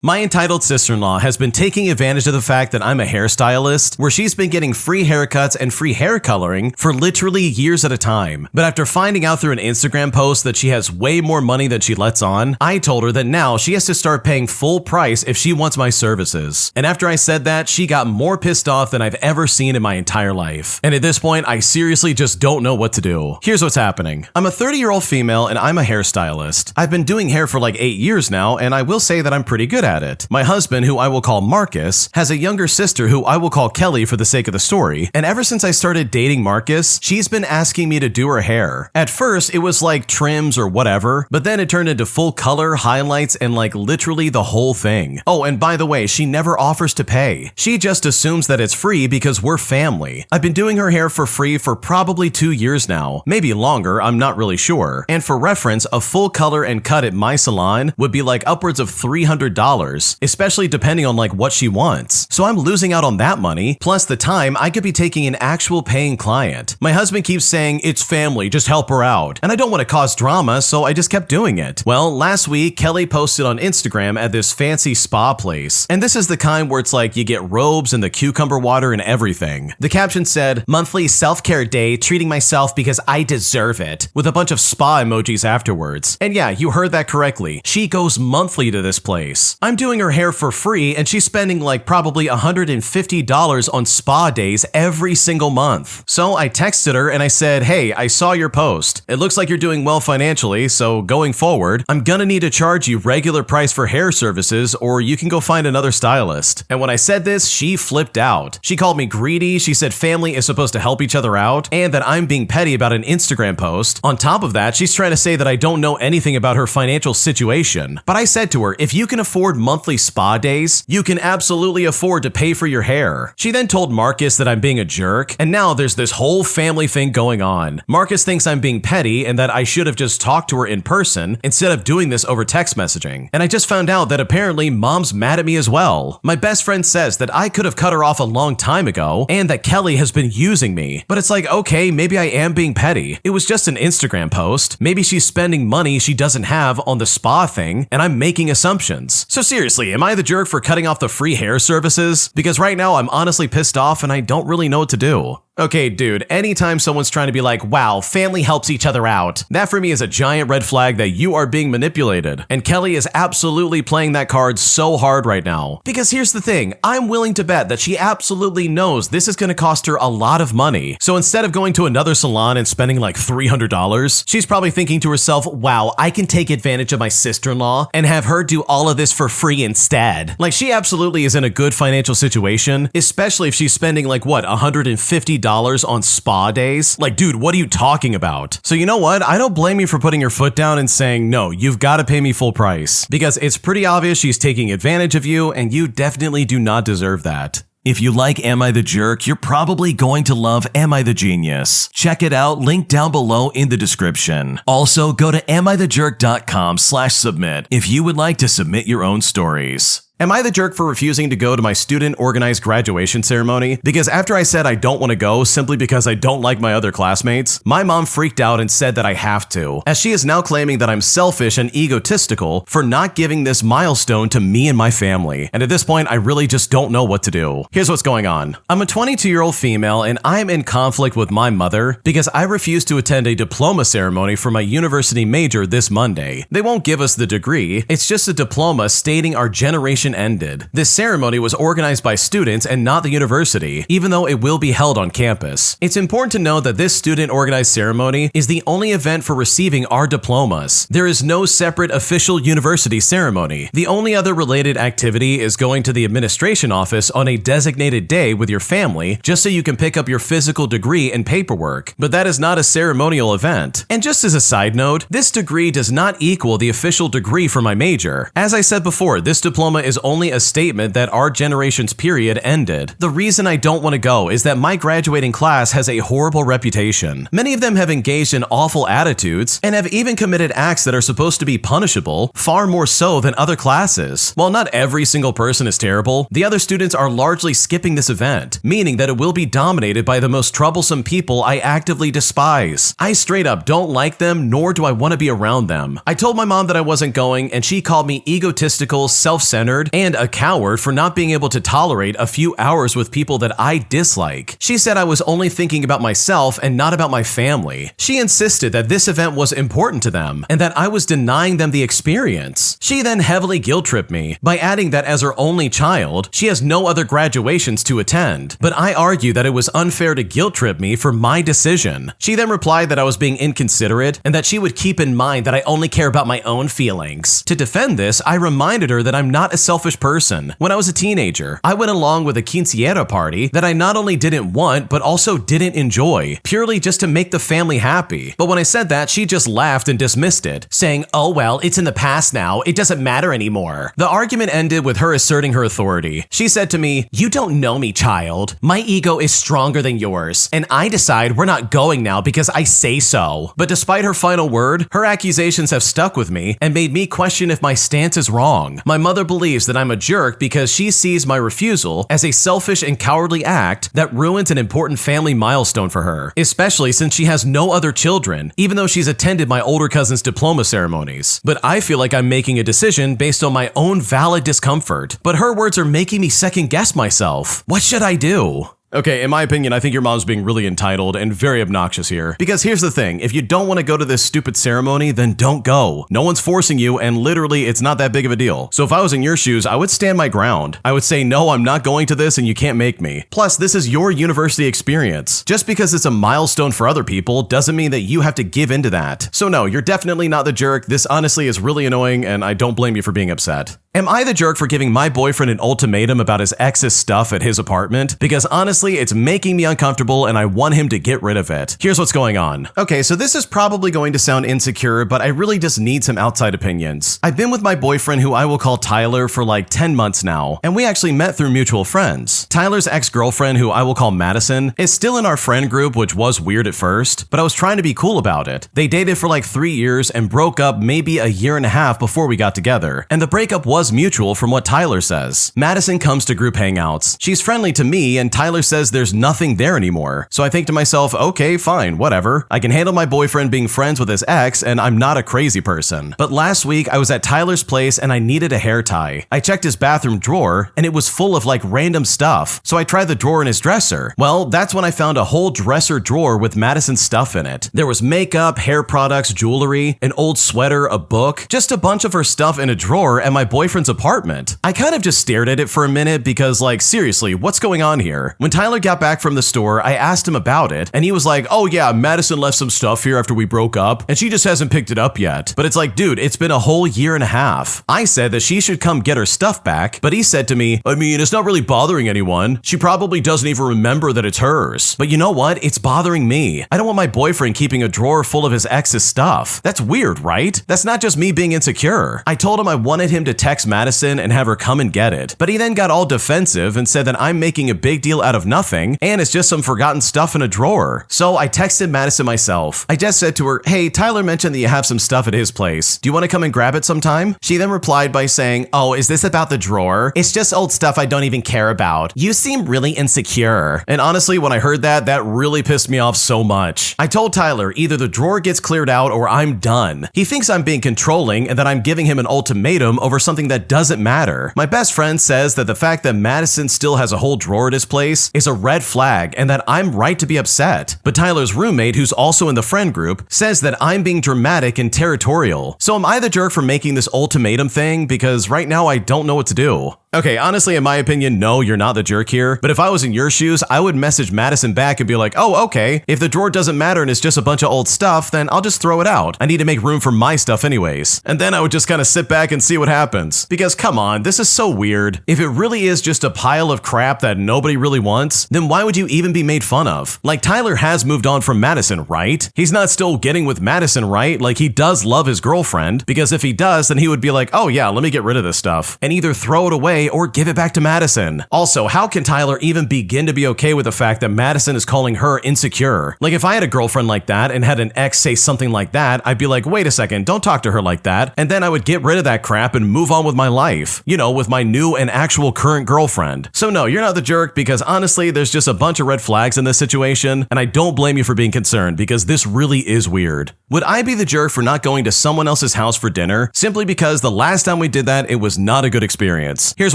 My entitled sister-in-law has been taking advantage of the fact that I'm a hairstylist, where she's been getting free haircuts and free hair coloring for literally years at a time. But after finding out through an Instagram post that she has way more money than she lets on, I told her that now she has to start paying full price if she wants my services. And after I said that, she got more pissed off than I've ever seen in my entire life. And at this point, I seriously just don't know what to do. Here's what's happening. I'm a 30-year-old female and I'm a hairstylist. I've been doing hair for like 8 years now, and I will say that I'm pretty good at it. My husband, who I will call Marcus, has a younger sister who I will call Kelly for the sake of the story, and ever since I started dating Marcus, she's been asking me to do her hair. At first, it was like trims or whatever, but then it turned into full color, highlights, and like literally the whole thing. Oh, and by the way, she never offers to pay. She just assumes that it's free because we're family. I've been doing her hair for free for probably 2 years now, maybe longer, I'm not really sure. And for reference, a full color and cut at my salon would be like upwards of $300. Especially depending on like what she wants. So I'm losing out on that money, plus the time I could be taking an actual paying client. My husband keeps saying, it's family, just help her out. And I don't want to cause drama, so I just kept doing it. Well, last week, Kelly posted on Instagram at this fancy spa place. And this is the kind where it's like you get robes and the cucumber water and everything. The caption said, monthly self-care day, treating myself because I deserve it, with a bunch of spa emojis afterwards. And yeah, you heard that correctly. She goes monthly to this place. I'm doing her hair for free and she's spending like probably $150 on spa days every single month. So I texted her and I said, hey, I saw your post. It looks like you're doing well financially, so going forward, I'm gonna need to charge you regular price for hair services or you can go find another stylist. And when I said this, she flipped out. She called me greedy, she said family is supposed to help each other out, and that I'm being petty about an Instagram post. On top of that, she's trying to say that I don't know anything about her financial situation. But I said to her, if you can afford monthly spa days, you can absolutely afford to pay for your hair. She then told Marcus that I'm being a jerk, and now there's this whole family thing going on. Marcus thinks I'm being petty and that I should have just talked to her in person instead of doing this over text messaging. And I just found out that apparently mom's mad at me as well. My best friend says that I could have cut her off a long time ago and that Kelly has been using me. But it's like, okay, maybe I am being petty. It was just an Instagram post. Maybe she's spending money she doesn't have on the spa thing and I'm making assumptions. So seriously, am I the jerk for cutting off the free hair services? Because right now I'm honestly pissed off and I don't really know what to do. Okay, dude, anytime someone's trying to be like, wow, family helps each other out, that for me is a giant red flag that you are being manipulated. And Kelly is absolutely playing that card so hard right now. Because here's the thing, I'm willing to bet that she absolutely knows this is going to cost her a lot of money. So instead of going to another salon and spending like $300, she's probably thinking to herself, wow, I can take advantage of my sister-in-law and have her do all of this for free instead. Like, she absolutely is in a good financial situation, especially if she's spending like, what, $150 on spa days? Like, dude, what are you talking about? So you know what? I don't blame you for putting your foot down and saying, no, you've got to pay me full price. Because it's pretty obvious she's taking advantage of you and you definitely do not deserve that. If you like Am I the Jerk, you're probably going to love Am I the Genius. Check it out, link down below in the description. Also, go to amithejerk.com/submit if you would like to submit your own stories. Am I the jerk for refusing to go to my student-organized graduation ceremony? Because after I said I don't want to go simply because I don't like my other classmates, my mom freaked out and said that I have to, as she is now claiming that I'm selfish and egotistical for not giving this milestone to me and my family. And at this point, I really just don't know what to do. Here's what's going on. I'm a 22-year-old female and I'm in conflict with my mother because I refused to attend a diploma ceremony for my university major this Monday. They won't give us the degree, it's just a diploma stating our generation ended. This ceremony was organized by students and not the university, even though it will be held on campus. It's important to note that this student-organized ceremony is the only event for receiving our diplomas. There is no separate official university ceremony. The only other related activity is going to the administration office on a designated day with your family, just so you can pick up your physical degree and paperwork. But that is not a ceremonial event. And just as a side note, this degree does not equal the official degree for my major. As I said before, this diploma is only a statement that our generation's period ended. The reason I don't want to go is that my graduating class has a horrible reputation. Many of them have engaged in awful attitudes and have even committed acts that are supposed to be punishable, far more so than other classes. While not every single person is terrible, the other students are largely skipping this event, meaning that it will be dominated by the most troublesome people I actively despise. I straight up don't like them, nor do I want to be around them. I told my mom that I wasn't going, and she called me egotistical, self-centered, and a coward for not being able to tolerate a few hours with people that I dislike. She said I was only thinking about myself and not about my family. She insisted that this event was important to them and that I was denying them the experience. She then heavily guilt-tripped me by adding that as her only child, she has no other graduations to attend, but I argue that it was unfair to guilt-trip me for my decision. She then replied that I was being inconsiderate and that she would keep in mind that I only care about my own feelings. To defend this, I reminded her that I'm not a selfish person. When I was a teenager, I went along with a quinceañera party that I not only didn't want, but also didn't enjoy, purely just to make the family happy. But when I said that, she just laughed and dismissed it, saying, "Oh well, it's in the past now, it doesn't matter anymore." The argument ended with her asserting her authority. She said to me, "You don't know me, child. My ego is stronger than yours, and I decide we're not going now because I say so." But despite her final word, her accusations have stuck with me and made me question if my stance is wrong. My mother believes that I'm a jerk because she sees my refusal as a selfish and cowardly act that ruins an important family milestone for her, especially since she has no other children, even though she's attended my older cousin's diploma ceremonies. But I feel like I'm making a decision based on my own valid discomfort. But her words are making me second guess myself. What should I do? Okay, in my opinion, I think your mom's being really entitled and very obnoxious here. Because here's the thing, if you don't want to go to this stupid ceremony, then don't go. No one's forcing you, and literally, it's not that big of a deal. So if I was in your shoes, I would stand my ground. I would say, no, I'm not going to this and you can't make me. Plus, this is your university experience. Just because it's a milestone for other people doesn't mean that you have to give into that. So no, you're definitely not the jerk. This honestly is really annoying, and I don't blame you for being upset. Am I the jerk for giving my boyfriend an ultimatum about his ex's stuff at his apartment? Because honestly, it's making me uncomfortable and I want him to get rid of it. Here's what's going on. Okay, so this is probably going to sound insecure, but I really just need some outside opinions. I've been with my boyfriend, who I will call Tyler, for like 10 months now, and we actually met through mutual friends. Tyler's ex-girlfriend, who I will call Madison, is still in our friend group, which was weird at first, but I was trying to be cool about it. They dated for like 3 years and broke up maybe a year and a half before we got together, and the breakup was mutual from what Tyler says. Madison comes to group hangouts. She's friendly to me, and Tyler says there's nothing there anymore. So I think to myself, okay, fine, whatever. I can handle my boyfriend being friends with his ex, and I'm not a crazy person. But last week, I was at Tyler's place and I needed a hair tie. I checked his bathroom drawer, and it was full of like random stuff. So I tried the drawer in his dresser. Well, that's when I found a whole dresser drawer with Madison's stuff in it. There was makeup, hair products, jewelry, an old sweater, a book, just a bunch of her stuff in a drawer at my boyfriend's apartment. I kind of just stared at it for a minute because, like, seriously, what's going on here? When Tyler got back from the store, I asked him about it, and he was like, "Oh yeah, Madison left some stuff here after we broke up, and she just hasn't picked it up yet." But it's like, dude, it's been a whole year and a half. I said that she should come get her stuff back, but he said to me, "I mean, it's not really bothering anyone. She probably doesn't even remember that it's hers." But you know what? It's bothering me. I don't want my boyfriend keeping a drawer full of his ex's stuff. That's weird, right? That's not just me being insecure. I told him I wanted him to text Madison and have her come and get it. But he then got all defensive and said that I'm making a big deal out of nothing and it's just some forgotten stuff in a drawer. So I texted Madison myself. I just said to her, "Hey, Tyler mentioned that you have some stuff at his place. Do you want to come and grab it sometime?" She then replied by saying, "Oh, is this about the drawer? It's just old stuff I don't even care about. You seem really insecure." And honestly, when I heard that, that really pissed me off so much. I told Tyler either the drawer gets cleared out or I'm done. He thinks I'm being controlling and that I'm giving him an ultimatum over something that doesn't matter. My best friend says that the fact that Madison still has a whole drawer at his place is a red flag and that I'm right to be upset. But Tyler's roommate, who's also in the friend group, says that I'm being dramatic and territorial. So am I the jerk for making this ultimatum thing? Because right now I don't know what to do. Okay, honestly, in my opinion, no, you're not the jerk here. But if I was in your shoes, I would message Madison back and be like, "Oh, okay. If the drawer doesn't matter and it's just a bunch of old stuff, then I'll just throw it out. I need to make room for my stuff anyways." And then I would just kind of sit back and see what happens. Because come on, this is so weird. If it really is just a pile of crap that nobody really wants, then why would you even be made fun of? Like, Tyler has moved on from Madison, right? He's not still getting with Madison, right? Like, he does love his girlfriend. Because if he does, then he would be like, "Oh yeah, let me get rid of this stuff," and either throw it away away or give it back to Madison. Also, how can Tyler even begin to be okay with the fact that Madison is calling her insecure? Like, if I had a girlfriend like that and had an ex say something like that, I'd be like, wait a second, don't talk to her like that. And then I would get rid of that crap and move on with my life, you know, with my new and actual current girlfriend. So no, you're not the jerk, because honestly, there's just a bunch of red flags in this situation, and I don't blame you for being concerned, because this really is weird. Would I be the jerk for not going to someone else's house for dinner simply because the last time we did that, it was not a good experience? Here's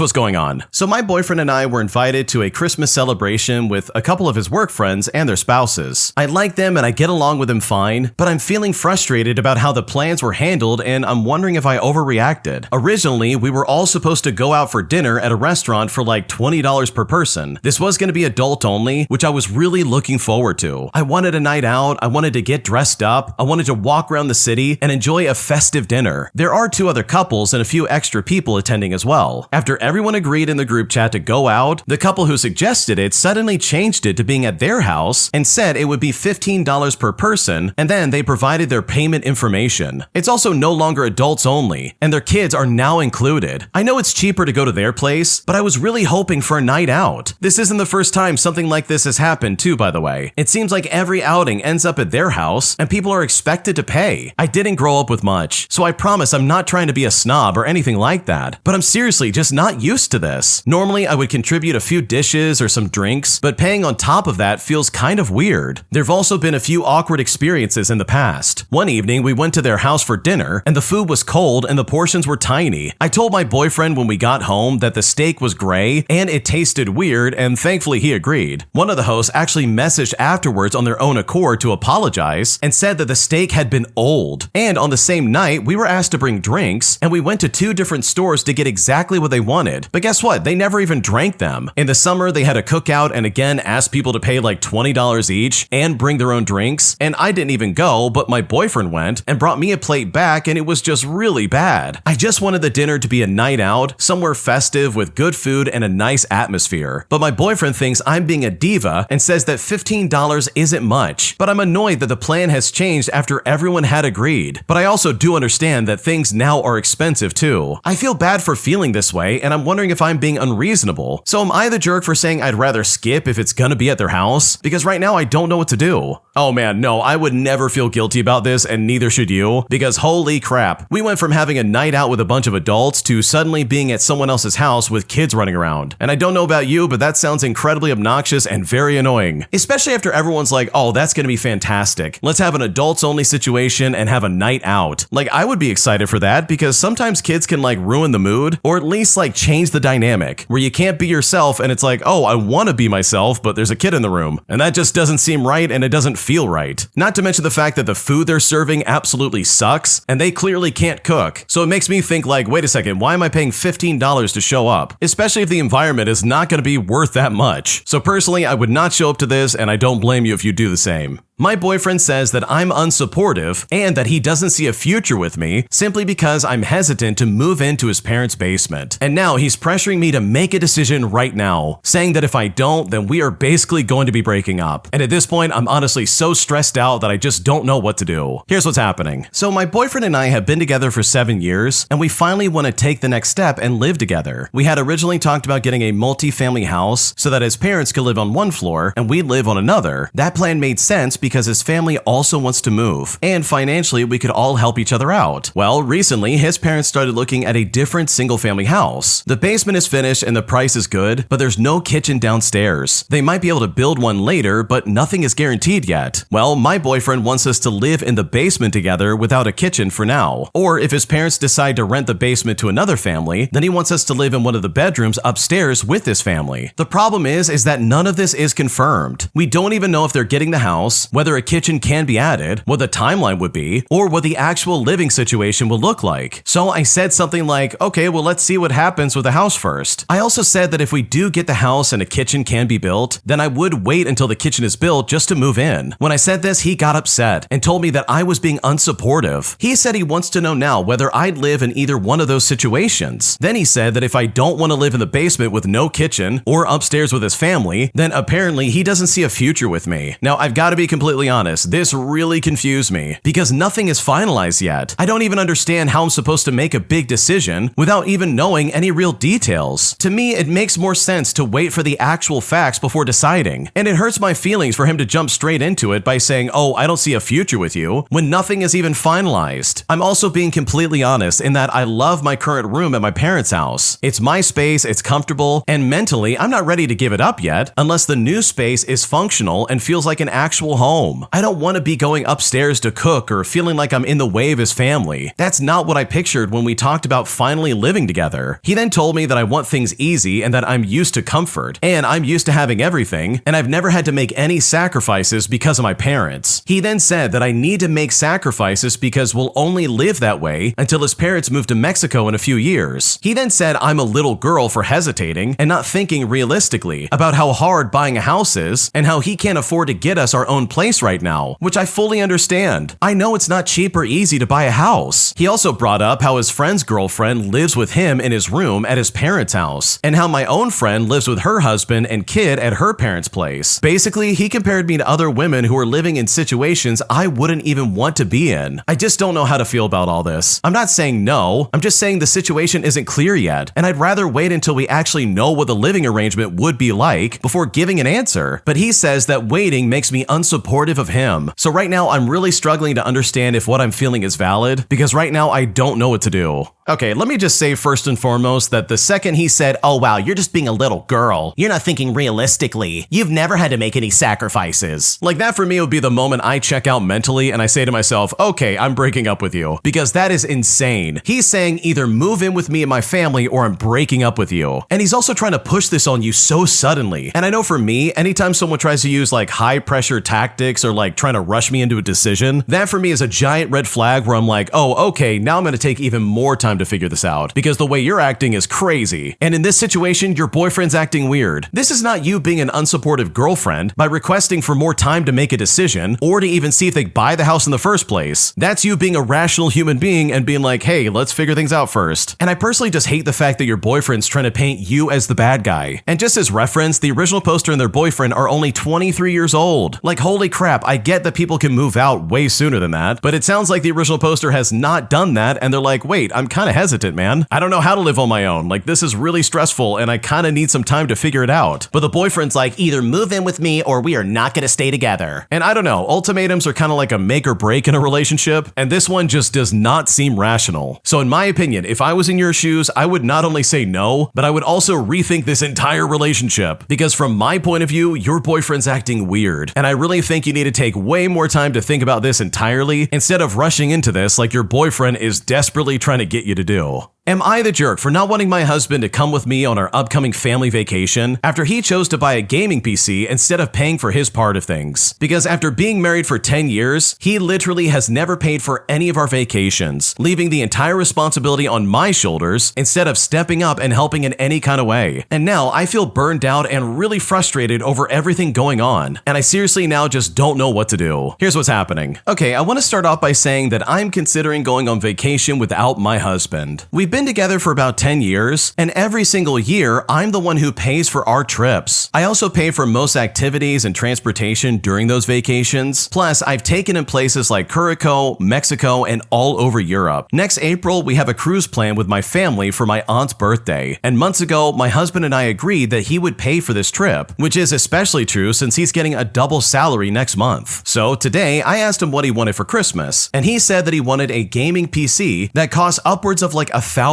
what's going on. So my boyfriend and I were invited to a Christmas celebration with a couple of his work friends and their spouses. I like them and I get along with them fine, but I'm feeling frustrated about how the plans were handled, and I'm wondering if I overreacted. Originally, we were all supposed to go out for dinner at a restaurant for like $20 per person. This was going to be adult only, which I was really looking forward to. I wanted a night out, I wanted to get dressed up, I wanted to walk around the city and enjoy a festive dinner. There are 2 other couples and a few extra people attending as well. After everyone agreed in the group chat to go out, the couple who suggested it suddenly changed it to being at their house and said it would be $15 per person, and then they provided their payment information. It's also no longer adults only, and their kids are now included. I know it's cheaper to go to their place, but I was really hoping for a night out. This isn't the first time something like this has happened too, by the way. It seems like every outing ends up at their house, and people are expected to pay. I didn't grow up with much, so I promise I'm not trying to be a snob or anything like that, but I'm seriously just not used to this. Normally, I would contribute a few dishes or some drinks, but paying on top of that feels kind of weird. There've also been a few awkward experiences in the past. One evening, we went to their house for dinner, and the food was cold and the portions were tiny. I told my boyfriend when we got home that the steak was gray and it tasted weird, and thankfully he agreed. One of the hosts actually messaged afterwards on their own accord to apologize and said that the steak had been old. And on the same night, we were asked to bring drinks, and we went to 2 different stores to get exactly what they wanted. But guess what? They never even drank them. In the summer, they had a cookout and again asked people to pay like $20 each and bring their own drinks. And I didn't even go, but my boyfriend went and brought me a plate back, and it was just really bad. I just wanted the dinner to be a night out, somewhere festive with good food and a nice atmosphere. But my boyfriend thinks I'm being a diva and says that $15 isn't much. But I'm annoyed that the plan has changed after everyone had agreed. But I also do understand that things now are expensive too. I feel bad for feeling this way, and I'm wondering if I'm being unreasonable. So am I the jerk for saying I'd rather skip if it's gonna be at their house? Because right now I don't know what to do. Oh man, no, I would never feel guilty about this, and neither should you, because holy crap, we went from having a night out with a bunch of adults to suddenly being at someone else's house with kids running around. And I don't know about you, but that sounds incredibly obnoxious and very annoying. Especially after everyone's like, oh, that's gonna be fantastic. Let's have an adults only situation and have a night out. Like, I would be excited for that, because sometimes kids can like ruin the mood, or at least like change the dynamic, where you can't be yourself and it's like, oh, I wanna be myself, but there's a kid in the room. And that just doesn't seem right, and it doesn't feel right. Not to mention the fact that the food they're serving absolutely sucks, and they clearly can't cook. So it makes me think like, wait a second, why am I paying $15 to show up? Especially if the environment is not gonna be worth that much. So personally, I would not show up to this, and I don't blame you if you do the same. My boyfriend says that I'm unsupportive and that he doesn't see a future with me simply because I'm hesitant to move into his parents' basement. And now he's pressuring me to make a decision right now, saying that if I don't, then we are basically going to be breaking up. And at this point, I'm honestly so stressed out that I just don't know what to do. Here's what's happening. So my boyfriend and I have been together for 7 years, and we finally want to take the next step and live together. We had originally talked about getting a multi-family house so that his parents could live on one floor and we'd live on another. That plan made sense because his family also wants to move, and financially we could all help each other out. Well, recently his parents started looking at a different single-family house. The basement is finished and the price is good, but there's no kitchen downstairs. They might be able to build one later, but nothing is guaranteed yet. Well, my boyfriend wants us to live in the basement together without a kitchen for now. Or if his parents decide to rent the basement to another family, then he wants us to live in one of the bedrooms upstairs with his family. The problem is that none of this is confirmed. We don't even know if they're getting the house, whether a kitchen can be added, what the timeline would be, or what the actual living situation will look like. So I said something like, okay, well, let's see what happens with the house first. I also said that if we do get the house and a kitchen can be built, then I would wait until the kitchen is built just to move in. When I said this, he got upset and told me that I was being unsupportive. He said he wants to know now whether I'd live in either one of those situations. Then he said that if I don't want to live in the basement with no kitchen or upstairs with his family, then apparently he doesn't see a future with me. Now, I've got to be completely honest, this really confused me because nothing is finalized yet. I don't even understand how I'm supposed to make a big decision without even knowing any real details. To me, it makes more sense to wait for the actual facts before deciding. And it hurts my feelings for him to jump straight into it by saying, oh, I don't see a future with you, when nothing is even finalized. I'm also being completely honest in that I love my current room at my parents' house. It's my space, it's comfortable, and mentally, I'm not ready to give it up yet, unless the new space is functional and feels like an actual home. I don't want to be going upstairs to cook or feeling like I'm in the way of his family. That's not what I pictured when we talked about finally living together. He then told me that I want things easy and that I'm used to comfort, and I'm used to having everything, and I've never had to make any sacrifices because of my parents. He then said that I need to make sacrifices because we'll only live that way until his parents move to Mexico in a few years. He then said I'm a little girl for hesitating and not thinking realistically about how hard buying a house is and how he can't afford to get us our own place right now, which I fully understand. I know it's not cheap or easy to buy a house. He also brought up how his friend's girlfriend lives with him in his room at his parents' house, and how my own friend lives with her husband and kid at her parents' place. Basically, he compared me to other women who are living in situations I wouldn't even want to be in. I just don't know how to feel about all this. I'm not saying no, I'm just saying the situation isn't clear yet, and I'd rather wait until we actually know what the living arrangement would be like before giving an answer. But he says that waiting makes me unsupportive of him. So right now, I'm really struggling to understand if what I'm feeling is valid, because right now I don't know what to do. Okay, let me just say first and foremost that the second he said, oh wow, you're just being a little girl, you're not thinking realistically, you've never had to make any sacrifices. Like that for me would be the moment I check out mentally and I say to myself, okay, I'm breaking up with you, because that is insane. He's saying either move in with me and my family or I'm breaking up with you. And he's also trying to push this on you so suddenly. And I know for me, anytime someone tries to use like high pressure tactics or like trying to rush me into a decision, that for me is a giant red flag where I'm like, oh, okay, now I'm going to take even more time to figure this out because the way you're acting is crazy. And in this situation, your boyfriend's acting weird. This is not you being an unsupportive girlfriend by requesting for more time to make a decision or to even see if they buy the house in the first place. That's you being a rational human being and being like, hey, let's figure things out first. And I personally just hate the fact that your boyfriend's trying to paint you as the bad guy. And just as reference, the original poster and their boyfriend are only 23 years old. Like, holy crap, I get that people can move out way sooner than that, but it sounds like the original poster has not done that and they're like, wait, I'm kind of hesitant, man. I don't know how to live on my own. Like, this is really stressful and I kind of need some time to figure it out. But the boyfriend's like, either move in with me or we are not going to stay together. And I don't know, ultimatums are kind of like a make or break in a relationship, and this one just does not seem rational. So in my opinion, if I was in your shoes, I would not only say no, but I would also rethink this entire relationship. Because from my point of view, your boyfriend's acting weird. And I really think you need to take way more time to think about this entirely instead of rushing into this like your boyfriend is desperately trying to get you to do. Am I the jerk for not wanting my husband to come with me on our upcoming family vacation after he chose to buy a gaming PC instead of paying for his part of things? Because after being married for 10 years, he literally has never paid for any of our vacations, leaving the entire responsibility on my shoulders instead of stepping up and helping in any kind of way. And now I feel burned out and really frustrated over everything going on, and I seriously now just don't know what to do. Here's what's happening. Okay, I want to start off by saying that I'm considering going on vacation without my husband. We've been together for about 10 years, and every single year, I'm the one who pays for our trips. I also pay for most activities and transportation during those vacations. Plus, I've taken in places like Curacao, Mexico, and all over Europe. Next April, we have a cruise plan with my family for my aunt's birthday. And months ago, my husband and I agreed that he would pay for this trip, which is especially true since he's getting a double salary next month. So today, I asked him what he wanted for Christmas, and he said that he wanted a gaming PC that costs upwards of like $1,000.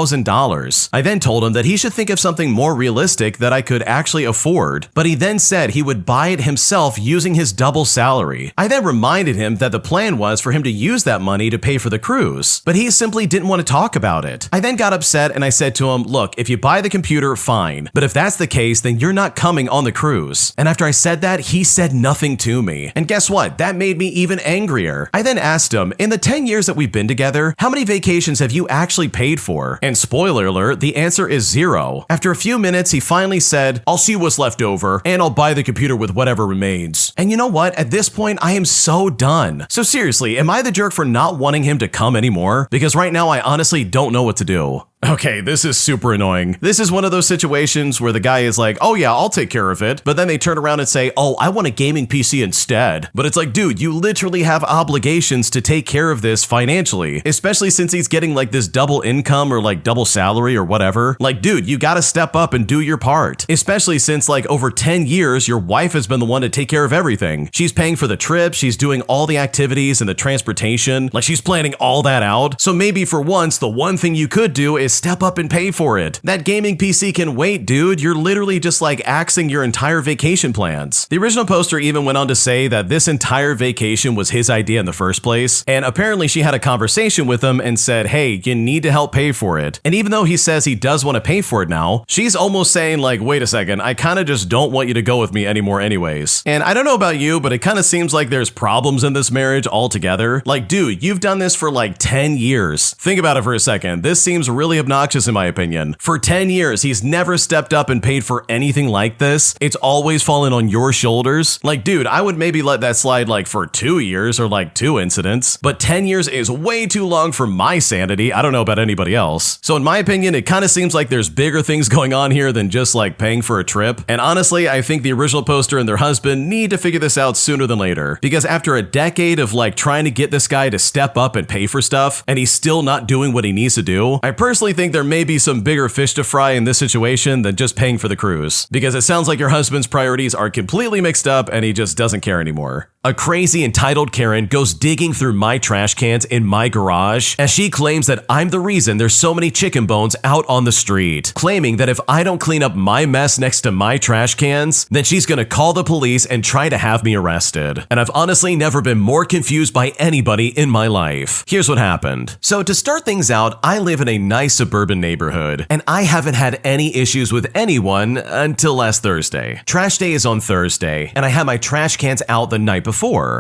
I then told him that he should think of something more realistic that I could actually afford, but he then said he would buy it himself using his double salary. I then reminded him that the plan was for him to use that money to pay for the cruise, but he simply didn't want to talk about it. I then got upset and I said to him, look, if you buy the computer, fine, but if that's the case, then you're not coming on the cruise. And after I said that, he said nothing to me. And guess what? That made me even angrier. I then asked him, in the 10 years that we've been together, how many vacations have you actually paid for? And spoiler alert, the answer is 0. After a few minutes, he finally said, I'll see what's left over, and I'll buy the computer with whatever remains. And you know what? At this point, I am so done. So seriously, am I the jerk for not wanting him to come anymore? Because right now, I honestly don't know what to do. Okay, this is super annoying. This is one of those situations where the guy is like, oh yeah, I'll take care of it. But then they turn around and say, oh, I want a gaming PC instead. But it's like, dude, you literally have obligations to take care of this financially, especially since he's getting like this double income or like double salary or whatever. Like, dude, you gotta step up and do your part, especially since like over 10 years, your wife has been the one to take care of everything. She's paying for the trip. She's doing all the activities and the transportation. Like she's planning all that out. So maybe for once, the one thing you could do is step up and pay for it. That gaming PC can wait, dude. You're literally just like axing your entire vacation plans. The original poster even went on to say that this entire vacation was his idea in the first place. And apparently she had a conversation with him and said, hey, you need to help pay for it. And even though he says he does want to pay for it now, she's almost saying like, wait a second, I kind of just don't want you to go with me anymore anyways. And I don't know about you, but it kind of seems like there's problems in this marriage altogether. Like, dude, you've done this for like 10 years. Think about it for a second. This seems really obnoxious in my opinion. For 10 years, he's never stepped up and paid for anything like this. It's always fallen on your shoulders. Like, dude, I would maybe let that slide like for 2 years or like 2 incidents, but 10 years is way too long for my sanity. I don't know about anybody else. So in my opinion, it kind of seems like there's bigger things going on here than just like paying for a trip. And honestly, I think the original poster and their husband need to figure this out sooner than later, because after a decade of like trying to get this guy to step up and pay for stuff, and he's still not doing what he needs to do, I personally think there may be some bigger fish to fry in this situation than just paying for the cruise, because it sounds like your husband's priorities are completely mixed up and he just doesn't care anymore. A crazy entitled Karen goes digging through my trash cans in my garage as she claims that I'm the reason there's so many chicken bones out on the street, claiming that if I don't clean up my mess next to my trash cans, then she's gonna call the police and try to have me arrested. And I've honestly never been more confused by anybody in my life. Here's what happened. So to start things out, I live in a nice suburban neighborhood, and I haven't had any issues with anyone until last Thursday. Trash day is on Thursday, and I had my trash cans out the night before.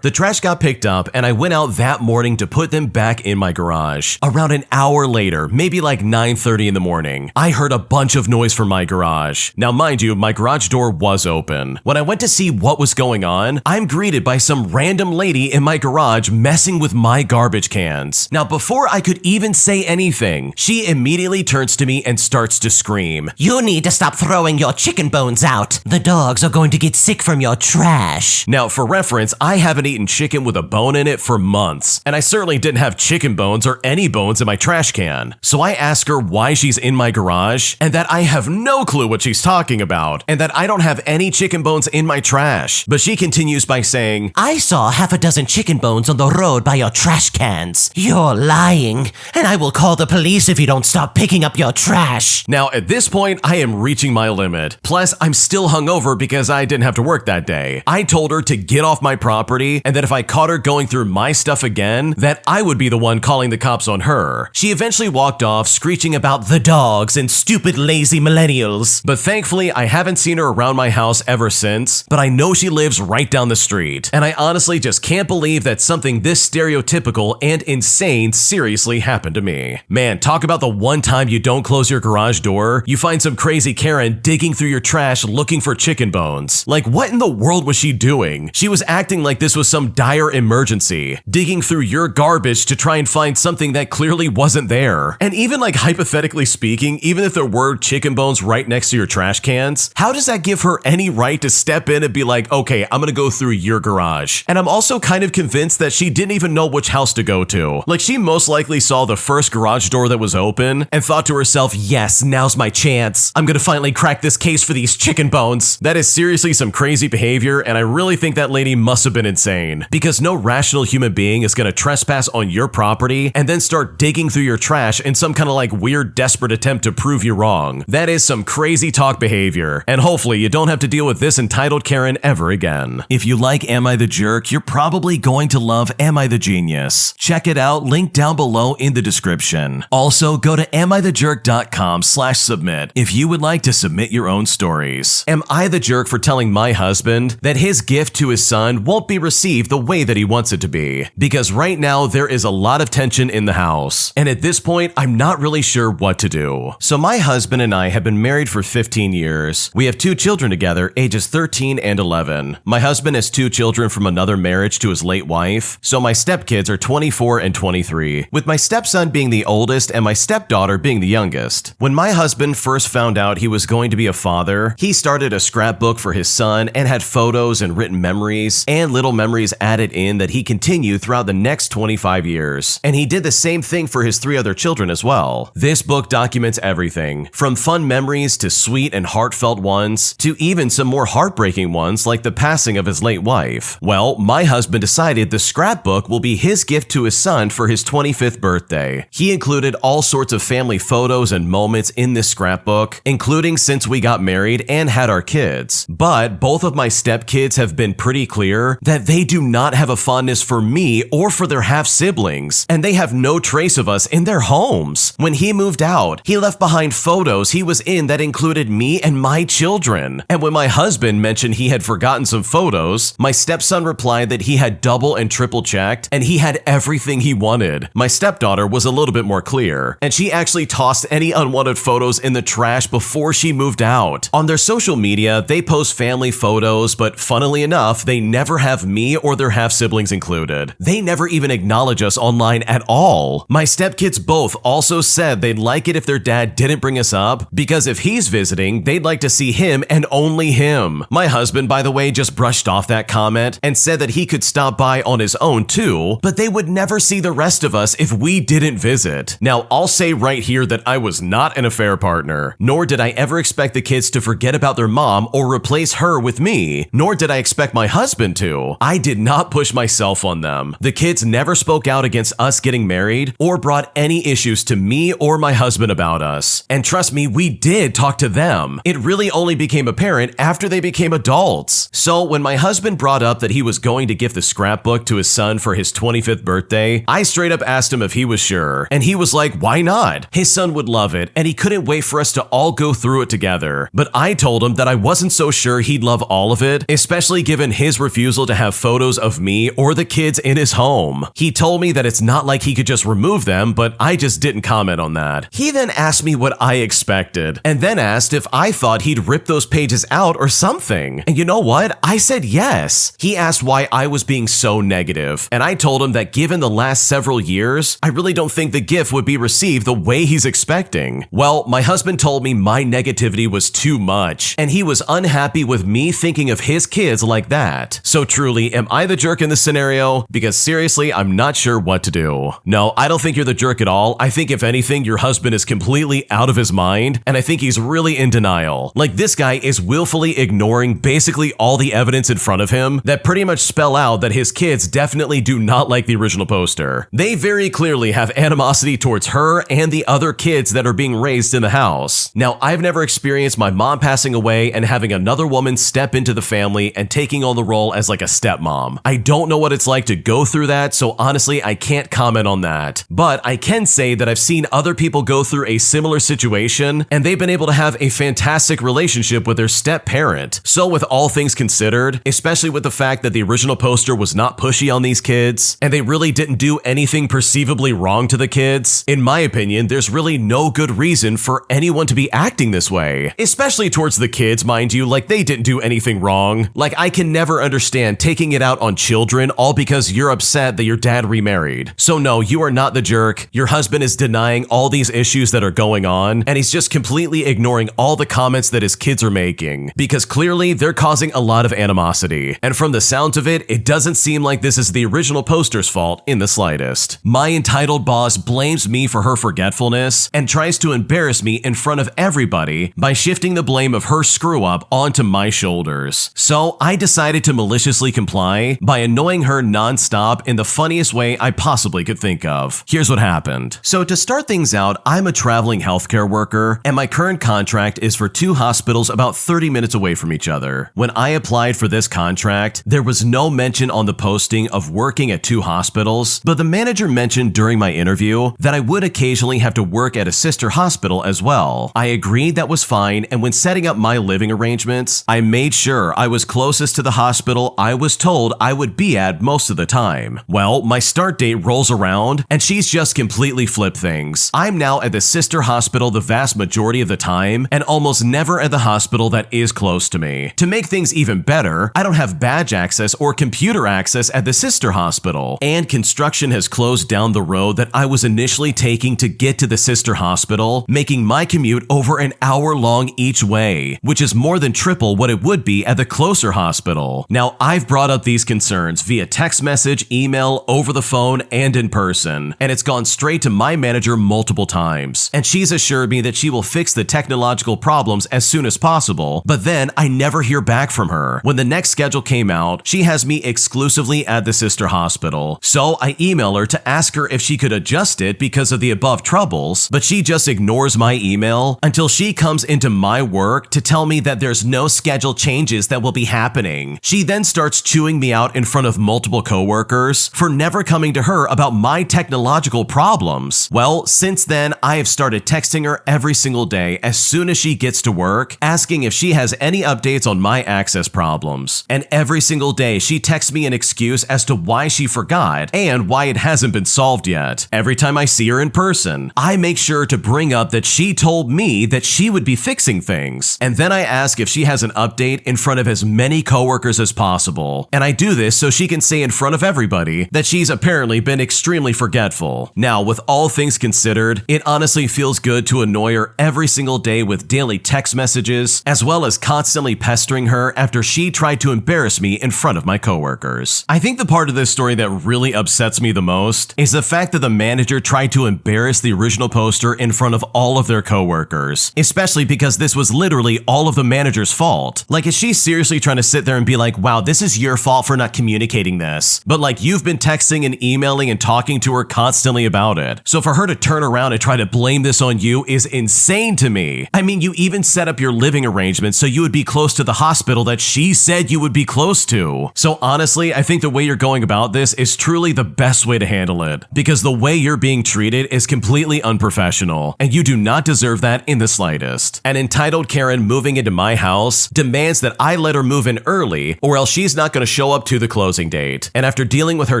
The trash got picked up, and I went out that morning to put them back in my garage. Around an hour later, maybe like 9:30 in the morning, I heard a bunch of noise from my garage. Now mind you, my garage door was open. When I went to see what was going on, I'm greeted by some random lady in my garage messing with my garbage cans. Now before I could even say anything, she immediately turns to me and starts to scream, "You need to stop throwing your chicken bones out. The dogs are going to get sick from your trash." Now for reference, I haven't eaten chicken with a bone in it for months, and I certainly didn't have chicken bones or any bones in my trash can. So I ask her why she's in my garage, and that I have no clue what she's talking about, and that I don't have any chicken bones in my trash. But she continues by saying, "I saw half a dozen chicken bones on the road by your trash cans. You're lying, and I will call the police if you don't stop picking up your trash." Now at this point, I am reaching my limit. Plus, I'm still hungover because I didn't have to work that day. I told her to get off my property, and that if I caught her going through my stuff again, that I would be the one calling the cops on her. She eventually walked off, screeching about the dogs and stupid lazy millennials. But thankfully, I haven't seen her around my house ever since, but I know she lives right down the street. And I honestly just can't believe that something this stereotypical and insane seriously happened to me. Man, talk about the one time you don't close your garage door, you find some crazy Karen digging through your trash looking for chicken bones. Like, what in the world was she doing? She was acting like this was some dire emergency, digging through your garbage to try and find something that clearly wasn't there. And even like hypothetically speaking, even if there were chicken bones right next to your trash cans, how does that give her any right to step in and be like, okay, I'm gonna go through your garage? And I'm also kind of convinced that she didn't even know which house to go to. Like, she most likely saw the first garage door that was open and thought to herself, yes, now's my chance. I'm gonna finally crack this case for these chicken bones. That is seriously some crazy behavior, and I really think that lady must have been insane, because no rational human being is gonna trespass on your property and then start digging through your trash in some kind of like weird desperate attempt to prove you wrong. That is some crazy talk behavior, and hopefully you don't have to deal with this entitled Karen ever again. If you like Am I the Jerk, you're probably going to love Am I the Genius. Check it out, link down below in the description. Also, go to amithejerk.com/submit if you would like to submit your own stories. Am I the jerk for telling my husband that his gift to his son won't be received the way that he wants it to be? Because right now there is a lot of tension in the house, and at this point I'm not really sure what to do. So my husband and I have been married for 15 years. We have 2 children together, ages 13 and 11. My husband has 2 children from another marriage to his late wife, so my stepkids are 24 and 23, with my stepson being the oldest and my stepdaughter stepdaughter being the youngest. When my husband first found out he was going to be a father, he started a scrapbook for his son and had photos and written memories and little memories added in that he continued throughout the next 25 years. And he did the same thing for his 3 other children as well. This book documents everything, from fun memories to sweet and heartfelt ones, to even some more heartbreaking ones like the passing of his late wife. Well, my husband decided the scrapbook will be his gift to his son for his 25th birthday. He included all sorts of family photos and moments in this scrapbook, including since we got married and had our kids. But both of my stepkids have been pretty clear that they do not have a fondness for me or for their half-siblings, and they have no trace of us in their homes. When he moved out, he left behind photos he was in that included me and my children. And when my husband mentioned he had forgotten some photos, my stepson replied that he had double and triple checked and he had everything he wanted. My stepdaughter was a little bit more clear, and she actually tossed any unwanted photos in the trash before she moved out. On their social media, they post family photos, but funnily enough, they never have me or their half-siblings included. They never even acknowledge us online at all. My stepkids both also said they'd like it if their dad didn't bring us up, because if he's visiting, they'd like to see him and only him. My husband, by the way, just brushed off that comment and said that he could stop by on his own too, but they would never see the rest of us if we didn't visit. Now, I'll say right here that I was not an affair partner, nor did I ever expect the kids to forget about their mom or replace her with me, nor did I expect my husband to. I did not push myself on them. The kids never spoke out against us getting married or brought any issues to me or my husband about us. And trust me, we did talk to them. It really only became apparent after they became adults. So when my husband brought up that he was going to gift the scrapbook to his son for his 25th birthday, I straight up asked him if he was sure, and he was like, why not? His son would love it, and he couldn't wait for us to all go through it together. But I told him that I wasn't so sure he'd love all of it, especially given his refusal to have photos of me or the kids in his home. He told me that it's not like he could just remove them, but I just didn't comment on that. He then asked me what I expected, and then asked if I thought he'd rip those pages out or something. And you know what? I said yes. He asked why I was being so negative, and I told him that given the last several years, I really don't think the gift would be received the way he's expecting. Well, my husband told me my negativity was too much, and he was unhappy with me thinking of his kids like that. So truly, am I the jerk in this scenario? Because seriously, I'm not sure what to do. No, I don't think you're the jerk at all. I think if anything, your husband is completely out of his mind, and I think he's really in denial. Like, this guy is willfully ignoring basically all the evidence in front of him that pretty much spell out that his kids definitely do not like the original poster. They very clearly have animosity towards her and the other kids that are being raised in the house. Now, I've never experienced my mom passing away and having another woman step into the family and taking on the role as like a stepmom. I don't know what it's like to go through that, so honestly, I can't comment on that. But I can say that I've seen other people go through a similar situation, and they've been able to have a fantastic relationship with their step-parent. So with all things considered, especially with the fact that the original poster was not pushy on these kids, and they really didn't do anything perceivably wrong to the kids, in my opinion, there's really no good reason for anyone to be acting this way. Especially towards the kids, mind you, like they didn't do anything wrong. Like, I can never understand taking it out on children all because you're upset that your dad remarried. So no, you are not the jerk. Your husband is denying all these issues that are going on, and he's just completely ignoring all the comments that his kids are making, because clearly they're causing a lot of animosity. And from the sounds of it, it doesn't seem like this is the original poster's fault in the slightest. My entitled boss blames me for her forgetfulness and tries to embarrass me in front of everybody by shifting the blame of her screw-up onto my shoulders. So I decided to maliciously comply by annoying her non-stop in the funniest way I possibly could think of. Here's what happened. So to start things out, I'm a traveling healthcare worker, and my current contract is for 2 hospitals about 30 minutes away from each other. When I applied for this contract, there was no mention on the posting of working at 2 hospitals, but the manager mentioned during my interview that I would occasionally have to work at a sister hospital as well. I agreed that was fine, and when setting up my living arrangements, I made sure I was closest to the hospital I was told I would be at most of the time. Well, my start date rolls around, and she's just completely flipped things. I'm now at the sister hospital the vast majority of the time, and almost never at the hospital that is close to me. To make things even better, I don't have badge access or computer access at the sister hospital, and construction has closed down the road that I was initially taking to to get to the sister hospital, making my commute over an hour long each way, which is more than triple what it would be at the closer hospital. Now, I've brought up these concerns via text message, email, over the phone, and in person, and it's gone straight to my manager multiple times. And she's assured me that she will fix the technological problems as soon as possible, but then I never hear back from her. When the next schedule came out, she has me exclusively at the sister hospital. So I email her to ask her if she could adjust it because of the above troubles, but she just ignores my email until she comes into my work to tell me that there's no schedule changes that will be happening. She then starts chewing me out in front of multiple coworkers for never coming to her about my technological problems. Well, since then, I have started texting her every single day as soon as she gets to work, asking if she has any updates on my access problems. And every single day, she texts me an excuse as to why she forgot and why it hasn't been solved yet. Every time I see her in person, I make sure to bring up that she told me that she would be fixing things. And then I ask if she has an update in front of as many coworkers as possible. And I do this so she can say in front of everybody that she's apparently been extremely forgetful. Now, with all things considered, it honestly feels good to annoy her every single day with daily text messages, as well as constantly pestering her after she tried to embarrass me in front of my coworkers. I think the part of this story that really upsets me the most is the fact that the manager tried to embarrass the original poster in front of all of their coworkers, especially because this was literally all of the manager's fault. Like, is she seriously trying to sit there and be like, wow, this is your fault for not communicating this? But like, you've been texting and emailing and talking to her constantly about it. So for her to turn around and try to blame this on you is insane to me. I mean, you even set up your living arrangements so you would be close to the hospital that she said you would be close to. So honestly, I think the way you're going about this is truly the best way to handle it, because the way you're being treated is completely unprofessional, and you do not deserve that in the slightest. An entitled Karen moving into my house demands that I let her move in early, or else she's not going to show up to the closing date. And after dealing with her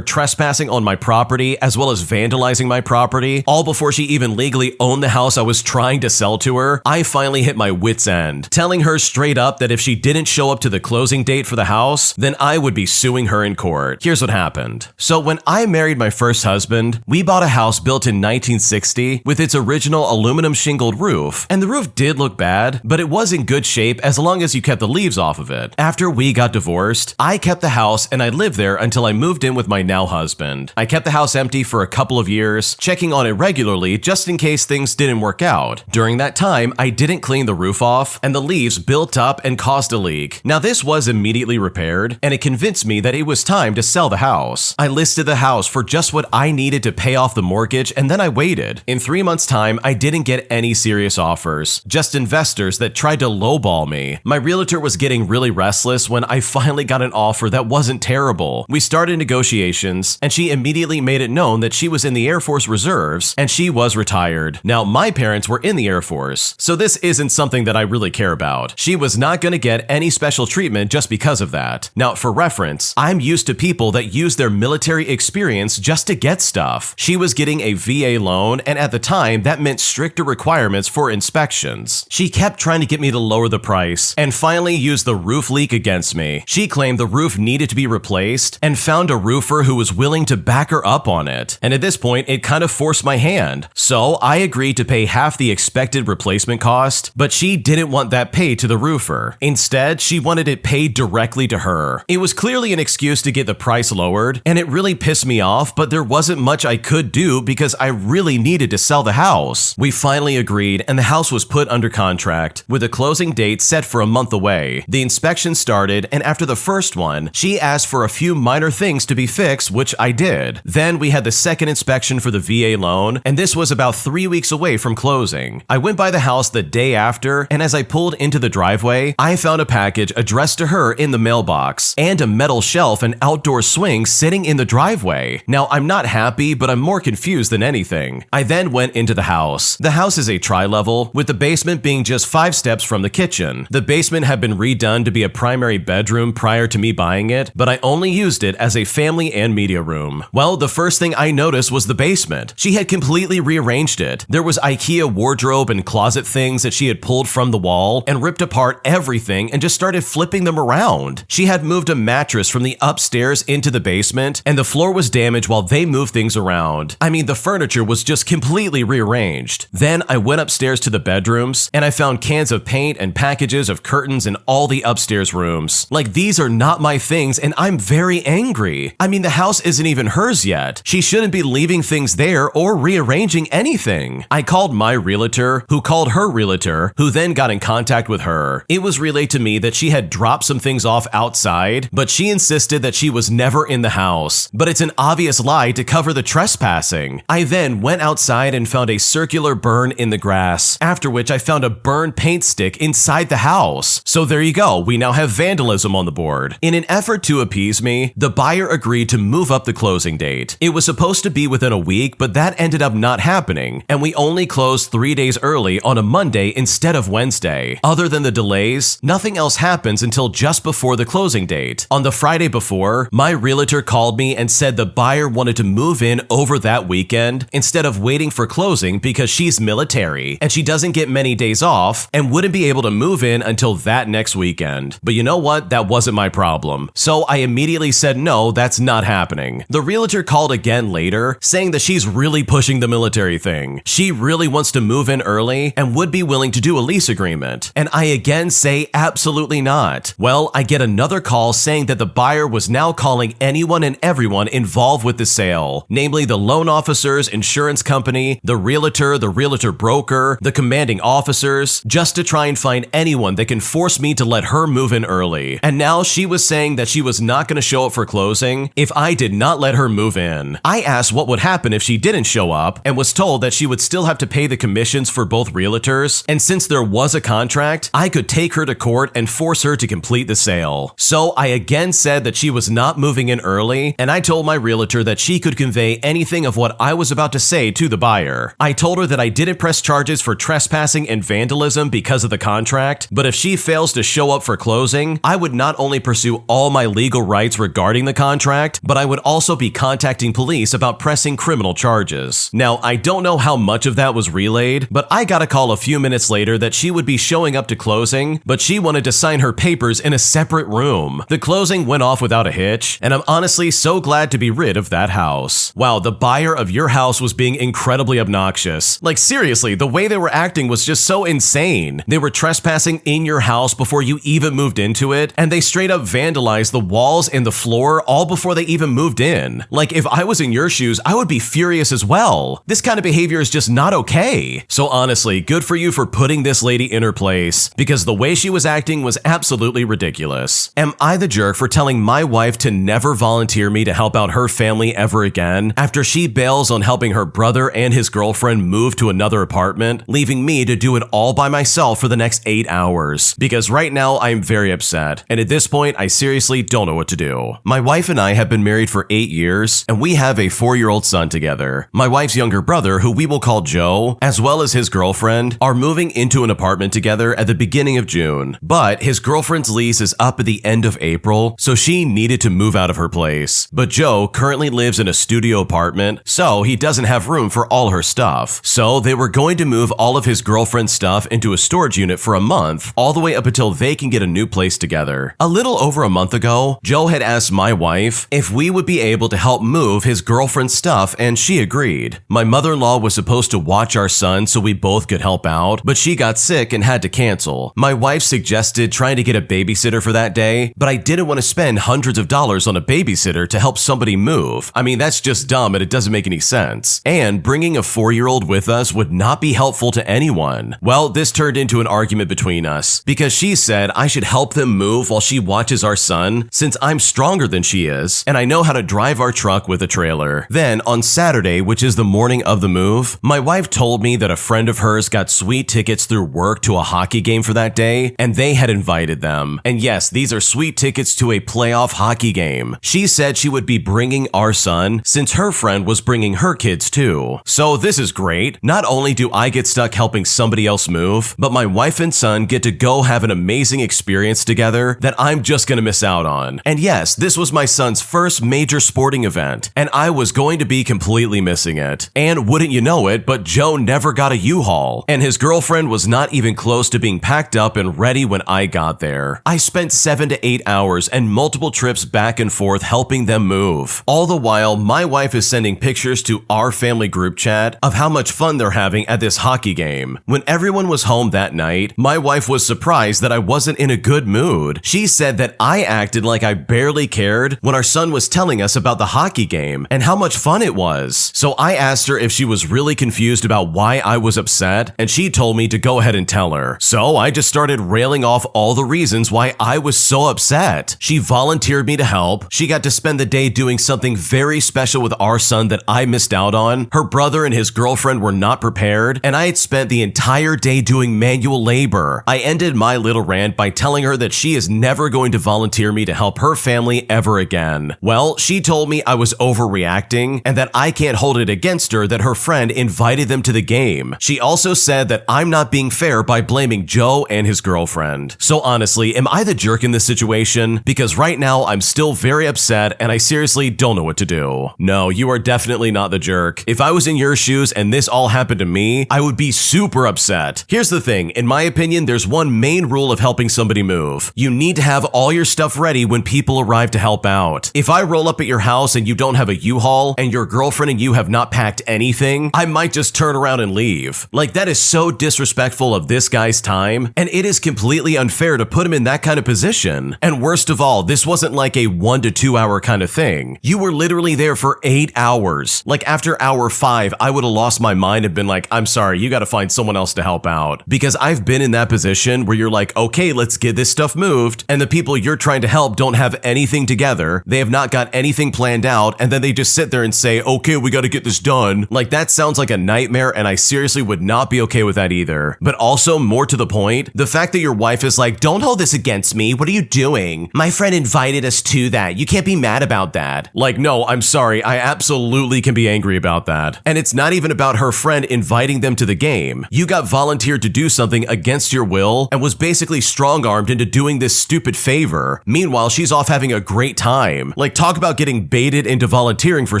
trespassing on my property as well as vandalizing my property, all before she even legally owned the house I was trying to sell to her, I finally hit my wit's end, telling her straight up that if she didn't show up to the closing date for the house, then I would be suing her in court. Here's what happened. So when I married my first husband, we bought a house built in 1960 with its original aluminum shingled roof, and the roof did look bad, but it was in good shape as long as you kept the leaves off of it. After we got divorced, I kept the house and I lived there until I moved in with my now husband. I kept the house empty for a couple of years, checking on it regularly just in case things didn't work out. During that time, I didn't clean the roof off, and the leaves built up and caused a leak. Now this was immediately repaired, and it convinced me that it was time to sell the house. I listed the house for just what I needed to pay off the mortgage, and then I waited. In 3 months' time, I didn't get any serious offers, just investors that tried to lowball me. My realtor was getting really restless when I finally got an offer that wasn't terrible. We started negotiations, and she immediately made it known that she was in the Air Force Reserves, and she was retired. Now, my parents were in the Air Force, so this isn't something that I really care about. She was not going to get any special treatment just because of that. Now, for reference, I'm used to people that use their military experience just to get stuff. She was getting a VA loan, and at the time, that meant stricter requirements for inspections. She kept trying to get me to lower the price, and finally used the roof leak against me. She claimed the roof needed to be replaced, and found a roofer who was willing to back her up on it. And at this point, it kind of forced my hand. So I agreed to pay half the expected replacement cost, but she didn't want that paid to the roofer. Instead, she wanted it paid directly to her. It was clearly an excuse to get the price lowered, and it really pissed me off, but there wasn't much I could do because I really needed to sell the house. We finally agreed, and the house was put under contract, with a closing date set for a month away. The inspection started, and after the first one, she asked for a few minor things to be fixed, which I did. Then we had the second inspection for the VA loan, and this was about 3 weeks away from closing. I went by the house the day after, and as I pulled into the driveway, I found a package addressed to her in the mailbox, and a metal shelf and outdoor swing sitting in the driveway. Now, I'm not happy, but I'm more confused than anything. I then went into the house. The house is a tri-level, with the basement being just 5 steps from the kitchen. The basement had been redone to be a primary bedroom prior to me buying it, but I only used it as a family and media room. Well, the first thing I noticed was the basement. She had completely rearranged it. There was IKEA wardrobe and closet things that she had pulled from the wall and ripped apart everything and just started flipping them around. She had moved a mattress from the upstairs into the basement, and the floor was damaged while they moved things around. I mean, the furniture was just just completely rearranged. Then I went upstairs to the bedrooms and I found cans of paint and packages of curtains in all the upstairs rooms. Like, these are not my things and I'm very angry. I mean, the house isn't even hers yet. She shouldn't be leaving things there or rearranging anything. I called my realtor, who called her realtor, who then got in contact with her. It was relayed to me that she had dropped some things off outside, but she insisted that she was never in the house. But it's an obvious lie to cover the trespassing. I then went outside and found a circular burn in the grass, after which I found a burned paint stick inside the house. So there you go, we now have vandalism on the board. In an effort to appease me, the buyer agreed to move up the closing date. It was supposed to be within a week, but that ended up not happening, and we only closed 3 days early on a Monday instead of Wednesday. Other than the delays, nothing else happens until just before the closing date. On the Friday before, my realtor called me and said the buyer wanted to move in over that weekend instead of waiting for closing because she's military and she doesn't get many days off and wouldn't be able to move in until that next weekend. But you know what? That wasn't my problem. So I immediately said no, that's not happening. The realtor called again later, saying that she's really pushing the military thing. She really wants to move in early and would be willing to do a lease agreement. And I again say absolutely not. Well, I get another call saying that the buyer was now calling anyone and everyone involved with the sale, namely the loan officers, insurance company, the realtor broker, the commanding officers, just to try and find anyone that can force me to let her move in early. And now she was saying that she was not going to show up for closing if I did not let her move in. I asked what would happen if she didn't show up and was told that she would still have to pay the commissions for both realtors, and since there was a contract, I could take her to court and force her to complete the sale. So I again said that she was not moving in early, and I told my realtor that she could convey anything of what I was about to say to the buyer. I told her that I didn't press charges for trespassing and vandalism because of the contract, but if she fails to show up for closing, I would not only pursue all my legal rights regarding the contract, but I would also be contacting police about pressing criminal charges. Now, I don't know how much of that was relayed, but I got a call a few minutes later that she would be showing up to closing, but she wanted to sign her papers in a separate room. The closing went off without a hitch, and I'm honestly so glad to be rid of that house. Wow, the buyer of your house was being incredibly obnoxious. Like, seriously, the way they were acting was just so insane. They were trespassing in your house before you even moved into it, and they straight up vandalized the walls and the floor all before they even moved in. Like, if I was in your shoes, I would be furious as well. This kind of behavior is just not okay. So honestly, good for you for putting this lady in her place, because the way she was acting was absolutely ridiculous. Am I the jerk for telling my wife to never volunteer me to help out her family ever again after she bails on helping her brother and his girlfriend move to another apartment, leaving me to do it all by myself for the next 8 hours? Because right now I'm very upset, and at this point I seriously don't know what to do. My wife and I have been married for 8 years, and we have a 4-year-old son together. My wife's younger brother, who we will call Joe, as well as his girlfriend, are moving into an apartment together at the beginning of June. But his girlfriend's lease is up at the end of April, so she needed to move out of her place. But Joe currently lives in a studio apartment, so he doesn't have room for all her stuff. So they were going to move all of his girlfriend's stuff into a storage unit for a month, all the way up until they can get a new place together. A little over a month ago, Joe had asked my wife if we would be able to help move his girlfriend's stuff, and she agreed. My mother-in-law was supposed to watch our son so we both could help out, but she got sick and had to cancel. My wife suggested trying to get a babysitter for that day, but I didn't want to spend hundreds of dollars on a babysitter to help somebody move. I mean, that's just dumb and it doesn't make any sense. And bringing a 4-year-old with us would not be helpful to anyone. Well, this turned into an argument between us, because she said I should help them move while she watches our son, since I'm stronger than she is, and I know how to drive our truck with a trailer. Then, on Saturday, which is the morning of the move, my wife told me that a friend of hers got sweet tickets through work to a hockey game for that day, and they had invited them. And yes, these are sweet tickets to a playoff hockey game. She said she would be bringing our son, since her friend was bringing her kids too. So this is great. Not only do I get stuck helping somebody else move, but my wife and son get to go have an amazing experience together that I'm just gonna miss out on. And yes, this was my son's first major sporting event, and I was going to be completely missing it. And wouldn't you know it, but Joe never got a U-Haul, and his girlfriend was not even close to being packed up and ready when I got there. I spent 7 to 8 hours and multiple trips back and forth helping them move. All the while, my wife is sending pictures to our family family group chat of how much fun they're having at this hockey game. When everyone was home that night, my wife was surprised that I wasn't in a good mood. She said that I acted like I barely cared when our son was telling us about the hockey game and how much fun it was. So I asked her if she was really confused about why I was upset, and she told me to go ahead and tell her. So I just started railing off all the reasons why I was so upset. She volunteered me to help. She got to spend the day doing something very special with our son that I missed out on. Her brother and his girlfriend were not prepared, and I had spent the entire day doing manual labor. I ended my little rant by telling her that she is never going to volunteer me to help her family ever again. Well, she told me I was overreacting and that I can't hold it against her that her friend invited them to the game. She also said that I'm not being fair by blaming Joe and his girlfriend. So honestly, am I the jerk in this situation? Because right now I'm still very upset and I seriously don't know what to do. No, you are definitely not the jerk. If I was in your shoes and this all happened to me, I would be super upset. Here's the thing, in my opinion, there's one main rule of helping somebody move. You need to have all your stuff ready when people arrive to help out. If I roll up at your house and you don't have a U-Haul and your girlfriend and you have not packed anything, I might just turn around and leave. Like, that is so disrespectful of this guy's time, and it is completely unfair to put him in that kind of position. And worst of all, this wasn't like a 1 to 2 hour kind of thing. You were literally there for 8 hours. Like, after hour 5, I would have lost my mind and been like, I'm sorry, you gotta find someone else to help out. Because I've been in that position where you're like, okay, let's get this stuff moved, and the people you're trying to help don't have anything together, they have not got anything planned out, and then they just sit there and say, okay, we gotta get this done. Like, that sounds like a nightmare, and I seriously would not be okay with that either. But also, more to the point, the fact that your wife is like, don't hold this against me, what are you doing? My friend invited us to that, you can't be mad about that. Like, no, I'm sorry, I absolutely can be angry about that. And it's not even about her friend inviting them to the game. You got volunteered to do something against your will and was basically strong-armed into doing this stupid favor. Meanwhile, she's off having a great time. Like, talk about getting baited into volunteering for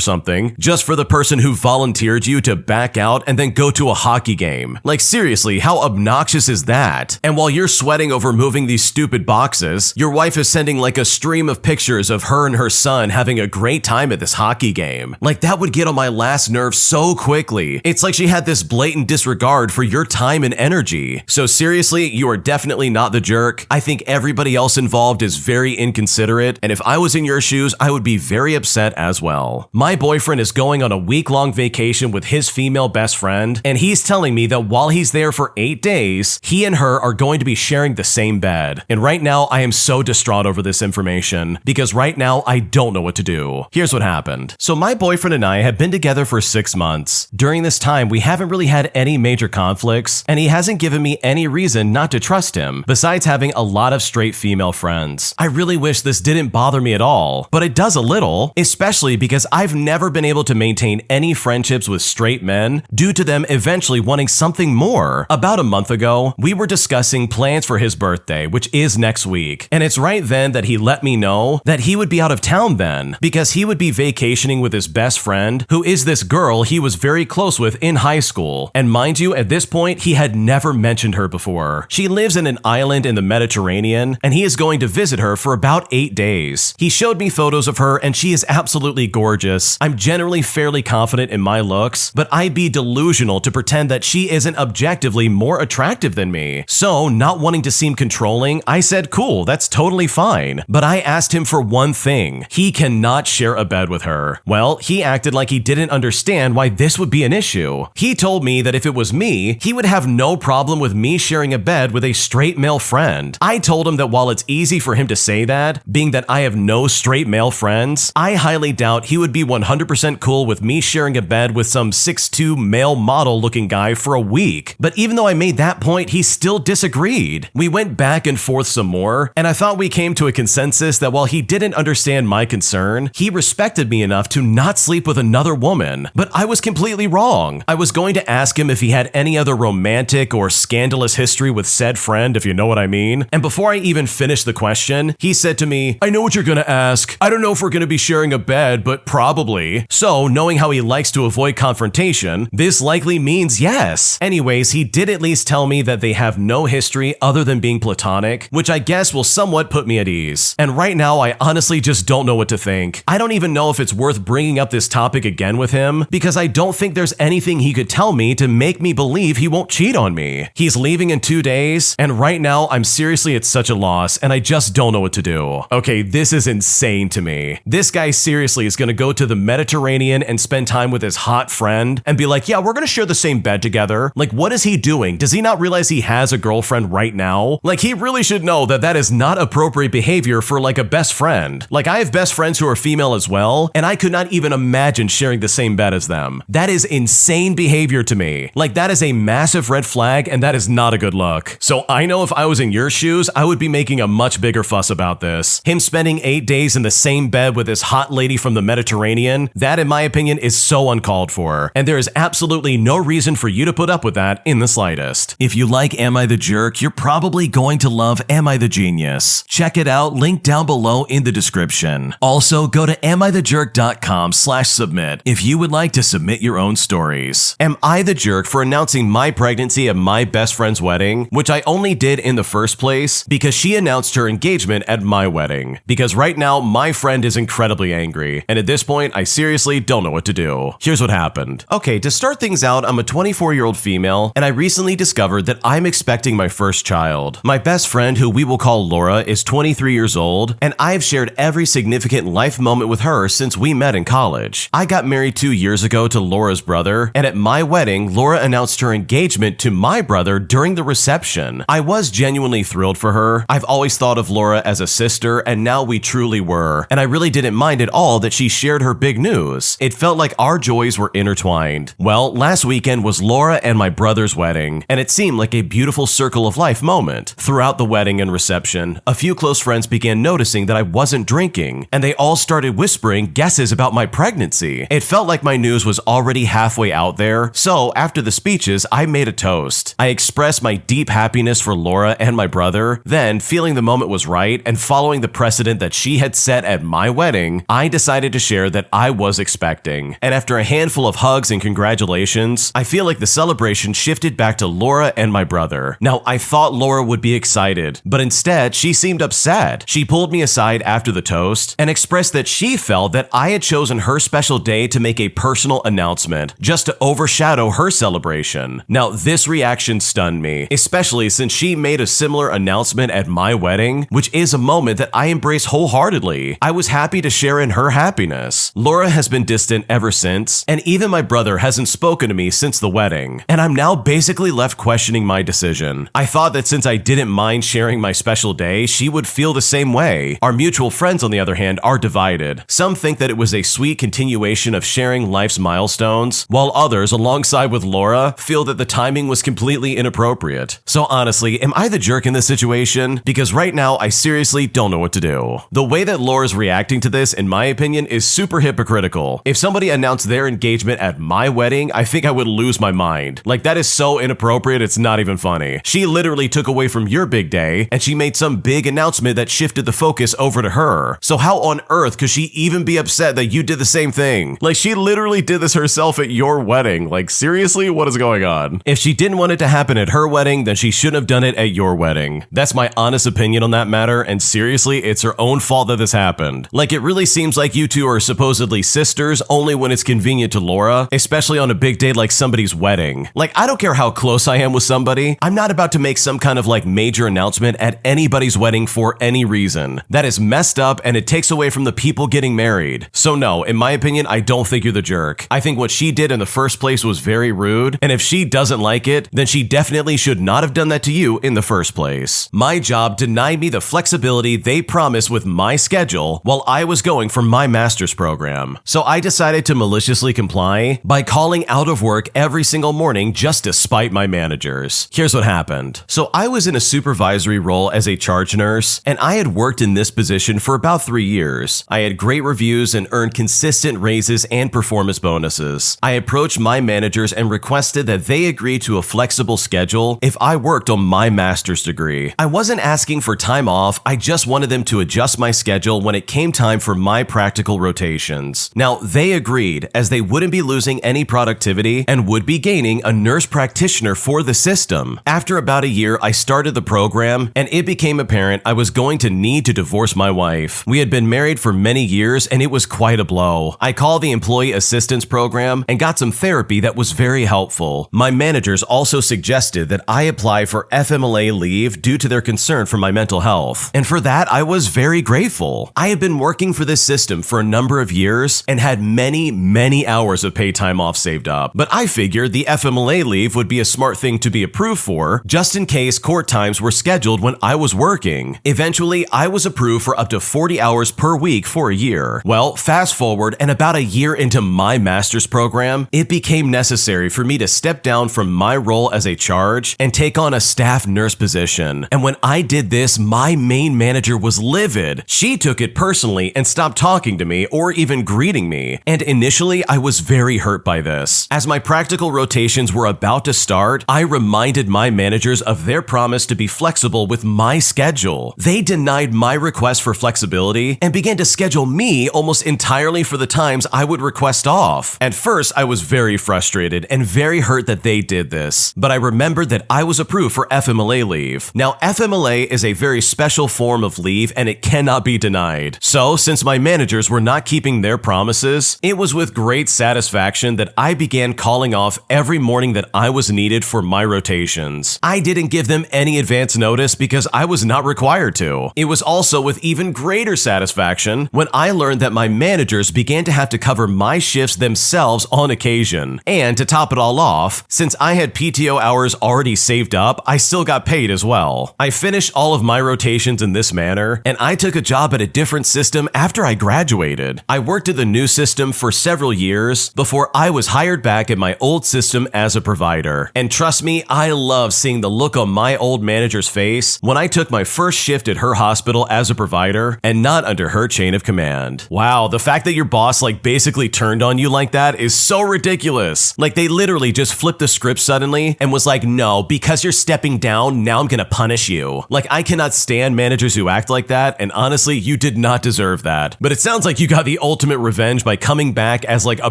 something just for the person who volunteered you to back out and then go to a hockey game. Like, seriously, how obnoxious is that? And while you're sweating over moving these stupid boxes, your wife is sending like a stream of pictures of her and her son having a great time at this hockey game. Like, that would get on my last nerve so quickly. It's like she had this blatant disregard for your time and energy. So seriously, you are definitely not the jerk. I think everybody else involved is very inconsiderate, and if I was in your shoes, I would be very upset as well. My boyfriend is going on a week-long vacation with his female best friend, and he's telling me that while he's there for 8 days, he and her are going to be sharing the same bed. And right now, I am so distraught over this information, because right now, I don't know what to do. Here's what happened. So my boyfriend and I have been together for 6 months. During this time, we haven't really had any major conflicts, and he hasn't given me any reason not to trust him, besides having a lot of straight female friends. I really wish this didn't bother me at all, but it does a little, especially because I've never been able to maintain any friendships with straight men due to them eventually wanting something more. About a month ago, we were discussing plans for his birthday, which is next week, and it's right then that he let me know that he would be out of town then, because he would be vacationing with his best friend, who is this girl he was very close with in high school. And mind you, at this point, he had never mentioned her before. She lives in an island in the Mediterranean, and he is going to visit her for about 8 days. He showed me photos of her, and she is absolutely gorgeous. I'm generally fairly confident in my looks, but I'd be delusional to pretend that she isn't objectively more attractive than me. So, not wanting to seem controlling, I said, cool, that's totally fine. But I asked him for one thing. He cannot share a bed with her. Well, he acted like he didn't understand why this would be an issue. He told me that if it was me, he would have no problem with me sharing a bed with a straight male friend. I told him that while it's easy for him to say that, being that I have no straight male friends, I highly doubt he would be 100% cool with me sharing a bed with some 6'2" male model looking guy for a week. But even though I made that point, he still disagreed. We went back and forth some more, and I thought we came to a consensus that while he didn't understand my concern, he respected me enough to not sleep with another woman. But I was completely wrong. I was going to ask him if he had any other romantic or scandalous history with said friend, if you know what I mean. And before I even finished the question, he said to me, I know what you're gonna ask. I don't know if we're gonna be sharing a bed, but probably. So, knowing how he likes to avoid confrontation, this likely means yes. Anyways, he did at least tell me that they have no history other than being platonic, which I guess will somewhat put me at ease. And right now, I honestly just don't know what to think. I don't even know if it's worth bringing up this topic again with him, because I don't think there's anything he could tell me to make me believe he won't cheat on me. He's leaving in 2 days, and right now I'm seriously at such a loss and I just don't know what to do. Okay, this is insane to me. This guy seriously is gonna go to the Mediterranean and spend time with his hot friend and be like, yeah, we're gonna share the same bed together. Like, what is he doing? Does he not realize he has a girlfriend right now? Like, he really should know that that is not appropriate behavior for like a best friend. Like, I have best friends who are female as well, and I could not even imagine sharing the same bed as them. That is insane behavior to me. Like, that is a massive red flag, and that is not a good look. So I know if I was in your shoes, I would be making a much bigger fuss about this. Him spending 8 days in the same bed with this hot lady from the Mediterranean, that in my opinion is so uncalled for. And there is absolutely no reason for you to put up with that in the slightest. If you like Am I the Jerk, you're probably going to love Am I the Genius. Check it out, link down below in the description. Also, go to amithejerk.com/submit if you would like to submit your own stories. Am I the jerk for announcing my pregnancy at my best friend's wedding, which I only did in the first place because she announced her engagement at my wedding? Because right now, my friend is incredibly angry, and at this point, I seriously don't know what to do. Here's what happened. Okay, to start things out, I'm a 24-year-old female, and I recently discovered that I'm expecting my first child. My best friend, who we will call Laura, is 23 years old, and I've shared every significant life moment with her since we met in college. I got married 2 years ago to Laura's brother, and at my wedding, Laura announced her engagement to my brother during the reception. I was genuinely thrilled for her. I've always thought of Laura as a sister, and now we truly were, and I really didn't mind at all that she shared her big news. It felt like our joys were intertwined. Well, last weekend was Laura and my brother's wedding, and it seemed like a beautiful circle of life moment. Throughout the wedding and reception, a few close friends began noticing that I wasn't drinking, and they all started whispering guesses about my pregnancy. It felt like my news was already halfway out there, so after the speeches, I made a toast. I expressed my deep happiness for Laura and my brother. Then, feeling the moment was right and following the precedent that she had set at my wedding, I decided to share that I was expecting. And after a handful of hugs and congratulations, I feel like the celebration shifted back to Laura and my brother. Now, I thought Laura would be excited, but instead, she seemed upset. She pulled me aside after the toast and expressed that she felt that I had chosen her special day to make a personal announcement, just to overshadow her celebration. Now, this reaction stunned me, especially since she made a similar announcement at my wedding, which is a moment that I embrace wholeheartedly. I was happy to share in her happiness. Laura has been distant ever since, and even my brother hasn't spoken to me since the wedding, and I'm now basically left questioning my decision. I thought that since I didn't mind sharing my special day, she would feel the same way. Our mutual friends, on the other hand, are divided. Some think that it was a sweet continuation of sharing life's milestones, while others, alongside with Laura, feel that the timing was completely inappropriate. So honestly, am I the jerk in this situation? Because right now, I seriously don't know what to do. The way that Laura's reacting to this, in my opinion, is super hypocritical. If somebody announced their engagement at my wedding, I think I would lose my mind. Like, that is so inappropriate, it's not even funny. She literally took away from your big day, and she made some big announcement that shifted the focus over to her. So how on earth could she even be upset that you did the same thing? Like, she literally did this herself at your wedding. Like, seriously, what is going on? If she didn't want it to happen at her wedding, then she shouldn't have done it at your wedding. That's my honest opinion on that matter, and seriously, it's her own fault that this happened. Like, it really seems like you two are supposedly sisters only when it's convenient to Laura, especially on a big day like somebody's wedding. Like, I don't care how close I am with somebody, I'm not about to make some kind of like major announcement at anybody's wedding for any reason. That is messed up, and it takes away from the people getting married. So no, in my opinion, I don't think you're the jerk. I think what she did in the first place was very rude, and if she doesn't like it, then she definitely should not have done that to you in the first place. My job denied me the flexibility they promised with my schedule while I was going for my master's program. So I decided to maliciously comply by calling out of work every single morning just to spite my managers. Here's what happened. So I was in a supervisory role as a charge nurse, and I had worked in this position for about 3 years. I had great reviews and earned consistent raises and performance bonuses. I approached my managers and requested that they agree to a flexible schedule if I worked on my master's degree. I wasn't asking for time off, I just wanted them to adjust my schedule when it came time for my practical rotations. Now, they agreed, as they wouldn't be losing any productivity and would be gaining a nurse practitioner for the system. After about a year, I started the program, and it became apparent I was going to need to divorce my wife. We had been married for many years, and it was quite a blow. I called the employee assistance assistance program and got some therapy that was very helpful. My managers also suggested that I apply for FMLA leave due to their concern for my mental health. And for that, I was very grateful. I had been working for this system for a number of years and had many hours of paid time off saved up. But I figured the FMLA leave would be a smart thing to be approved for, just in case court times were scheduled when I was working. Eventually, I was approved for up to 40 hours per week for a year. Well, fast forward, and about a year into my master's program, it became necessary for me to step down from my role as a charge and take on a staff nurse position. And when I did this, my main manager was livid. She took it personally and stopped talking to me or even greeting me. And initially, I was very hurt by this. As my practical rotations were about to start, I reminded my managers of their promise to be flexible with my schedule. They denied my request for flexibility and began to schedule me almost entirely for the times I would request off. At first, I was very frustrated and very hurt that they did this, but I remembered that I was approved for FMLA leave. Now, FMLA is a very special form of leave and it cannot be denied. So, since my managers were not keeping their promises, it was with great satisfaction that I began calling off every morning that I was needed for my rotations. I didn't give them any advance notice because I was not required to. It was also with even greater satisfaction when I learned that my managers began to have to cover my shifts themselves on occasion. And to top it all off, since I had PTO hours already saved up, I still got paid as well. I finished all of my rotations in this manner, and I took a job at a different system after I graduated. I worked at the new system for several years before I was hired back at my old system as a provider. And trust me, I love seeing the look on my old manager's face when I took my first shift at her hospital as a provider and not under her chain of command. Wow, the fact that your boss basically turned on you like that is so ridiculous. They literally just flipped the script suddenly and was like, no, because you're stepping down, now I'm gonna punish you. I cannot stand managers who act like that, and honestly, you did not deserve that. But it sounds like you got the ultimate revenge by coming back as a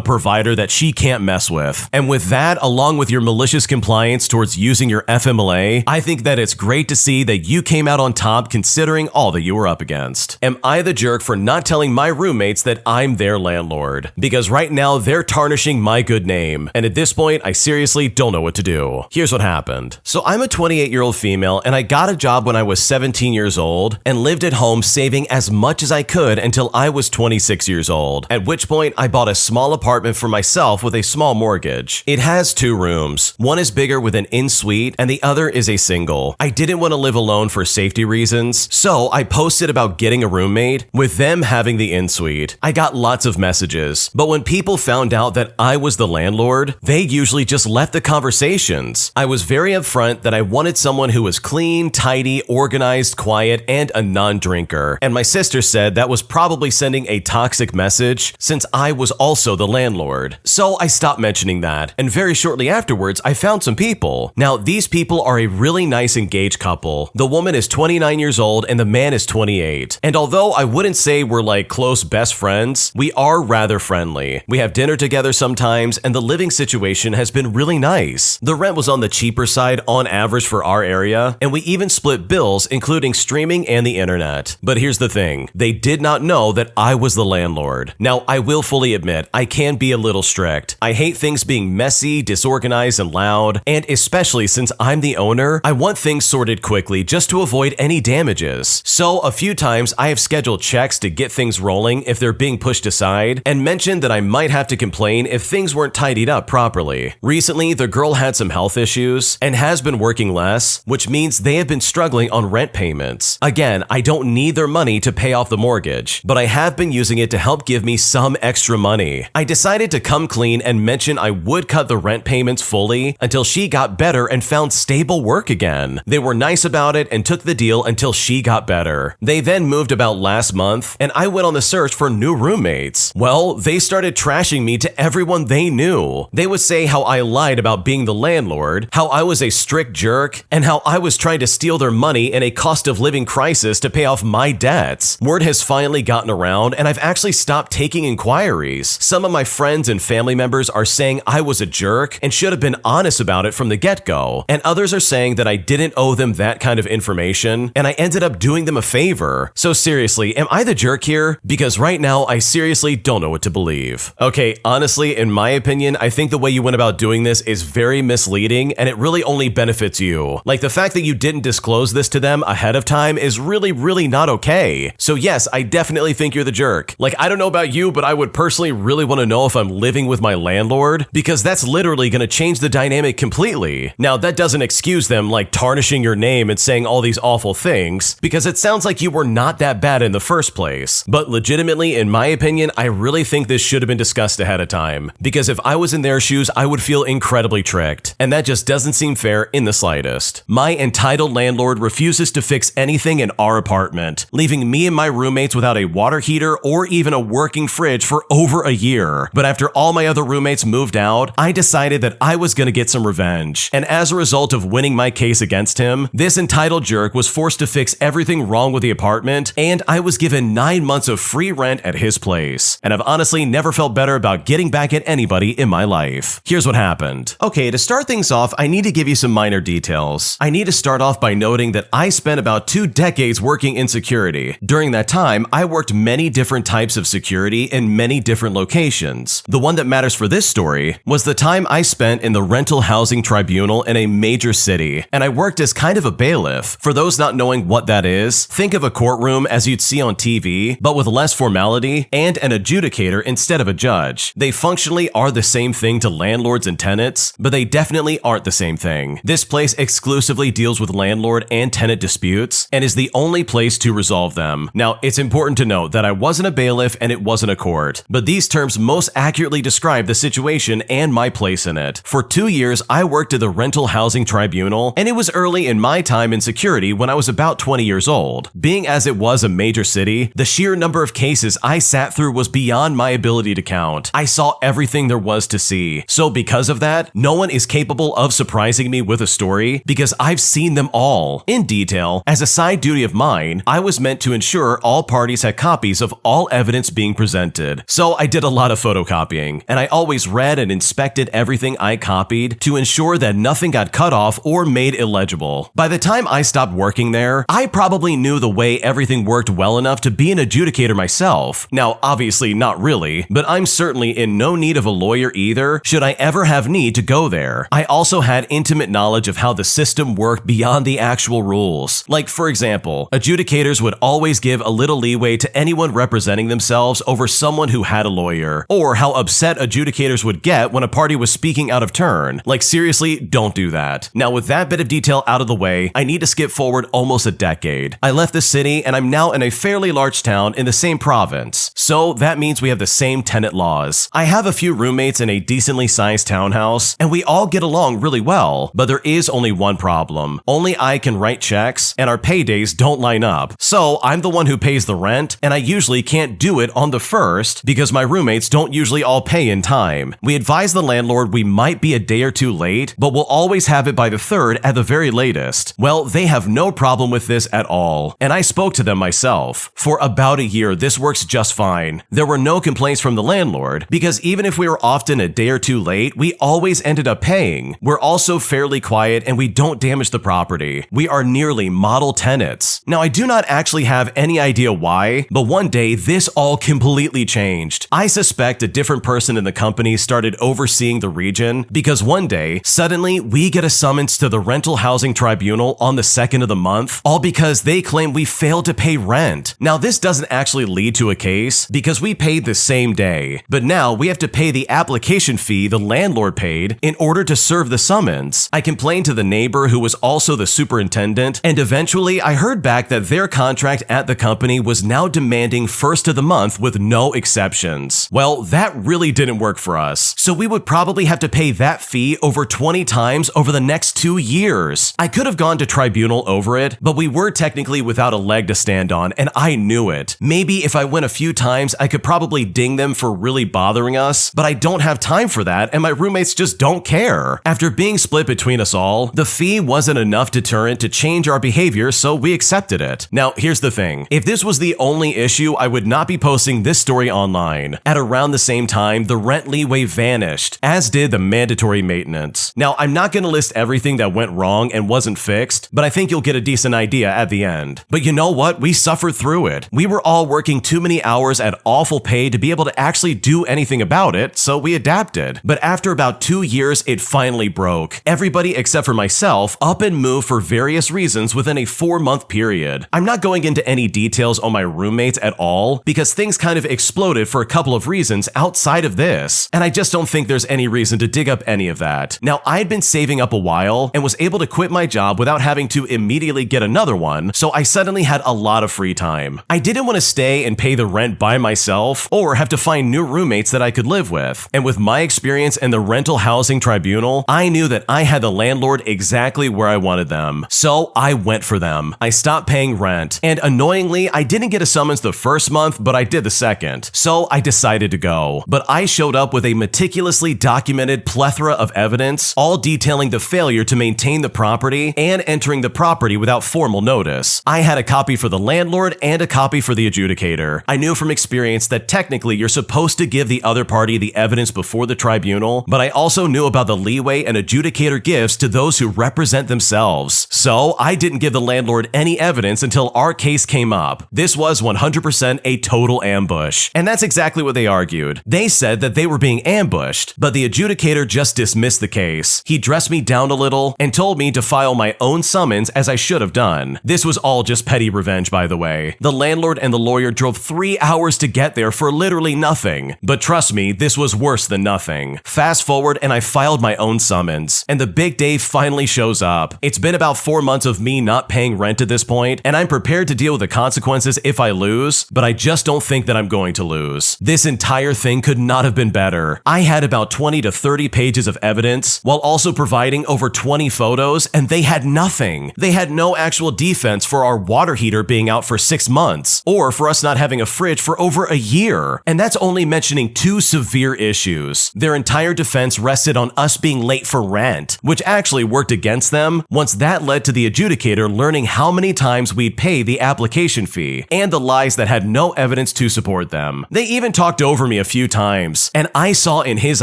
provider that she can't mess with. And with that, along with your malicious compliance towards using your FMLA, I think that it's great to see that you came out on top considering all that you were up against. Am I the jerk for not telling my roommates that I'm their landlord? Because right now, they're tarnishing my good name. And at this point, I seriously don't know what to do. Here's what happened. So I'm a 28-year-old female, and I got a job when I was 17 years old and lived at home saving as much as I could until I was 26 years old, at which point I bought a small apartment for myself with a small mortgage. It has 2 rooms. One is bigger with an in-suite, and the other is a single. I didn't want to live alone for safety reasons, so I posted about getting a roommate, with them having the in-suite. I got lots of messages, but when people found out that I was the landlord, they usually just left the conversations. I was very upfront that I wanted someone who was clean, tidy, organized, quiet, and a non-drinker. And my sister said that was probably sending a toxic message since I was also the landlord. So I stopped mentioning that, and very shortly afterwards, I found some people. Now, these people are a really nice engaged couple. The woman is 29 years old and the man is 28. And although I wouldn't say we're close best friends, we are rather friendly. We have dinner together sometimes, and the living situation has been really nice. The rent was on the cheaper side on average for our area, and we even split bills, including streaming and the internet. But here's the thing, they did not know that I was the landlord. Now, I will fully admit, I can be a little strict. I hate things being messy, disorganized, and loud, and especially since I'm the owner, I want things sorted quickly just to avoid any damages. So a few times I have scheduled checks to get things rolling if they're being pushed aside, and mentioned that I might have to complain if things weren't tidied up properly. Recently, the girl had some health issues and has been working less, which means they have been struggling on rent payments. Again, I don't need their money to pay off the mortgage, but I have been using it to help give me some extra money. I decided to come clean and mention I would cut the rent payments fully until she got better and found stable work again. They were nice about it and took the deal until she got better. They then moved about last month, and I went on the search for new roommates. Well, they started trashing me to everyone they knew. They would say how I lied about being the landlord, how I was a strict jerk, and how I was trying to steal their money in a cost of living crisis to pay off my debts. Word has finally gotten around, and I've actually stopped taking inquiries. Some of my friends and family members are saying I was a jerk and should have been honest about it from the get-go, and others are saying that I didn't owe them that kind of information, and I ended up doing them a favor. So seriously, am I the jerk here? Because right now, I seriously don't know what to believe. Okay, honestly, in my opinion, I think the way you went about doing this is very misleading and it really only benefits you. Like the fact that you didn't disclose this to them ahead of time is really not okay. So yes, I definitely think you're the jerk. Like, I don't know about you, but I would personally really want to know if I'm living with my landlord, because that's literally going to change the dynamic completely. Now, that doesn't excuse them like tarnishing your name and saying all these awful things, because it sounds like you were not that bad in the first place. But legitimately, in my opinion, I really think this should have been discussed ahead of time, because if I was in their shoes, I would feel incredibly tricked, and that just doesn't seem fair in the slightest. My entitled landlord refuses to fix anything in our apartment, leaving me and my roommates without a water heater or even a working fridge for over a year. But after all my other roommates moved out, I decided that I was gonna get some revenge, and as a result of winning my case against him, this entitled jerk was forced to fix everything wrong with the apartment, and I was given 9 months of free rent at his place. And I've honestly never felt better about getting back at anybody in my life. Here's what happened. Okay, to start things off, I need to give you some minor details. I need to start off by noting that I spent about 2 decades working in security. During that time, I worked many different types of security in many different locations. The one that matters for this story was the time I spent in the rental housing tribunal in a major city, and I worked as kind of a bailiff. For those not knowing what that is, think of a courtroom as you'd see on TV, but with less formality and an adjudicator instead of a judge. They functionally are the same thing to landlords and tenants, but they definitely aren't the same thing. This place exclusively deals with landlord and tenant disputes and is the only place to resolve them. Now, it's important to note that I wasn't a bailiff and it wasn't a court, but these terms most accurately describe the situation and my place in it. For 2 years, I worked at the rental housing tribunal, and it was early in my time in security when I was about 20 years old. Being as it was a major city, the sheer number of cases I sat through was beyond my ability to count. I saw everything there was to see. So because of that, no one is capable of surprising me with a story because I've seen them all in detail. As a side duty of mine, I was meant to ensure all parties had copies of all evidence being presented. So I did a lot of photocopying, and I always read and inspected everything I copied to ensure that nothing got cut off or made illegible. By the time I stopped working there, I probably knew the way everything worked well enough to be an adjudicator myself. Now, obviously not really, but I'm certainly in no need of a lawyer either, should I ever have need to go there. I also had intimate knowledge of how the system worked beyond the actual rules. Like, for example, adjudicators would always give a little leeway to anyone representing themselves over someone who had a lawyer, or how upset adjudicators would get when a party was speaking out of turn. Like, seriously, don't do that. Now, with that bit of detail out of the way, I need to skip forward almost a decade. I left the city and I'm now in a fairly large town in the same province. So that means we have the same tenant laws. I have a few roommates in a decently sized townhouse, and we all get along really well, but there is only one problem. Only I can write checks, and our paydays don't line up. So I'm the one who pays the rent, and I usually can't do it on the first because my roommates don't usually all pay in time. We advise the landlord we might be a day or two late, but we'll always have it by the 3rd at the very latest. Well, they have no problem with this at all, and I spoke to them myself. For about a year, this works just fine. There were no complaints from the landlord, because even if we were often a day or two late, we always ended up paying. We're also fairly quiet and we don't damage the property. We are nearly model tenants. Now, I do not actually have any idea why, but one day this all completely changed. I suspect a different person in the company started overseeing the region, because one day, suddenly, we get a summons to the rental housing tribunal on the 2nd of the month, all because they claim we failed to pay rent. Now, this doesn't actually lead to a case because we paid the same day, but now we have to pay the application fee the landlord paid in order to serve the summons. I complained to the neighbor who was also the superintendent, and eventually I heard back that their contract at the company was now demanding first of the month with no exceptions. Well, that really didn't work for us, so we would probably have to pay that fee over 20 times over the next 2 years. I could have gone to tribunal over it, but we were technically without a leg to stand on, and I knew it. Maybe if I went a few times, I could probably ding them for really bothering us, but I don't have time for that, and my roommates just don't care. After being split between us all, the fee wasn't enough deterrent to change our behavior, so we accepted it. Now, here's the thing. If this was the only issue, I would not be posting this story online. At around the same time, the rent leeway vanished, as did the mandatory maintenance. Now, I'm not going to list everything that went wrong and wasn't fixed, but I think you'll get a decent idea at the end. But you know what? We suffered through it. We were all working too many hours hours at awful pay to be able to actually do anything about it, so we adapted. But after about 2 years, it finally broke. Everybody except for myself up and moved for various reasons within a 4-month period. I'm not going into any details on my roommates at all because things kind of exploded for a couple of reasons outside of this, and I just don't think there's any reason to dig up any of that. Now, I'd been saving up a while and was able to quit my job without having to immediately get another one, so I suddenly had a lot of free time. I didn't want to stay and pay the rent by myself or have to find new roommates that I could live with. And with my experience in the rental housing tribunal, I knew that I had the landlord exactly where I wanted them. So I went for them. I stopped paying rent. And annoyingly, I didn't get a summons the first month, but I did the second. So I decided to go. But I showed up with a meticulously documented plethora of evidence, all detailing the failure to maintain the property and entering the property without formal notice. I had a copy for the landlord and a copy for the adjudicator. I knew from experience that technically you're supposed to give the other party the evidence before the tribunal, but I also knew about the leeway an adjudicator gives to those who represent themselves. So I didn't give the landlord any evidence until our case came up. This was 100% a total ambush. And that's exactly what they argued. They said that they were being ambushed, but the adjudicator just dismissed the case. He dressed me down a little and told me to file my own summons as I should have done. This was all just petty revenge, by the way. The landlord and the lawyer drove 3 hours to get there for literally nothing. But trust me, this was worse than nothing. Fast forward and I filed my own summons, and the big day finally shows up. It's been about 4 months of me not paying rent at this point, and I'm prepared to deal with the consequences if I lose, but I just don't think that I'm going to lose. This entire thing could not have been better. I had about 20 to 30 pages of evidence, while also providing over 20 photos, and they had nothing. They had no actual defense for our water heater being out for 6 months, or for us not having a fridge for over a year. And that's only mentioning 2 severe issues. Their entire defense rested on us being late for rent, which actually worked against them once that led to the adjudicator learning how many times we'd pay the application fee, and the lies that had no evidence to support them. They even talked over me a few times, and I saw in his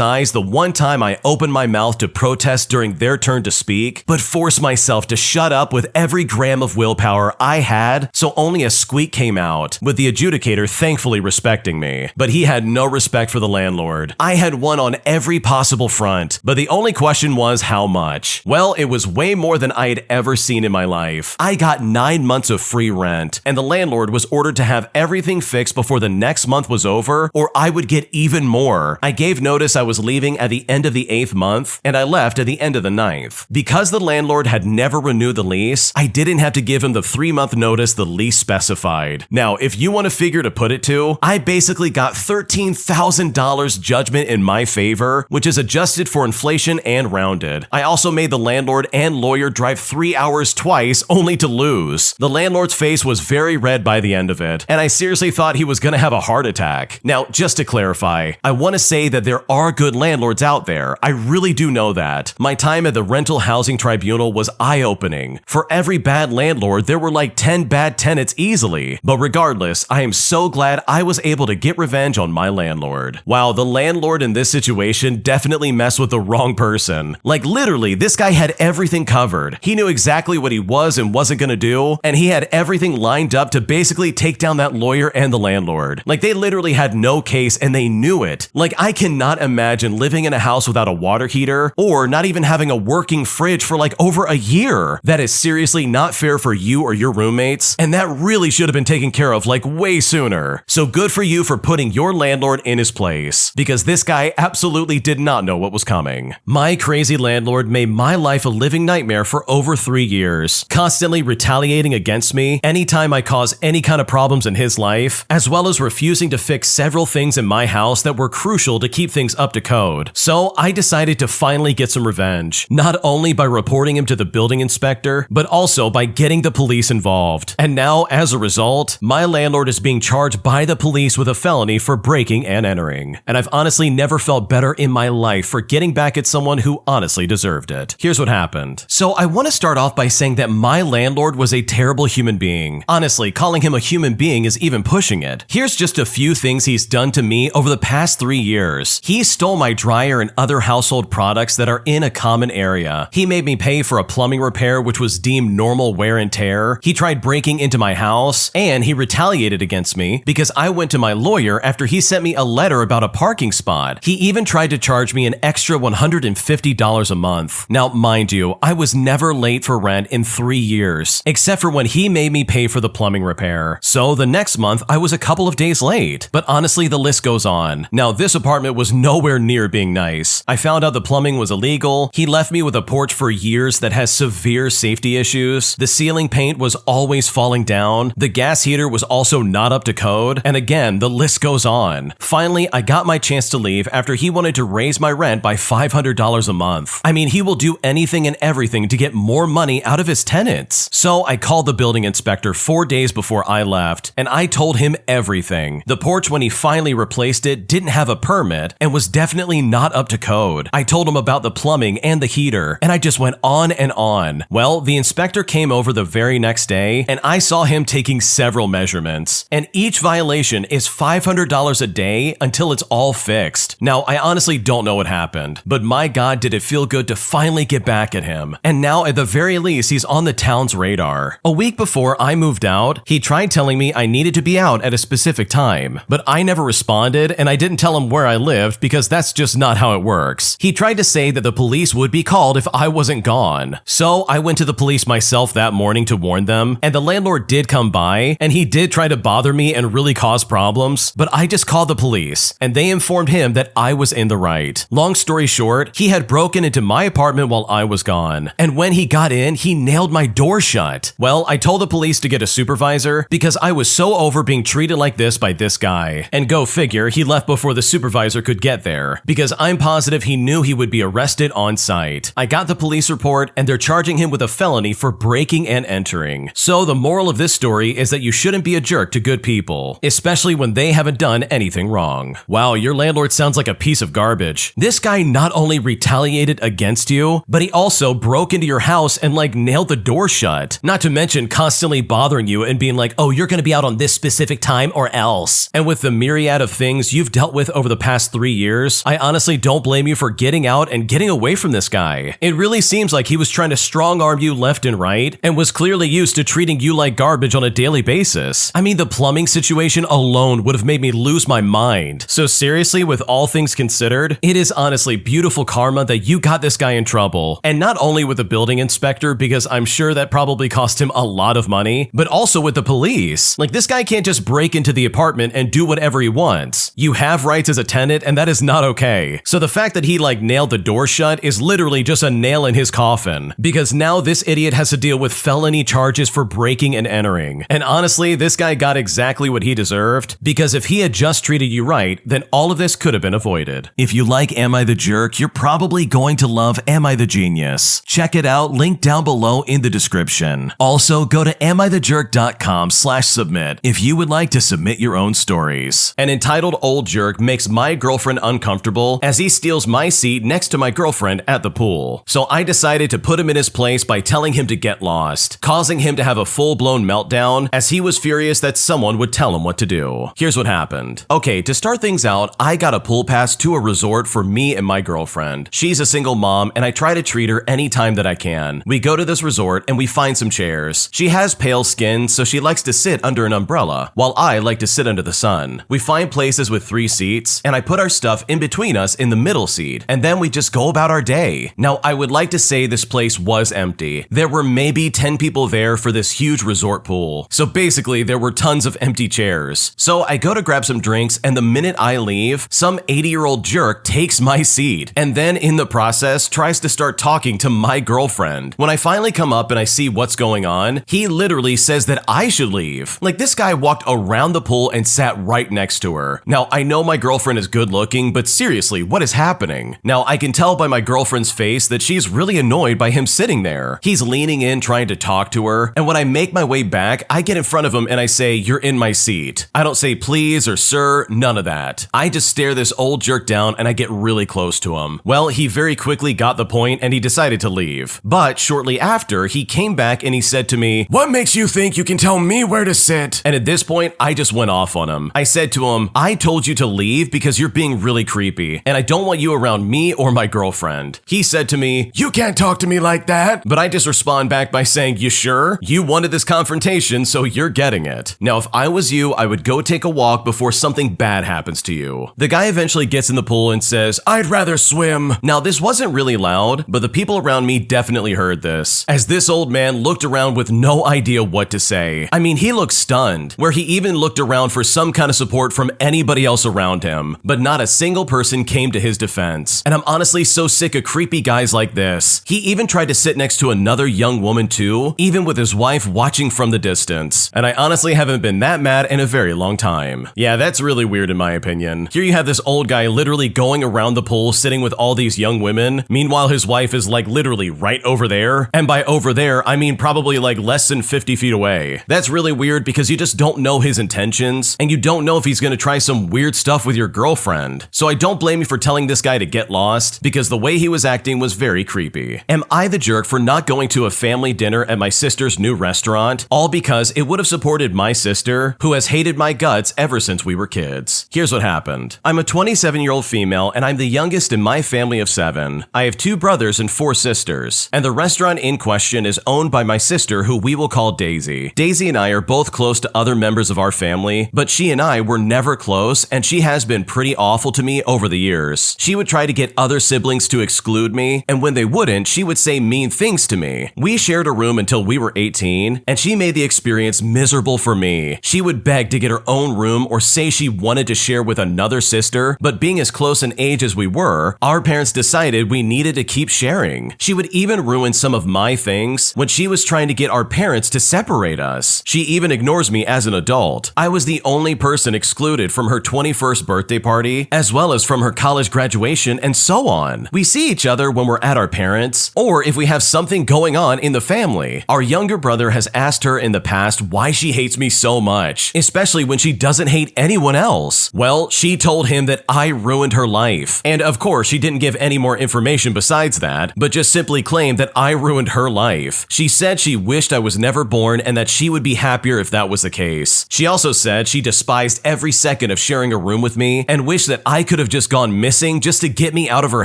eyes the one time I opened my mouth to protest during their turn to speak, but forced myself to shut up with every gram of willpower I had, so only a squeak came out, with the adjudicator thankfully respecting me. But he had no respect for the landlord. I had won on every possible front, but the only question was how much. Well, it was way more than I had ever seen in my life. I got 9 months of free rent, and the landlord was ordered to have everything fixed before the next month was over, or I would get even more. I gave notice I was leaving at the end of the 8th month, and I left at the end of the 9th. Because the landlord had never renewed the lease, I didn't have to give him the 3-month notice the lease specified. Now, if you want a figure to put it to, I basically got $13,000 judgment in my favor, which is adjusted for inflation and rounded. I also made the landlord and lawyer drive 3 hours twice only to lose. The landlord's face was very red by the end of it, and I seriously thought he was gonna have a heart attack. Now, just to clarify, I want to say that there are good landlords out there. I really do know that. My time at the rental housing tribunal was eye-opening. For every bad landlord, there were like 10 bad tenants easily. But regardless, I am so glad I was able to get revenge on my landlord. Wow, the landlord in this situation definitely messed with the wrong person. Like literally, this guy had everything covered. He knew exactly what he was and wasn't gonna do, and he had everything lined up to basically take down that lawyer and the landlord. Like they literally had no case and they knew it. Like I cannot imagine living in a house without a water heater or not even having a working fridge for like over a year. That is seriously not fair for you or your roommates, and that really should have been taken care of like way sooner. So good for you for putting your landlord in his place, because this guy absolutely did not know what was coming. My crazy landlord made my life a living nightmare for over 3 years, constantly retaliating against me anytime I caused any kind of problems in his life, as well as refusing to fix several things in my house that were crucial to keep things up to code. So I decided to finally get some revenge, not only by reporting him to the building inspector, but also by getting the police involved. And now, as a result, my landlord is being charged by the police with a felony for breaking and entering. And I've honestly never felt better in my life for getting back at someone who honestly deserved it. Here's what happened. So I want to start off by saying that my landlord was a terrible human being. Honestly, calling him a human being is even pushing it. Here's just a few things he's done to me over the past 3 years. He stole my dryer and other household products that are in a common area. He made me pay for a plumbing repair which was deemed normal wear and tear. He tried breaking into my house, and he retaliated against me because because I went to my lawyer after he sent me a letter about a parking spot. He even tried to charge me an extra $150 a month. Now, mind you, I was never late for rent in 3 years, except for when he made me pay for the plumbing repair. So the next month, I was a couple of days late. But honestly, the list goes on. Now, this apartment was nowhere near being nice. I found out the plumbing was illegal. He left me with a porch for years that has severe safety issues. The ceiling paint was always falling down. The gas heater was also not up to code. And again, the list goes on. Finally, I got my chance to leave after he wanted to raise my rent by $500 a month. I mean, he will do anything and everything to get more money out of his tenants. So I called the building inspector 4 days before I left, and I told him everything. The porch, when he finally replaced it, didn't have a permit and was definitely not up to code. I told him about the plumbing and the heater, and I just went on and on. Well, the inspector came over the very next day, and I saw him taking several measurements, and each violation is $500 a day until it's all fixed. Now, I honestly don't know what happened, but my God, did it feel good to finally get back at him. And now, at the very least, he's on the town's radar. A week before I moved out, he tried telling me I needed to be out at a specific time, but I never responded, and I didn't tell him where I lived because that's just not how it works. He tried to say that the police would be called if I wasn't gone. So I went to the police myself that morning to warn them, and the landlord did come by, and he did try to bother me and really cause problems, but I just called the police, and they informed him that I was in the right. Long story short, he had broken into my apartment while I was gone, and when he got in, he nailed my door shut. Well, I told the police to get a supervisor because I was so over being treated like this by this guy. And go figure, he left before the supervisor could get there, because I'm positive he knew he would be arrested on site. I got the police report, and they're charging him with a felony for breaking and entering. So the moral of this story is that you shouldn't be a jerk to good people, especially when they haven't done anything wrong. Wow, your landlord sounds like a piece of garbage. This guy not only retaliated against you, but he also broke into your house and nailed the door shut. Not to mention constantly bothering you and being like, oh, you're gonna be out on this specific time or else. And with the myriad of things you've dealt with over the past 3 years, I honestly don't blame you for getting out and getting away from this guy. It really seems like he was trying to strong arm you left and right and was clearly used to treating you like garbage on a daily basis. I mean, the plumbing situation alone would have made me lose my mind. So seriously, with all things considered, it is honestly beautiful karma that you got this guy in trouble. And not only with the building inspector, because I'm sure that probably cost him a lot of money, but also with the police. This guy can't just break into the apartment and do whatever he wants. You have rights as a tenant, and that is not okay. So the fact that he nailed the door shut is literally just a nail in his coffin, because now this idiot has to deal with felony charges for breaking and entering. And honestly, this guy got exactly what he deserved, because if he had just treated you right, then all of this could have been avoided. If you like Am I the Jerk, you're probably going to love Am I the Genius. Check it out, link down below in the description. Also, go to amithejerk.com/submit if you would like to submit your own stories. An entitled old jerk makes my girlfriend uncomfortable as he steals my seat next to my girlfriend at the pool. So I decided to put him in his place by telling him to get lost, causing him to have a full-blown meltdown as he was furious that someone would tell him what to do. Here's what happened. Okay, to start things out, I got a pool pass to a resort for me and my girlfriend. She's a single mom, and I try to treat her anytime that I can. We go to this resort and we find some chairs. She has pale skin, so she likes to sit under an umbrella, while I like to sit under the sun. We find places with 3 seats, and I put our stuff in between us in the middle seat, and then we just go about our day. Now, I would like to say this place was empty. There were maybe 10 people there for this huge resort pool. So basically, there were tons of empty chairs. So I go to grab some drinks, and the minute I leave, some 80-year-old jerk takes my seat, and then in the process, tries to start talking to my girlfriend. When I finally come up and I see what's going on, he literally says that I should leave. This guy walked around the pool and sat right next to her. Now, I know my girlfriend is good looking, but seriously, what is happening? Now, I can tell by my girlfriend's face that she's really annoyed by him sitting there. He's leaning in trying to talk to her, and when I make my way back, I get in front of him and I say, "You're in my seat." I don't say please or sir, none of that. I just stare this old jerk down and I get really close to him. Well, he very quickly got the point and he decided to leave. But shortly after, he came back and he said to me, "What makes you think you can tell me where to sit?" And at this point, I just went off on him. I said to him, "I told you to leave because you're being really creepy, and I don't want you around me or my girlfriend." He said to me, "You can't talk to me like that." But I just respond back by saying, "You sure? You wanted this confrontation, so you're getting it." Now, if I was you you, I would go take a walk before something bad happens to you. The guy eventually gets in the pool and says, I'd rather swim. Now, this wasn't really loud, but the people around me definitely heard this, as this old man looked around with no idea what to say. I mean, he looked stunned, where he even looked around for some kind of support from anybody else around him, but not a single person came to his defense. And I'm honestly so sick of creepy guys like this. He even tried to sit next to another young woman too, even with his wife watching from the distance. And I honestly haven't been that mad in a very long time. Yeah, that's really weird in my opinion. Here you have this old guy literally going around the pool sitting with all these young women. Meanwhile, his wife is like literally right over there. And by over there, I mean probably like less than 50 feet away. That's really weird because you just don't know his intentions and you don't know if he's gonna try some weird stuff with your girlfriend. So I don't blame you for telling this guy to get lost because the way he was acting was very creepy. Am I the jerk for not going to a family dinner at my sister's new restaurant? All because it would have supported my sister, who has hated my guts ever since we were kids. Here's what happened. I'm a 27-year-old female and I'm the youngest in my family of 7. I have 2 brothers and 4 sisters, and the restaurant in question is owned by my sister, who we will call Daisy. Daisy and I are both close to other members of our family, but she and I were never close, and she has been pretty awful to me over the years. She would try to get other siblings to exclude me, and when they wouldn't, she would say mean things to me. We shared a room until we were 18, and she made the experience miserable for me. She would beg to get her own room or say she wanted to share with another sister, but being as close in age as we were, our parents decided we needed to keep sharing. She would even ruin some of my things when she was trying to get our parents to separate us. She even ignores me as an adult. I was the only person excluded from her 21st birthday party, as well as from her college graduation, and so on. We see each other when we're at our parents', or if we have something going on in the family. Our younger brother has asked her in the past why she hates me so much, especially when she doesn't hate anyone else. Well, she told him that I ruined her life. And of course, she didn't give any more information besides that, but just simply claimed that I ruined her life. She said she wished I was never born and that she would be happier if that was the case. She also said she despised every second of sharing a room with me and wished that I could have just gone missing just to get me out of her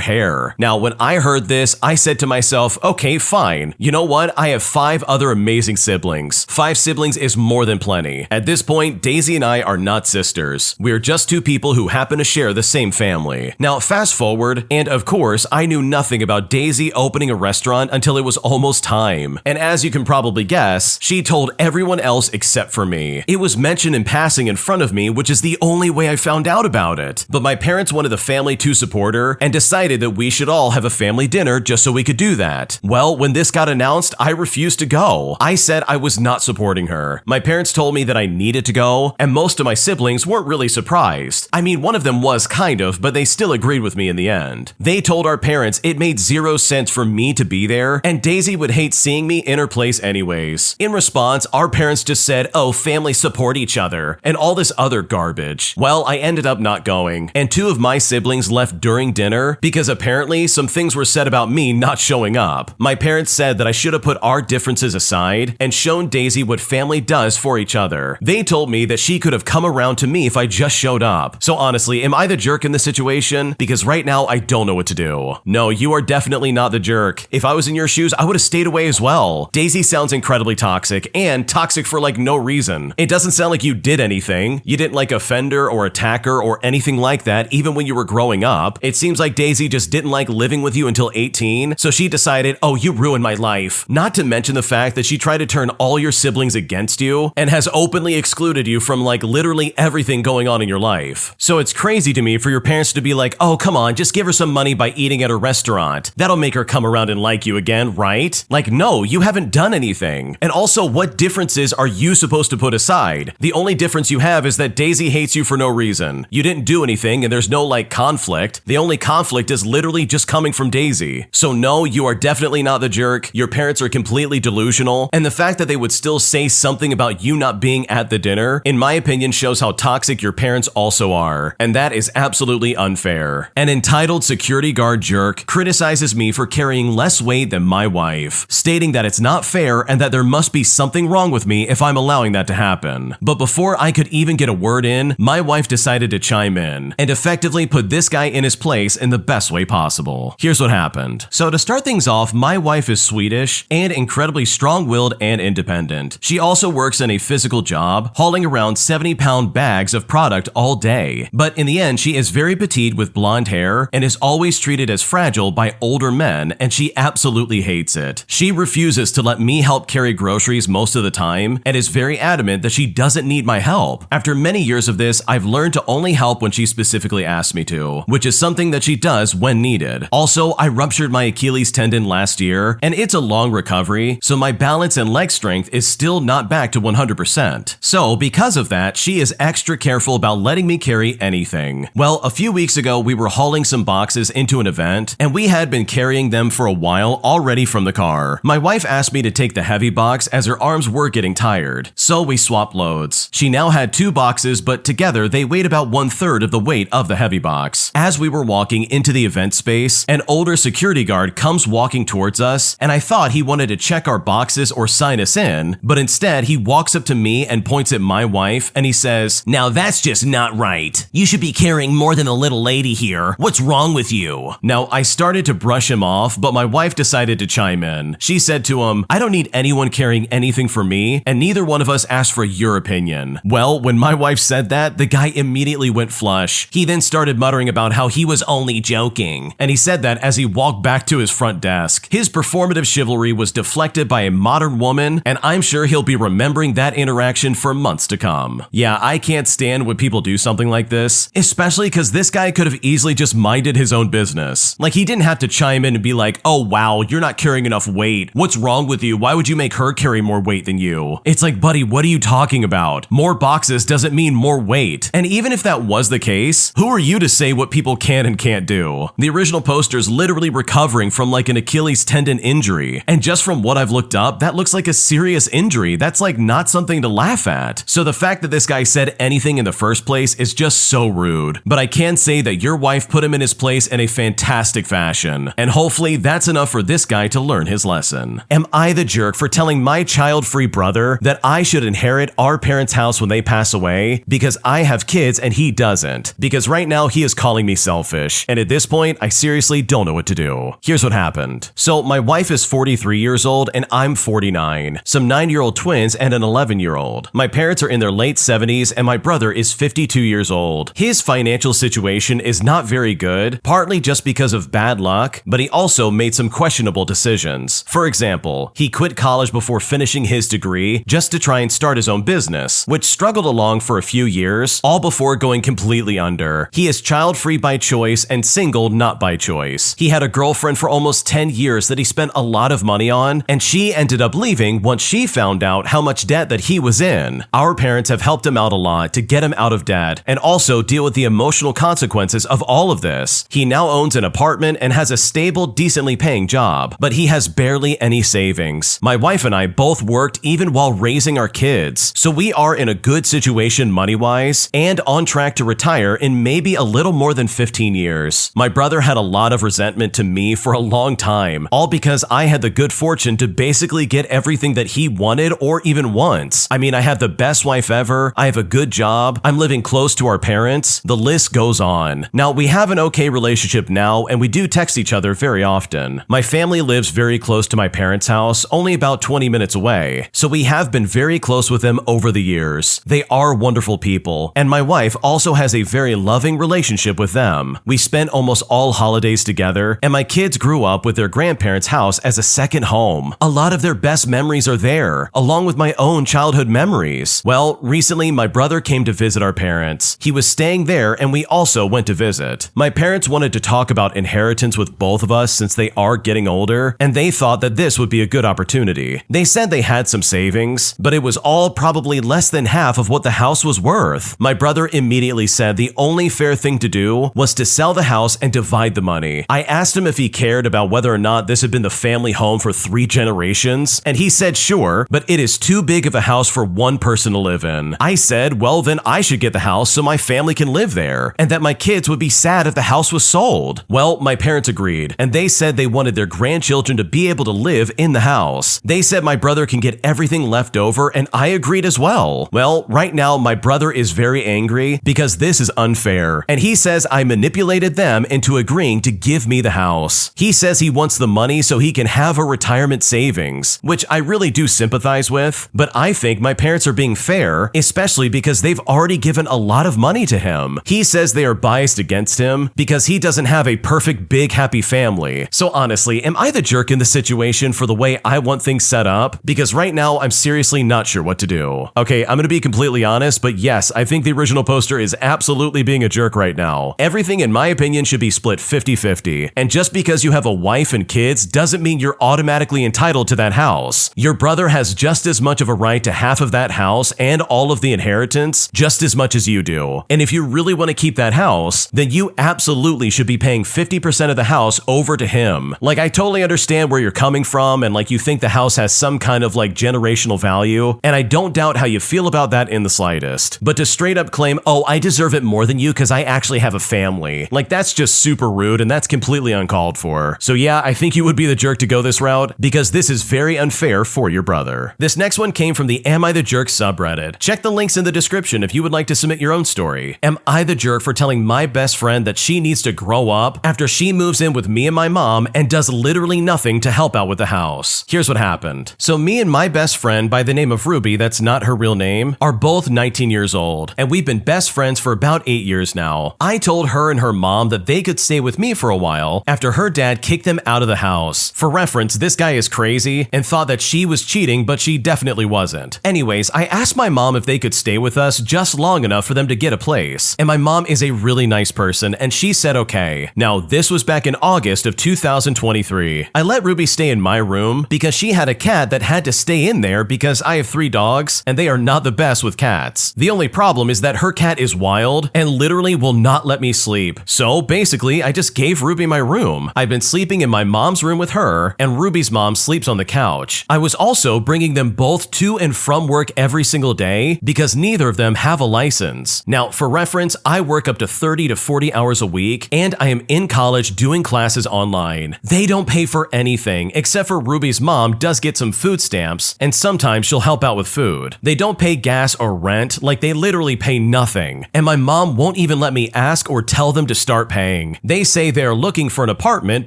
hair. Now, when I heard this, I said to myself, okay, fine. You know what? I have 5 other amazing siblings. 5 siblings is more than plenty. At this point, Daisy and I are not sisters. We're just 2 people who happen to share the same family. Now, fast forward, and of course, I knew nothing about Daisy opening a restaurant until it was almost time. And as you can probably guess, she told everyone else except for me. It was mentioned in passing in front of me, which is the only way I found out about it. But my parents wanted the family to support her and decided that we should all have a family dinner just so we could do that. Well, when this got announced, I refused to go. I said I was not supporting her. My parents told me that I needed to go, and most of my siblings weren't really surprised. I mean, one of them was kind of, but they still agreed with me in the end. They told our parents it made 0 sense for me to be there, and Daisy would hate seeing me in her place anyways. In response, our parents just said, oh, families support each other, and all this other garbage. Well, I ended up not going, and 2 of my siblings left during dinner because apparently some things were said about me not showing up. My parents said that I should have put our differences aside and shown Daisy what family does for each other. They told me that she could have come around to me if I just showed up. So honestly, am I the jerk in this situation? Because right now, I don't know what to do. No, you are definitely not the jerk. If I was in your shoes, I would have stayed away as well. Daisy sounds incredibly toxic, and toxic for like no reason. It doesn't sound like you did anything. You didn't like offend her or attack her or anything like that, even when you were growing up. It seems like Daisy just didn't like living with you until 18, so she decided, oh, you ruined my life. Not to mention the fact that she tried to turn all your siblings against you and has openly excluded you from like literally everything going on in your life. So it's crazy to me for your parents to be like, oh, come on, just give her some money by eating at a restaurant. That'll make her come around and like you again, right? Like, no, you haven't done anything. And also, what differences are you supposed to put aside? The only difference you have is that Daisy hates you for no reason. You didn't do anything and there's no like conflict. The only conflict is literally just coming from Daisy. So no, you are definitely not the jerk. Your parents are completely delusional. And the fact that they would still say something about you not being at the dinner, in my opinion, shows how toxic your parents also are. And that is absolutely unfair. An entitled security guard jerk criticizes me for carrying less weight than my wife, stating that it's not fair and that there must be something wrong with me if I'm allowing that to happen. But before I could even get a word in, my wife decided to chime in and effectively put this guy in his place in the best way possible. Here's what happened. So to start things off, my wife is Swedish and incredibly strong-willed and independent. She also works in a physical job, hauling hauling around 70-pound bags of product all day. But in the end, she is very petite with blonde hair and is always treated as fragile by older men, and she absolutely hates it. She refuses to let me help carry groceries most of the time and is very adamant that she doesn't need my help. After many years of this, I've learned to only help when she specifically asks me to, which is something that she does when needed. Also, I ruptured my Achilles tendon last year, and it's a long recovery, so my balance and leg strength is still not back to 100%. So, because of that, she is extra careful about letting me carry anything. Well, a few weeks ago, we were hauling some boxes into an event, and we had been carrying them for a while already from the car. My wife asked me to take the heavy box as her arms were getting tired, so we swapped loads. She now had 2 boxes, but together they weighed about 1/3 of the weight of the heavy box. As we were walking into the event space, an older security guard comes walking towards us, and I thought he wanted to check our boxes or sign us in, but instead he walks up to me and points at my wife, and he says, "Now that's just not right. You should be carrying more than a little lady here. What's wrong with you?" Now, I started to brush him off, but my wife decided to chime in. She said to him, "I don't need anyone carrying anything for me, and neither one of us asked for your opinion." Well, when my wife said that, the guy immediately went flush. He then started muttering about how he was only joking, and he said that as he walked back to his front desk. His performative chivalry was deflected by a modern woman, and I'm sure he'll be remembering that interaction for months to come. Yeah, I can't stand when people do something like this, especially because this guy could have easily just minded his own business. Like, he didn't have to chime in and be like, "Oh wow, you're not carrying enough weight. What's wrong with you? Why would you make her carry more weight than you?" It's like, buddy, what are you talking about? More boxes doesn't mean more weight. And even if that was the case, who are you to say what people can and can't do? The original poster's literally recovering from like an Achilles tendon injury. And just from what I've looked up, that looks like a serious injury. That's like not something to laugh at. So the fact that this guy said anything in the first place is just so rude. But I can say that your wife put him in his place in a fantastic fashion. And hopefully that's enough for this guy to learn his lesson. Am I the jerk for telling my child-free brother that I should inherit our parents' house when they pass away because I have kids and he doesn't? Because right now he is calling me selfish. And at this point, I seriously don't know what to do. Here's what happened. So my wife is 43 years old and I'm 49. Some 9-year-old twins and an 11-year-old. My parents are in their late 70s and my brother is 52 years old. His financial situation is not very good, partly just because of bad luck, but he also made some questionable decisions. For example, he quit college before finishing his degree just to try and start his own business, which struggled along for a few years, all before going completely under. He is child-free by choice and single not by choice. He had a girlfriend for almost 10 years that he spent a lot of money on, and she ended up leaving once she found out how much debt that he was in. Our parents have helped him out a lot to get him out of debt and also deal with the emotional consequences of all of this. He now owns an apartment and has a stable, decently paying job, but he has barely any savings. My wife and I both worked even while raising our kids, so we are in a good situation money-wise and on track to retire in maybe a little more than 15 years. My brother had a lot of resentment to me for a long time, all because I had the good fortune to basically get everything that he wanted or even wants. I mean, I have the best wife ever, I have a good job, I'm living close to our parents, the list goes on. Now, we have an okay relationship now, and we do text each other very often. My family lives very close to my parents' house, only about 20 minutes away, so we have been very close with them over the years. They are wonderful people, and my wife also has a very loving relationship with them. We spent almost all holidays together, and my kids grew up with their grandparents' house as a second home. A lot of their best memories are there, along with my own childhood memories. Well, recently my brother came to visit our parents. He was staying there, and we also went to visit. My parents wanted to talk about inheritance with both of us since they are getting older, and they thought that this would be a good opportunity. They said they had some savings, but it was all probably less than half of what the house was worth. My brother immediately said the only fair thing to do was to sell the house and divide the money. I asked him if he cared about whether or not this had been the family home for 3 generations, and he said sure, but it is too big of a house for one person to live in. I said, well, then I should get the house so my family can live there, and that my kids would be sad if the house was sold. Well, my parents agreed, and they said they wanted their grandchildren to be able to live in the house. They said my brother can get everything left over, and I agreed as well. Well, right now my brother is very angry because this is unfair, and he says I manipulated them into agreeing to give me the house. He says he wants the money so he can have a retirement savings, which I really do sympathize with, but I think my parents are being fair, especially because they've already given a lot of money to him. He says they are biased against him because he doesn't have a perfect big happy family. So honestly, am I the jerk in the situation for the way I want things set up? Because right now, I'm seriously not sure what to do. Okay, I'm gonna be completely honest, but yes, I think the original poster is absolutely being a jerk right now. Everything, in my opinion, should be split 50-50. And just because you have a wife and kids doesn't mean you're automatically entitled to that house. Your brother has just as much of a right to half of that house and all of the inheritance just as much as you do. And if you really want to keep that house, then you absolutely should be paying 50% of the house over to him. Like, I totally understand where you're coming from and like you think the house has some kind of like generational value, and I don't doubt how you feel about that in the slightest. But to straight up claim, oh, I deserve it more than you because I actually have a family, like that's just super rude and that's completely uncalled for. So yeah, I think you would be the jerk to go this route because this is very unfair for your brother. This next one came from the Am I the Jerk subreddit. Check the links in the description if you would like to submit your own story. Am I the jerk for telling my best friend that she needs to grow up after she moves in with me and my mom and does literally nothing to help out with the house? Here's what happened. So me and my best friend by the name of Ruby, that's not her real name, are both 19 years old, and we've been best friends for about 8 years now. I told her and her mom that they could stay with me for a while after her dad kicked them out of the house. For reference, this guy is crazy and thought that she was cheating, but she definitely wasn't. Anyways, I asked my mom if they could stay with us just long enough for them to get a place, and my mom is a really nice person and she said okay. Now, this was back in August of 2023. I let Ruby stay in my room because she had a cat that had to stay in there because I have 3 dogs and they are not the best with cats. The only problem is that her cat is wild and literally will not let me sleep. So basically, I just gave Ruby my room. I've been sleeping in my mom's room with her, and Ruby's mom sleeps on the couch. I was also bringing them both to and from work every single day because neither of them have a license. Now, for reference, I work up to 30 to 40 hours a week, and I am in college doing classes online. They don't pay for anything, except for Ruby's mom does get some food stamps, and sometimes she'll help out with food. They don't pay gas or rent, like they literally pay nothing. And my mom won't even let me ask or tell them to start paying. They say they're looking for an apartment,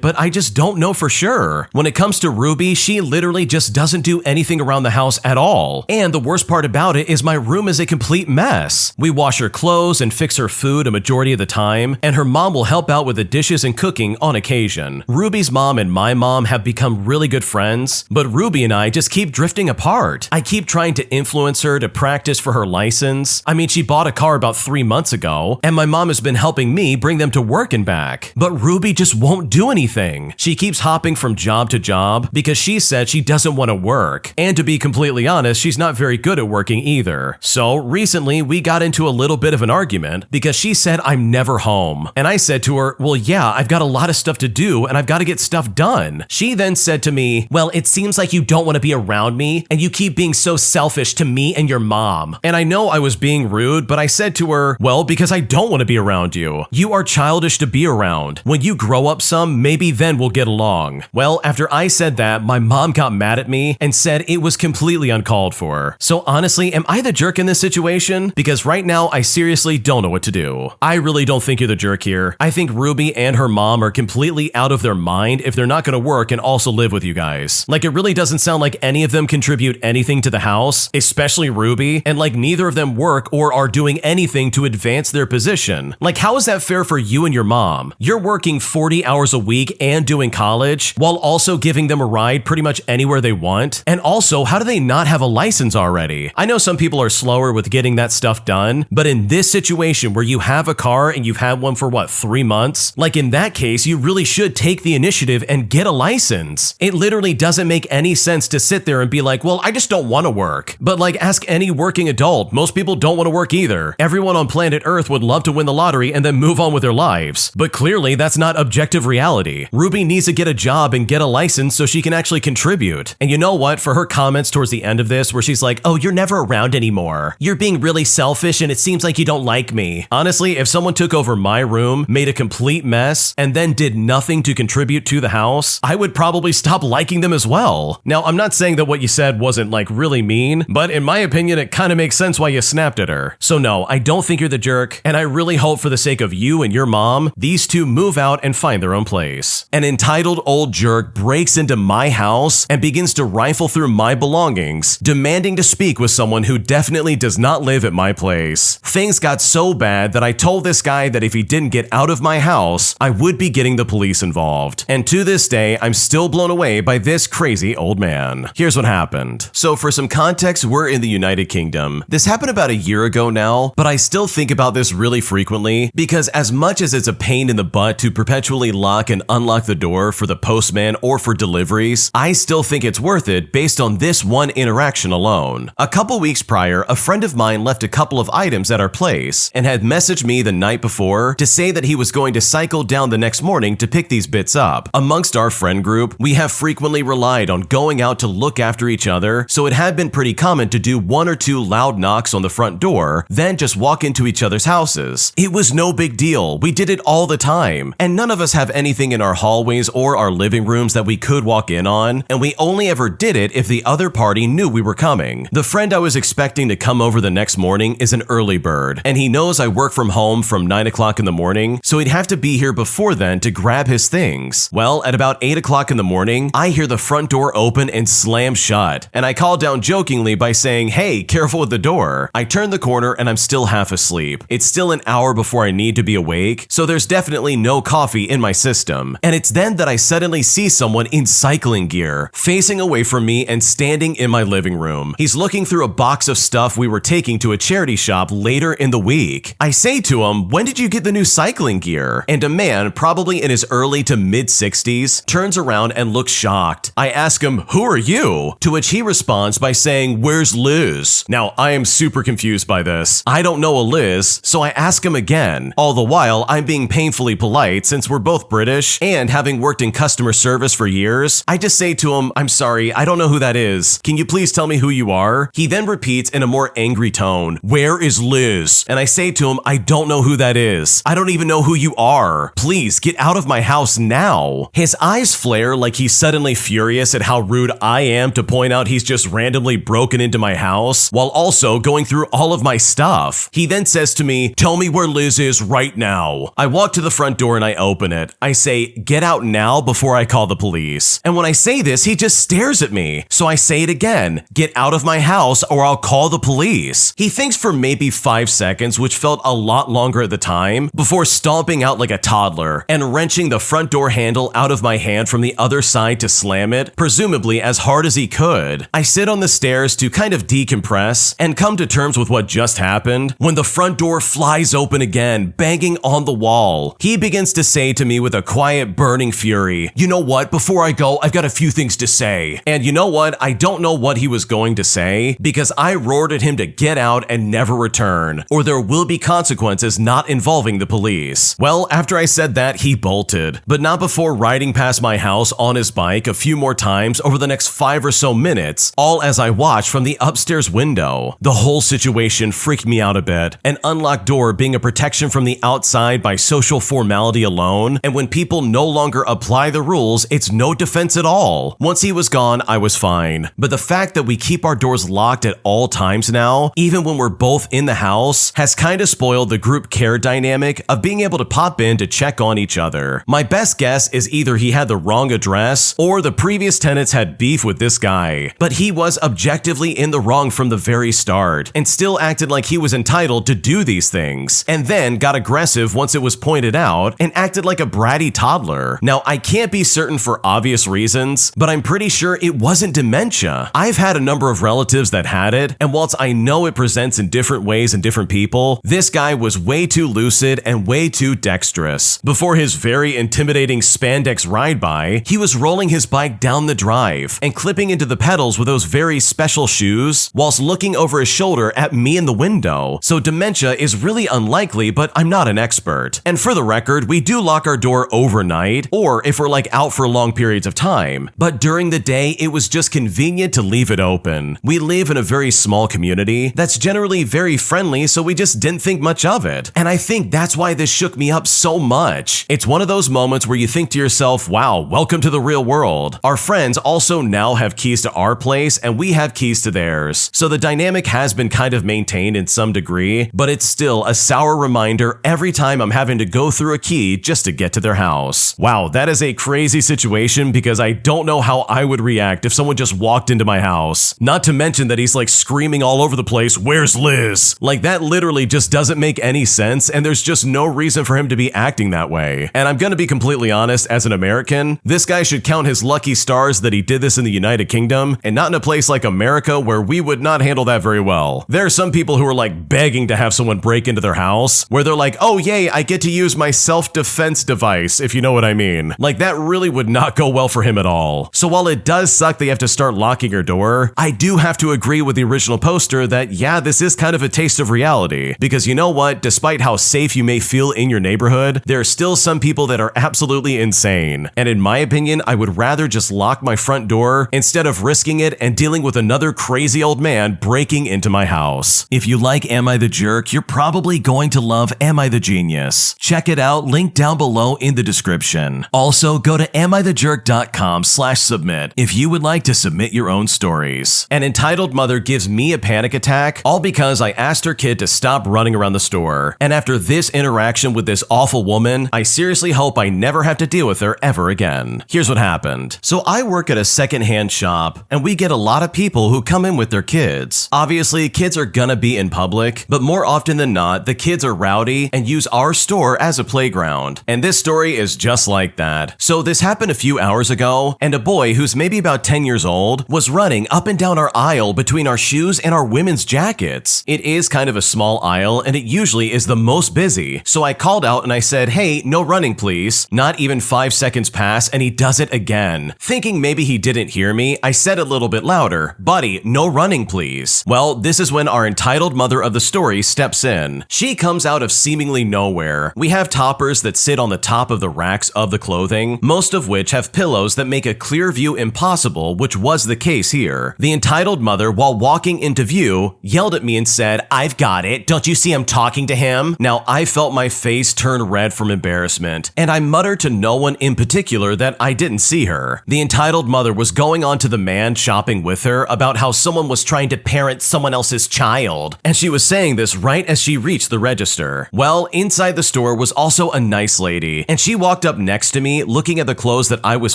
but I just don't know for sure. When it comes to Ruby, she literally just doesn't do anything around the house at all. And the worst part about it is my room is a complete mess. We wash her clothes and fix her food a majority of the time, and her mom will help out with the dishes and cooking on occasion. Ruby's mom and my mom have become really good friends, but Ruby and I just keep drifting apart. I keep trying to influence her to practice for her license. I mean, she bought a car about 3 months ago, and my mom has been helping me bring them to work and back. But Ruby just won't do anything. She keeps hopping from job to job because she said she doesn't want to work. And to be completely honest, she's not very good at working either. So recently, we got into a little bit of an argument because she said I'm never home. And I said to her, well, yeah, I've got a lot of stuff to do and I've got to get stuff done. She then said to me, well, it seems like you don't want to be around me and you keep being so selfish to me and your mom. And I know I was being rude, but I said to her, well, because I don't want to be around you. You are childish to be around. When you grow up some, maybe then we'll get along. Well, after I said that, my mom got mad at me and said it was completely uncalled for. So honestly, am I the jerk in this situation? Because right now, I seriously don't know what to do. I really don't think you're the jerk here. I think Ruby and her mom are completely out of their mind if they're not going to work and also live with you guys. Like, it really doesn't sound like any of them contribute anything to the house, especially Ruby, and like neither of them work or are doing anything to advance their position. Like, how is that fair for you and your mom? You're working 40 hours a week and doing college while also giving them a ride pretty much anywhere they want. And also, how do they not have a license already? I know some people are slower with getting that stuff done, but in this situation where you have a car and you've had one for what, 3 months? Like, in that case, you really should take the initiative and get a license. It literally doesn't make any sense to sit there and be like, well, I just don't want to work. But like, ask any working adult. Most people don't want to work either. Everyone on planet Earth would love to win the lottery and then move on with their lives. But clearly, that's not objective reality. Ruby needs to get a job and get a license so she can actually contribute. And you know what? For her comments towards the end of this, where she's like, oh, you're never around anymore. You're being really selfish and it seems like you don't like me. Honestly, if someone took over my room, made a complete mess, and then did nothing to contribute to the house, I would probably stop liking them as well. Now, I'm not saying that what you said wasn't like really mean, but in my opinion, it kind of makes sense why you snapped at her. So no, I don't think you're the jerk, and I really hope for the sake of you and your mom, these two move out and find their own place. An entitled old jerk breaks into my house and begins to rifle through my belongings, demanding to speak with someone someone who definitely does not live at my place. Things got so bad that I told this guy that if he didn't get out of my house, I would be getting the police involved. And to this day, I'm still blown away by this crazy old man. Here's what happened. So for some context, we're in the United Kingdom. This happened about a year ago now, but I still think about this really frequently because as much as it's a pain in the butt to perpetually lock and unlock the door for the postman or for deliveries, I still think it's worth it based on this one interaction alone. A couple weeks prior, a friend of mine left a couple of items at our place and had messaged me the night before to say that he was going to cycle down the next morning to pick these bits up. Amongst our friend group, we have frequently relied on going out to look after each other, so it had been pretty common to do 1 or 2 loud knocks on the front door, then just walk into each other's houses. It was no big deal. We did it all the time, and none of us have anything in our hallways or our living rooms that we could walk in on, and we only ever did it if the other party knew we were coming. The friend I was expecting to come over the next morning is an early bird, and he knows I work from home from 9 o'clock in the morning, so he'd have to be here before then to grab his things. Well, at about 8 o'clock in the morning, I hear the front door open and slam shut, and I call down jokingly by saying, "Hey, careful with the door." I turn the corner and I'm still half asleep. It's still an hour before I need to be awake, so there's definitely no coffee in my system. And it's then that I suddenly see someone in cycling gear, facing away from me and standing in my living room. He's looking through a box of stuff we were taking to a charity shop later in the week. I say to him, "When did you get the new cycling gear?" And a man, probably in his early to mid-60s, turns around and looks shocked. I ask him, "Who are you?" To which he responds by saying, "Where's Liz?" Now, I am super confused by this. I don't know a Liz, so I ask him again. All the while, I'm being painfully polite since we're both British, and having worked in customer service for years, I just say to him, "I'm sorry, I don't know who that is. Can you please tell me who you are?" He then repeats in a more angry tone, "Where is Liz?" And I say to him, "I don't know who that is. I don't even know who you are. Please get out of my house now." His eyes flare like he's suddenly furious at how rude I am to point out he's just randomly broken into my house, while also going through all of my stuff. He then says to me, "Tell me where Liz is right now." I walk to the front door and I open it. I say, "Get out now before I call the police." And when I say this, he just stares at me. So I say it again, "Get out of my house or I'll call the police." He thinks for maybe 5 seconds, which felt a lot longer at the time, before stomping out like a toddler and wrenching the front door handle out of my hand from the other side to slam it, presumably as hard as he could. I sit on the stairs to kind of decompress and come to terms with what just happened when the front door flies open again, banging on the wall. He begins to say to me with a quiet, burning fury, "You know what? Before I go, I've got a few things to say." And you know what? I don't know what he was going to say because I roared at him to get out and never return, or there will be consequences not involving the police. Well, after I said that, he bolted, but not before riding past my house on his bike a few more times over the next 5 or so minutes, all as I watched from the upstairs window. The whole situation freaked me out a bit, an unlocked door being a protection from the outside by social formality alone, and when people no longer apply the rules, it's no defense at all. Once he was gone, I was fine, but the fact that we keep our doors locked at all times now, even when we're both in the house, has kind of spoiled the group care dynamic of being able to pop in to check on each other. My best guess is either he had the wrong address or the previous tenants had beef with this guy, but he was objectively in the wrong from the very start and still acted like he was entitled to do these things, and then got aggressive once it was pointed out and acted like a bratty toddler. Now, I can't be certain for obvious reasons, but I'm pretty sure it wasn't dementia. I've had a number of relatives that had it, and whilst I know it presents in different ways in different people, this guy was way too lucid and way too dexterous. Before his very intimidating spandex ride-by, he was rolling his bike down the drive and clipping into the pedals with those very special shoes whilst looking over his shoulder at me in the window. So dementia is really unlikely, but I'm not an expert. And for the record, we do lock our door overnight, or if we're like out for long periods of time, but during the day, it was just convenient to leave it open. We live in a very small community that's generally very friendly, so we just didn't think much of it. And I think that's why this shook me up so much. It's one of those moments where you think to yourself, wow, welcome to the real world. Our friends also now have keys to our place and we have keys to theirs. So the dynamic has been kind of maintained in some degree, but it's still a sour reminder every time I'm having to go through a key just to get to their house. Wow, that is a crazy situation because I don't know how I would react if someone just walked into my house. Not to mention that he's he's like screaming all over the place, "Where's Liz?" Like that literally just doesn't make any sense, and there's just no reason for him to be acting that way. And I'm gonna be completely honest, as an American, this guy should count his lucky stars that he did this in the United Kingdom and not in a place like America where we would not handle that very well. There are some people who are like begging to have someone break into their house, where they're like, "Oh yay, I get to use my self-defense device," if you know what I mean. Like that really would not go well for him at all. So while it does suck that you have to start locking your door, I do have to agree with the original poster that yeah, this is kind of a taste of reality. Because you know what, despite how safe you may feel in your neighborhood, there are still some people that are absolutely insane. And in my opinion, I would rather just lock my front door instead of risking it and dealing with another crazy old man breaking into my house. If you like Am I the Jerk, you're probably going to love Am I the Genius. Check it out, link down below in the description. Also, go to amithejerk.com/submit if you would like to submit your own stories. An entitled mother gives me a panic attack, all because I asked her kid to stop running around the store. And after this interaction with this awful woman, I seriously hope I never have to deal with her ever again. Here's what happened. So I work at a secondhand shop, and we get a lot of people who come in with their kids. Obviously, kids are gonna be in public, but more often than not, the kids are rowdy and use our store as a playground. And this story is just like that. So this happened a few hours ago, and a boy who's maybe about 10 years old was running up and down our aisle between our shoes and our women's jackets. It is kind of a small aisle, and it usually is the most busy. So I called out and I said, "Hey, no running please." Not even 5 seconds pass and he does it again. Thinking maybe he didn't hear me, I said a little bit louder, "Buddy, no running please." Well, this is when our entitled mother of the story steps in. She comes out of seemingly nowhere. We have toppers that sit on the top of the racks of the clothing, most of which have pillows that make a clear view impossible, which was the case here. The entitled mother, while walking into view, yelled at me and said, "I've got it. Don't you see I'm talking to him?" Now, I felt my face turn red from embarrassment, and I muttered to no one in particular that I didn't see her. The entitled mother was going on to the man shopping with her about how someone was trying to parent someone else's child, and she was saying this right as she reached the register. Well, inside the store was also a nice lady, and she walked up next to me looking at the clothes that I was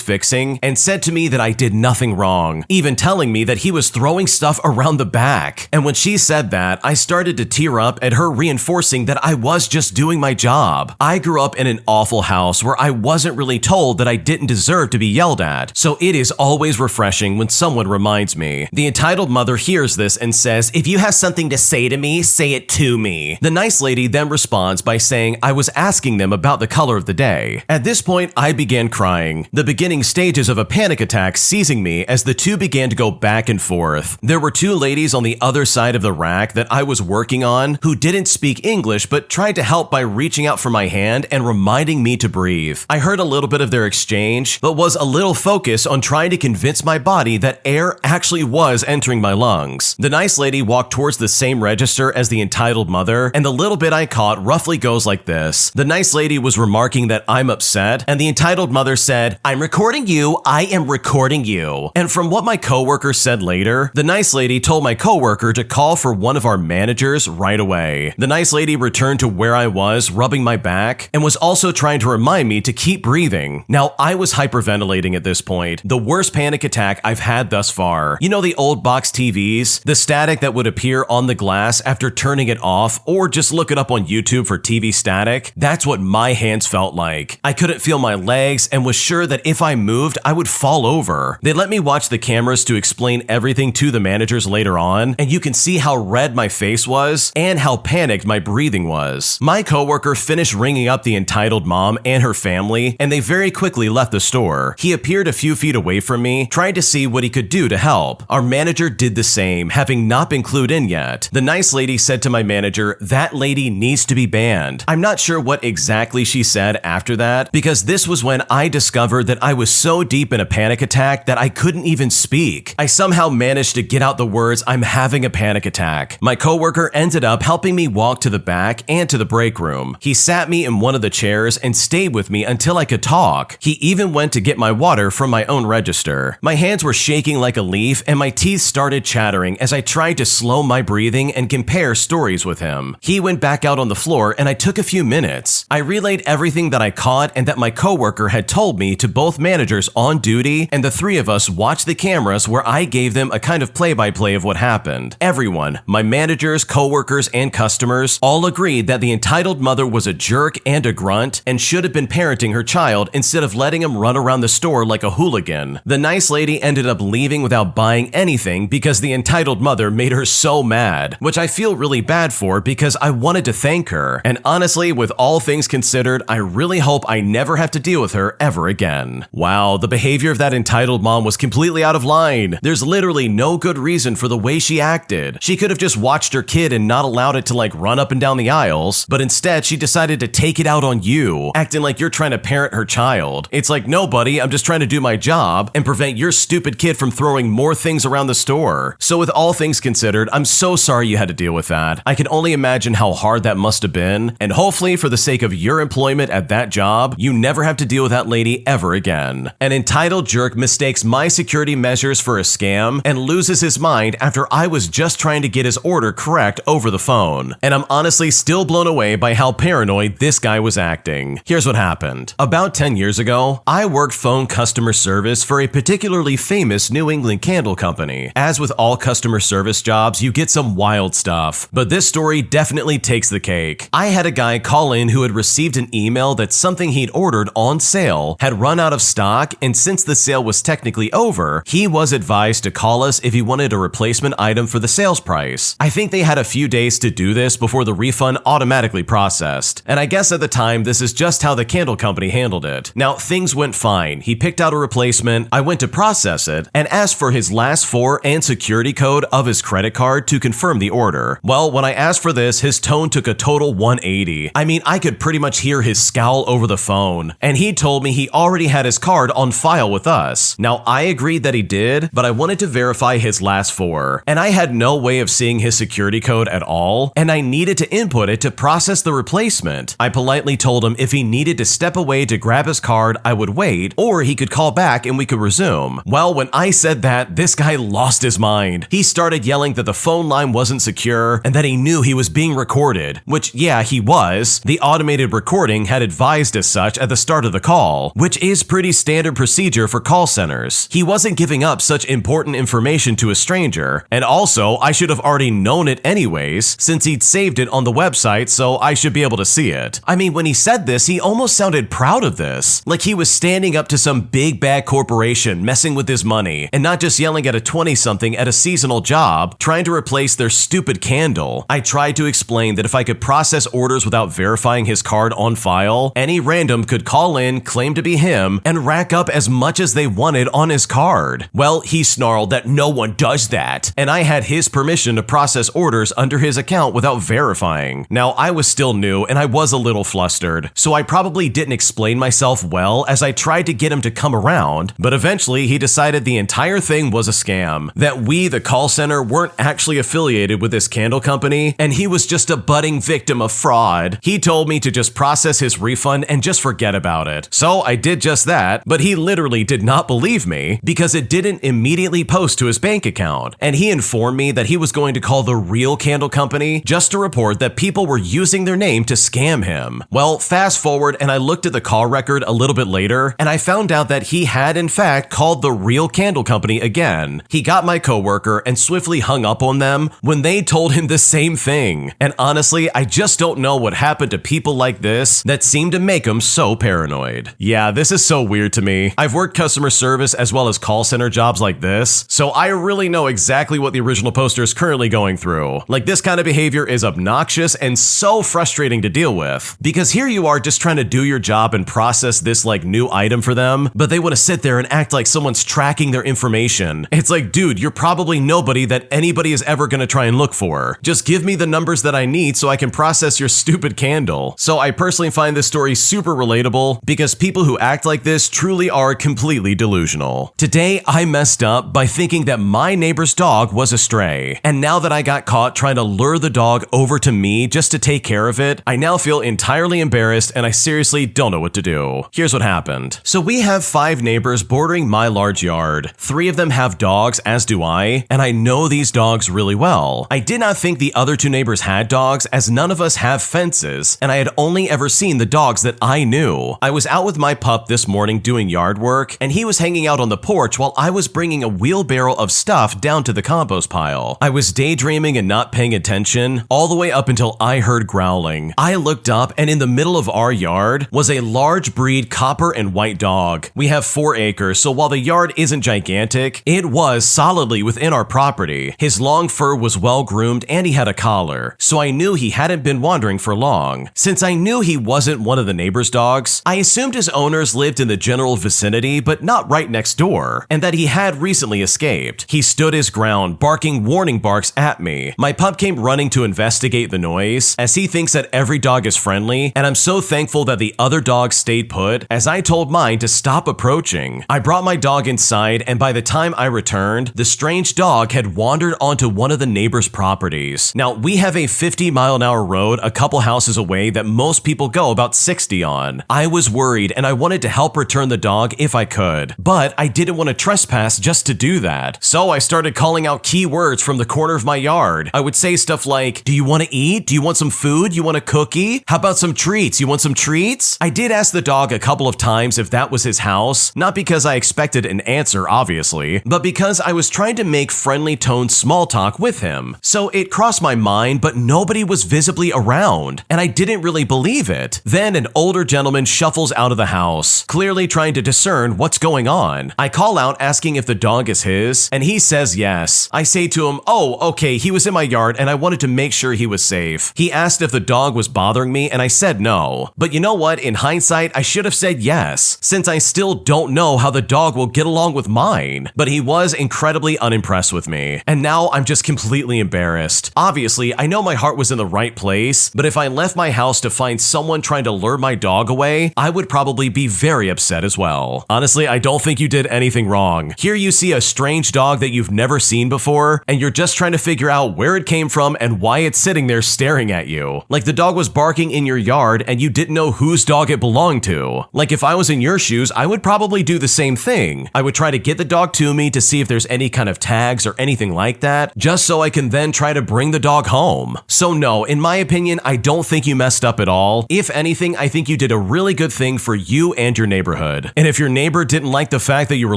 fixing and said to me that I did nothing wrong, even telling me that he was throwing stuff around the back. And when she said that, I started to tear up at her reinforcing that I was just doing my job. I grew up in an awful house where I wasn't really told that I didn't deserve to be yelled at, so it is always refreshing when someone reminds me. The entitled mother hears this and says, "If you have something to say to me, say it to me." The nice lady then responds by saying I was asking them about the color of the day. At this point, I began crying, the beginning stages of a panic attack seizing me as the two began to go back and forth. There were two ladies on the other side of the rack that I was working on who didn't speak English but tried to help by reaching out for my hand and reminding me to breathe. I heard a little bit of their exchange, but was a little focused on trying to convince my body that air actually was entering my lungs. The nice lady walked towards the same register as the entitled mother, and the little bit I caught roughly goes like this. The nice lady was remarking that I'm upset, and the entitled mother said, "I'm recording you, I am recording you." And from what my coworker said later, the nice lady told my coworker to call for one of our managers right away. The nice lady returned to where I was, rubbing my back, and was also trying to remind me to keep breathing. Now, I was hyperventilating at this point, the worst panic attack I've had thus far. You know the old box TVs? The static that would appear on the glass after turning it off, or just look it up on YouTube for TV static? That's what my hands felt like. I couldn't feel my legs and was sure that if I moved, I would fall over. They let me watch the cameras to explain everything to the managers later on, and you can see how red my face was and how panicked my breathing was. My coworker finished ringing up the entitled mom and her family, and they very quickly left the store. He appeared a few feet away from me, trying to see what he could do to help. Our manager did the same, having not been clued in yet. The nice lady said to my manager, "That lady needs to be banned." I'm not sure what exactly she said after that, because this was when I discovered that I was so deep in a panic attack that I couldn't even speak. I somehow managed to get out the words, "I'm having a panic attack." My coworker ended up helping me walk to the back and to the break room. He sat me in one of the chairs and stayed with me until I could talk. He even went to get my water from my own register. My hands were shaking like a leaf and my teeth started chattering as I tried to slow my breathing and compare stories with him. He went back out on the floor and I took a few minutes. I relayed everything that I caught and that my coworker had told me to both managers on duty, and the three of us watched the cameras where I gave them a kind of play-by-play play-by-play of what happened. Everyone, my managers, coworkers, and customers, all agreed that the entitled mother was a jerk and a grunt and should have been parenting her child instead of letting him run around the store like a hooligan. The nice lady ended up leaving without buying anything because the entitled mother made her so mad, which I feel really bad for because I wanted to thank her. And honestly, with all things considered, I really hope I never have to deal with her ever again. Wow, the behavior of that entitled mom was completely out of line. There's literally no good reason for the way she acted. She could have just watched her kid and not allowed it to like run up and down the aisles, but instead she decided to take it out on you, acting like you're trying to parent her child. It's like, no buddy, I'm just trying to do my job and prevent your stupid kid from throwing more things around the store. So with all things considered, I'm so sorry you had to deal with that. I can only imagine how hard that must have been, and hopefully for the sake of your employment at that job, you never have to deal with that lady ever again. An entitled jerk mistakes my security measures for a scam and loses his mind after I was just trying to get his order correct over the phone. And I'm honestly still blown away by how paranoid this guy was acting. Here's what happened. About 10 years ago, I worked phone customer service for a particularly famous New England candle company. As with all customer service jobs, you get some wild stuff, but this story definitely takes the cake. I had a guy call in who had received an email that something he'd ordered on sale had run out of stock, and since the sale was technically over, he was advised to call us if he wanted a replacement item for the sales price. I think they had a few days to do this before the refund automatically processed, and I guess at the time this is just how the candle company handled it. Now, things went fine. He picked out a replacement, I went to process it, and asked for his last four and security code of his credit card to confirm the order. Well, when I asked for this, his tone took a total 180. I mean, I could pretty much hear his scowl over the phone, and he told me he already had his card on file with us. Now, I agreed that he did, but I wanted to verify his last four, and I had no way of seeing his security code at all, and I needed to input it to process the replacement. I politely told him if he needed to step away to grab his card, I would wait, or he could call back and we could resume. Well, when I said that, this guy lost his mind. He started yelling that the phone line wasn't secure and that he knew he was being recorded, which, yeah, he was. The automated recording had advised as such at the start of the call, which is pretty standard procedure for call centers. He wasn't giving up such important information to a stranger, and also, I should have already known it anyways, since he'd saved it on the website, so I should be able to see it. I mean, when he said this, he almost sounded proud of this, like he was standing up to some big bad corporation messing with his money, and not just yelling at a 20-something at a seasonal job trying to replace their stupid candle. I tried to explain that if I could process orders without verifying his card on file, any random could call in, claim to be him, and rack up as much as they wanted on his card. Well, he snarled that no one does that, and I had his permission to process orders under his account without verifying. Now, I was still new and I was a little flustered, so I probably didn't explain myself well as I tried to get him to come around, but eventually he decided the entire thing was a scam, that we, the call center, weren't actually affiliated with this candle company, and he was just a budding victim of fraud. He told me to just process his refund and just forget about it. So I did just that, but he literally did not believe me because it didn't immediately post to his bank account, and he informed me that he was going to call the real candle company just to report that people were using their name to scam him. Well, fast forward and I looked at the call record a little bit later, and I found out that he had in fact called the real candle company again. He got my coworker and swiftly hung up on them when they told him the same thing. And honestly, I just don't know what happened to people like this that seem to make them so paranoid. Yeah, this is so weird to me. I've worked customer service as well as call center jobs like this, so I really know exactly what the original poster is currently going through. Like, this kind of behavior is obnoxious and so frustrating to deal with, because here you are just trying to do your job and process this like new item for them, but they want to sit there and act like someone's tracking their information. It's like, dude, you're probably nobody that anybody is ever going to try and look for. Just give me the numbers that I need so I can process your stupid candle. So I personally find this story super relatable because people who act like this truly are completely delusional. Today, I messed up by thinking that my neighbor's dog was a stray, and now that I got caught trying to lure the dog over to me just to take care of it, I now feel entirely embarrassed and I seriously don't know what to do. Here's what happened. So we have 5 neighbors bordering my large yard. 3 of them have dogs, as do I, and I know these dogs really well. I did not think the other 2 neighbors had dogs, as none of us have fences, and I had only ever seen the dogs that I knew. I was out with my pup this morning doing yard work, and he was hanging out on the porch while I was bringing a wheelbarrow of stuff off down to the compost pile. I was daydreaming and not paying attention all the way up until I heard growling. I looked up, and in the middle of our yard was a large breed copper and white dog. We have 4 acres, so while the yard isn't gigantic, it was solidly within our property. His long fur was well groomed and he had a collar, so I knew he hadn't been wandering for long. Since I knew he wasn't one of the neighbor's dogs, I assumed his owners lived in the general vicinity but not right next door, and that he had recently escaped. He stood his ground, barking warning barks at me. My pup came running to investigate the noise, as he thinks that every dog is friendly, and I'm so thankful that the other dog stayed put as I told mine to stop approaching. I brought my dog inside, and by the time I returned, the strange dog had wandered onto one of the neighbor's properties. Now, we have a 50-mile-an-hour road a couple houses away that most people go about 60 on. I was worried, and I wanted to help return the dog if I could, but I didn't want to trespass just to do that. So I started calling out key words from the corner of my yard. I would say stuff like, "Do you want to eat? Do you want some food? You want a cookie? How about some treats? You want some treats?" I did ask the dog a couple of times if that was his house, not because I expected an answer, obviously, but because I was trying to make friendly toned small talk with him. So it crossed my mind, but nobody was visibly around, and I didn't really believe it. Then an older gentleman shuffles out of the house, clearly trying to discern what's going on. I call out asking if the dog is his, and he says yes. I say to him, "Oh, okay, he was in my yard and I wanted to make sure he was safe." He asked if the dog was bothering me, and I said no. But you know what? In hindsight, I should have said yes, since I still don't know how the dog will get along with mine. But he was incredibly unimpressed with me, and now I'm just completely embarrassed. Obviously, I know my heart was in the right place, but if I left my house to find someone trying to lure my dog away, I would probably be very upset as well. Honestly, I don't think you did anything wrong. Here you see a strange dog that you've never seen before, and you're just trying to figure out where it came from and why it's sitting there staring at you. Like the dog was barking in your yard and you didn't know whose dog it belonged to. Like if I was in your shoes, I would probably do the same thing. I would try to get the dog to me to see if there's any kind of tags or anything like that, just so I can then try to bring the dog home. So no, in my opinion, I don't think you messed up at all. If anything, I think you did a really good thing for you and your neighborhood. And if your neighbor didn't like the fact that you were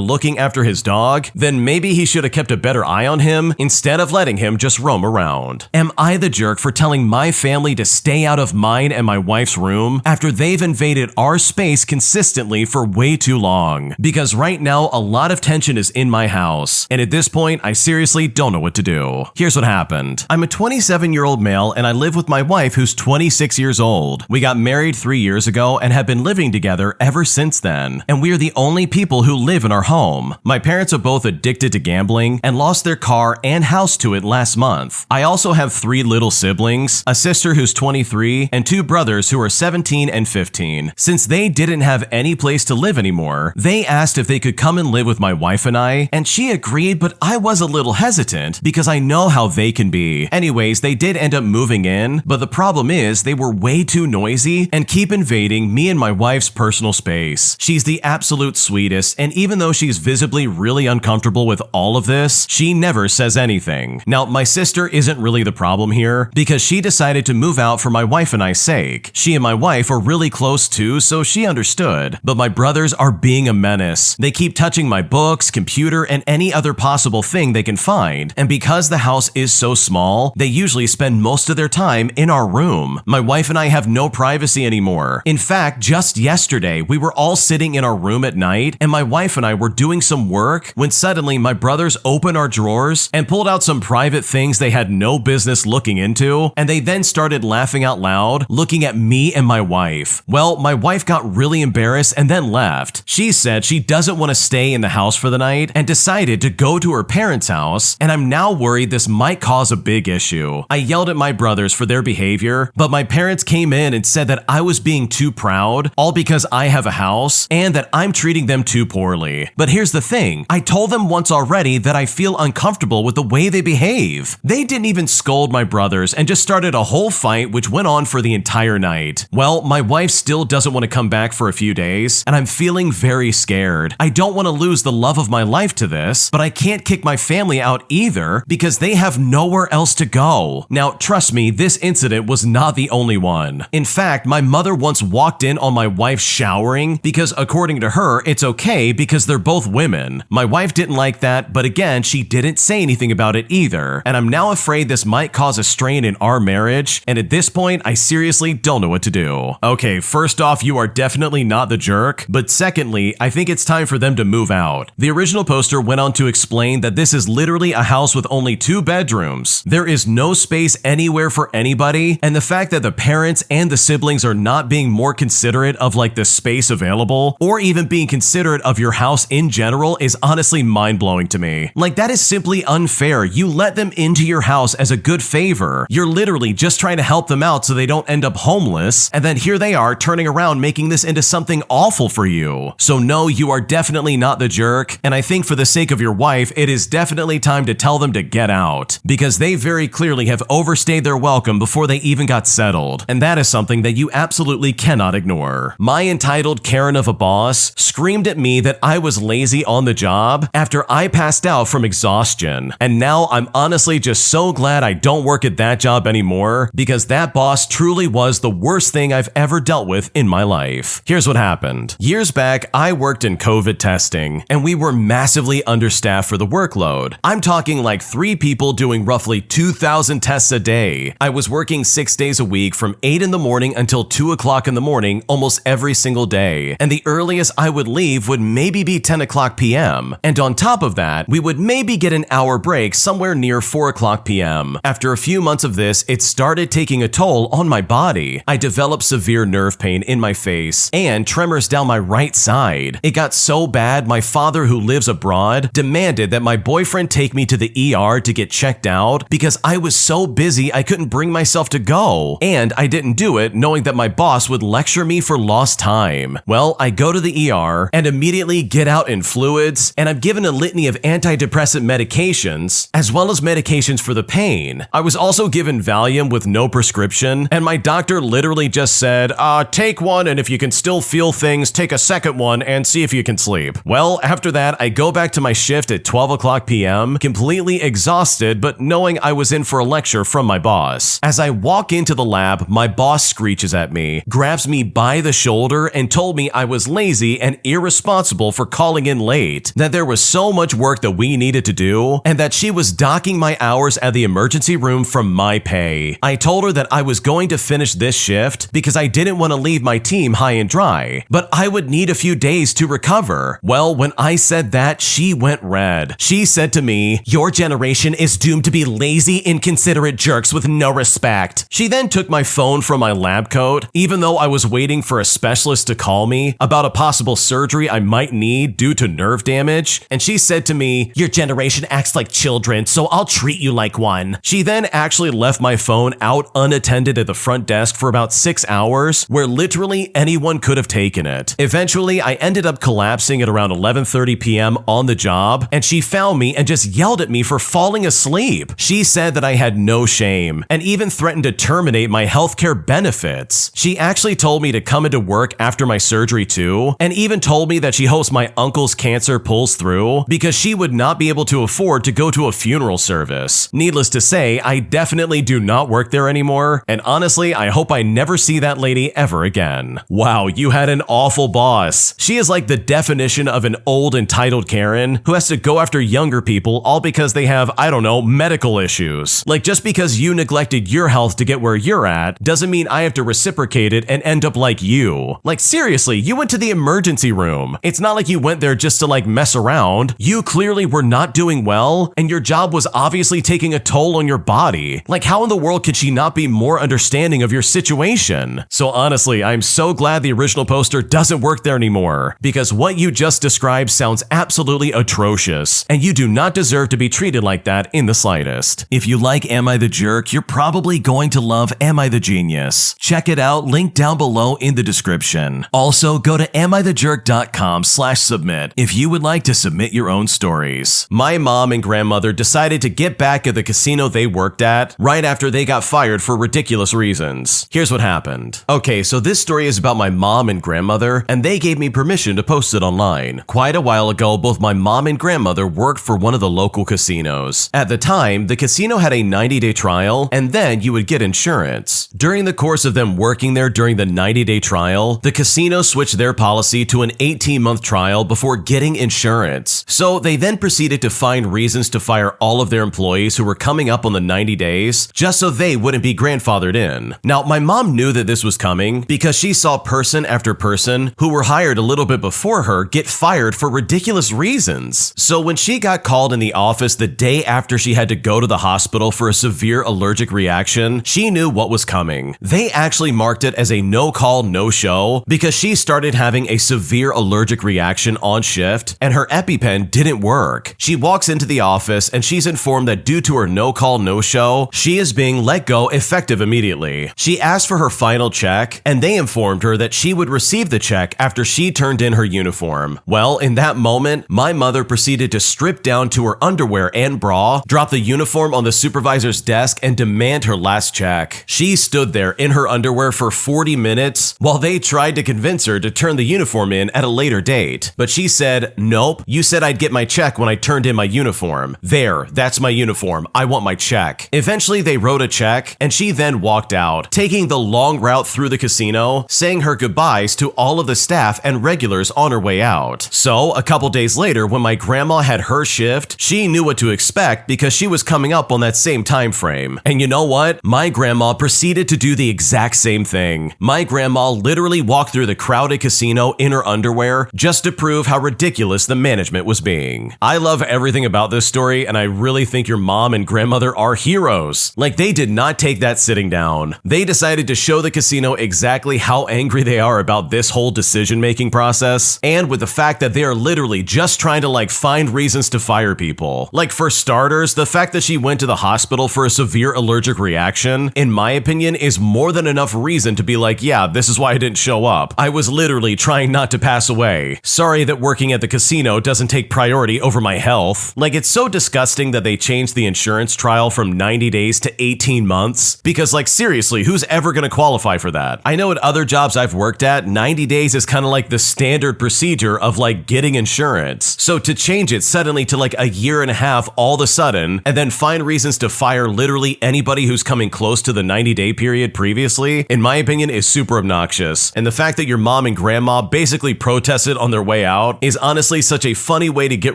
looking after his dog, then maybe he should have kept a better eye on him instead of letting him just roam around. Am I the jerk for telling my family to stay out of mine and my wife's room after they've invaded our space consistently for way too long? Because right now, a lot of tension is in my house, and at this point, I seriously don't know what to do. Here's what happened. I'm a 27-year-old male, and I live with my wife who's 26 years old. We got married 3 years ago and have been living together ever since then, and we are the only people who live in our home. My parents are both addicted to gambling and lost their car and house to it last month. I also have 3 little siblings, a sister who's 23, and 2 brothers who are 17 and 15. Since they didn't have any place to live anymore, they asked if they could come and live with my wife and I, and she agreed, but I was a little hesitant because I know how they can be. Anyways, they did end up moving in, but the problem is they were way too noisy and keep invading me and my wife's personal space. She's the absolute sweetest, and even though she's visibly really uncomfortable with all of this, she never says anything. Now, my sister isn't really the problem here because she decided to move out for my wife and I's sake. She and my wife are really close too, so she understood. But my brothers are being a menace. They keep touching my books, computer, and any other possible thing they can find. And because the house is so small, they usually spend most of their time in our room. My wife and I have no privacy anymore. In fact, just yesterday, we were all sitting in our room at night, and my wife and I were doing some work when suddenly my brothers opened our drawers and pulled out some private things they had no business looking into, and they then started laughing out loud, looking at me and my wife. Well, my wife got really embarrassed and then left. She said she doesn't want to stay in the house for the night and decided to go to her parents' house, and I'm now worried this might cause a big issue. I yelled at my brothers for their behavior, but my parents came in and said that I was being too proud, all because I have a house, and that I'm treating them too poorly. But here's the thing, I told them once already that I feel uncomfortable with the way they behave. They didn't even scold my brothers and just started a whole fight which went on for the entire night. Well, my wife still doesn't want to come back for a few days, and I'm feeling very scared. I don't want to lose the love of my life to this, but I can't kick my family out either because they have nowhere else to go. Now, trust me, this incident was not the only one. In fact, my mother once walked in on my wife showering because according to her, it's okay because they're both women. My wife didn't like that, but again, again, she didn't say anything about it either, and I'm now afraid this might cause a strain in our marriage, and at this point, I seriously don't know what to do. Okay, first off, you are definitely not the jerk, but secondly, I think it's time for them to move out. The original poster went on to explain that this is literally a house with only 2 bedrooms. There is no space anywhere for anybody, and the fact that the parents and the siblings are not being more considerate of like the space available, or even being considerate of your house in general is honestly mind-blowing to me. Like, that is simply unfair. You let them into your house as a good favor. You're literally just trying to help them out so they don't end up homeless, and then here they are turning around making this into something awful for you. So no, you are definitely not the jerk, and I think for the sake of your wife, it is definitely time to tell them to get out, because they very clearly have overstayed their welcome before they even got settled, and that is something that you absolutely cannot ignore. My entitled Karen of a boss screamed at me that I was lazy on the job after I passed out from exhaustion, and now I'm honestly just so glad I don't work at that job anymore, because that boss truly was the worst thing I've ever dealt with in my life. Here's what happened. Years back, I worked in COVID testing, and we were massively understaffed for the workload. I'm talking like 3 people doing roughly 2,000 tests a day. I was working 6 days a week from 8 in the morning until 2 o'clock in the morning almost every single day, and the earliest I would leave would maybe be 10 o'clock p.m. And on top of that, we would maybe get an hour break somewhere near 4 o'clock p.m. After a few months of this, it started taking a toll on my body. I developed severe nerve pain in my face and tremors down my right side. It got so bad, my father, who lives abroad, demanded that my boyfriend take me to the ER to get checked out because I was so busy I couldn't bring myself to go. And I didn't do it knowing that my boss would lecture me for lost time. Well, I go to the ER and immediately get out in fluids, and I'm given a litany of antidepressant medications, as well as medications for the pain. I was also given Valium with no prescription, and my doctor literally just said, take one, and if you can still feel things, take a second one and see if you can sleep. Well, after that, I go back to my shift at 12 o'clock p.m., completely exhausted, but knowing I was in for a lecture from my boss. As I walk into the lab, my boss screeches at me, grabs me by the shoulder, and told me I was lazy and irresponsible for calling in late, that there was so much work that we needed to do, and that she was docking my hours at the emergency room from my pay. I told her that I was going to finish this shift because I didn't want to leave my team high and dry, but I would need a few days to recover. Well, when I said that, she went red. She said to me, "Your generation is doomed to be lazy, inconsiderate jerks with no respect." She then took my phone from my lab coat, even though I was waiting for a specialist to call me about a possible surgery I might need due to nerve damage, and she said to me, "Your generation acts like children, so I'll treat you like one." She then actually left my phone out unattended at the front desk for about 6 hours, where literally anyone could have taken it. Eventually, I ended up collapsing at around 11:30 p.m. on the job, and she found me and just yelled at me for falling asleep. She said that I had no shame, and even threatened to terminate my healthcare benefits. She actually told me to come into work after my surgery too, and even told me that she hopes my uncle's cancer pulls through because she would not be able to afford to go to a funeral service. Needless to say, I definitely do not work there anymore, and honestly, I hope I never see that lady ever again. Wow, you had an awful boss. She is like the definition of an old entitled Karen who has to go after younger people all because they have, I don't know, medical issues. Like, just because you neglected your health to get where you're at doesn't mean I have to reciprocate it and end up like you. Like, seriously, you went to the emergency room. It's not like you went there just to like mess around. You clearly were not doing well, and your job was obviously taking a toll on your body. Like, how in the world could she not be more understanding of your situation? So honestly, I'm so glad the original poster doesn't work there anymore, because what you just described sounds absolutely atrocious, and you do not deserve to be treated like that in the slightest. If you like Am I the Jerk, you're probably going to love Am I the Genius. Check it out, link down below in the description. Also, go to amithejerk.com/submit if you would like to submit your own stories. My mom and grandmother decided to get back at the casino they worked at right after they got fired for ridiculous reasons. Here's what happened. Okay, so this story is about my mom and grandmother, and they gave me permission to post it online. Quite a while ago, both my mom and grandmother worked for one of the local casinos. At the time, the casino had a 90-day trial, and then you would get insurance. During the course of them working there during the 90-day trial, the casino switched their policy to an 18-month trial before getting insurance. So they then proceeded proceeded to find reasons to fire all of their employees who were coming up on the 90 days just so they wouldn't be grandfathered in. Now, my mom knew that this was coming because she saw person after person who were hired a little bit before her get fired for ridiculous reasons. So when she got called in the office the day after she had to go to the hospital for a severe allergic reaction, she knew what was coming. They actually marked it as a no-call, no-show because she started having a severe allergic reaction on shift and her EpiPen didn't work. She walks into the office and she's informed that due to her no-call, no-show, she is being let go effective immediately. She asked for her final check and they informed her that she would receive the check after she turned in her uniform. Well, in that moment, my mother proceeded to strip down to her underwear and bra, drop the uniform on the supervisor's desk, and demand her last check. She stood there in her underwear for 40 minutes while they tried to convince her to turn the uniform in at a later date. But she said, "Nope, you said I'd get my check when I turned in my uniform. There, that's my uniform. I want my check." Eventually, they wrote a check, and she then walked out, taking the long route through the casino, saying her goodbyes to all of the staff and regulars on her way out. So, a couple days later, when my grandma had her shift, she knew what to expect because she was coming up on that same time frame. And you know what? My grandma proceeded to do the exact same thing. My grandma literally walked through the crowded casino in her underwear just to prove how ridiculous the management was being. I love everything about this story, and I really think your mom and grandmother are heroes. Like, they did not take that sitting down. They decided to show the casino exactly how angry they are about this whole decision-making process, and with the fact that they are literally just trying to find reasons to fire people. Like, for starters, the fact that she went to the hospital for a severe allergic reaction, in my opinion, is more than enough reason to be like, yeah, this is why I didn't show up. I was literally trying not to pass away. Sorry that working at the casino doesn't take priority over my health. Like, it's so disgusting that they changed the insurance trial from 90 days to 18 months. Because, seriously, who's ever gonna qualify for that? I know at other jobs I've worked at, 90 days is kind of like the standard procedure of getting insurance. So to change it suddenly to a year and a half all of a sudden, and then find reasons to fire literally anybody who's coming close to the 90-day period previously, in my opinion, is super obnoxious. And the fact that your mom and grandma basically protested on their way out is honestly such a funny way to get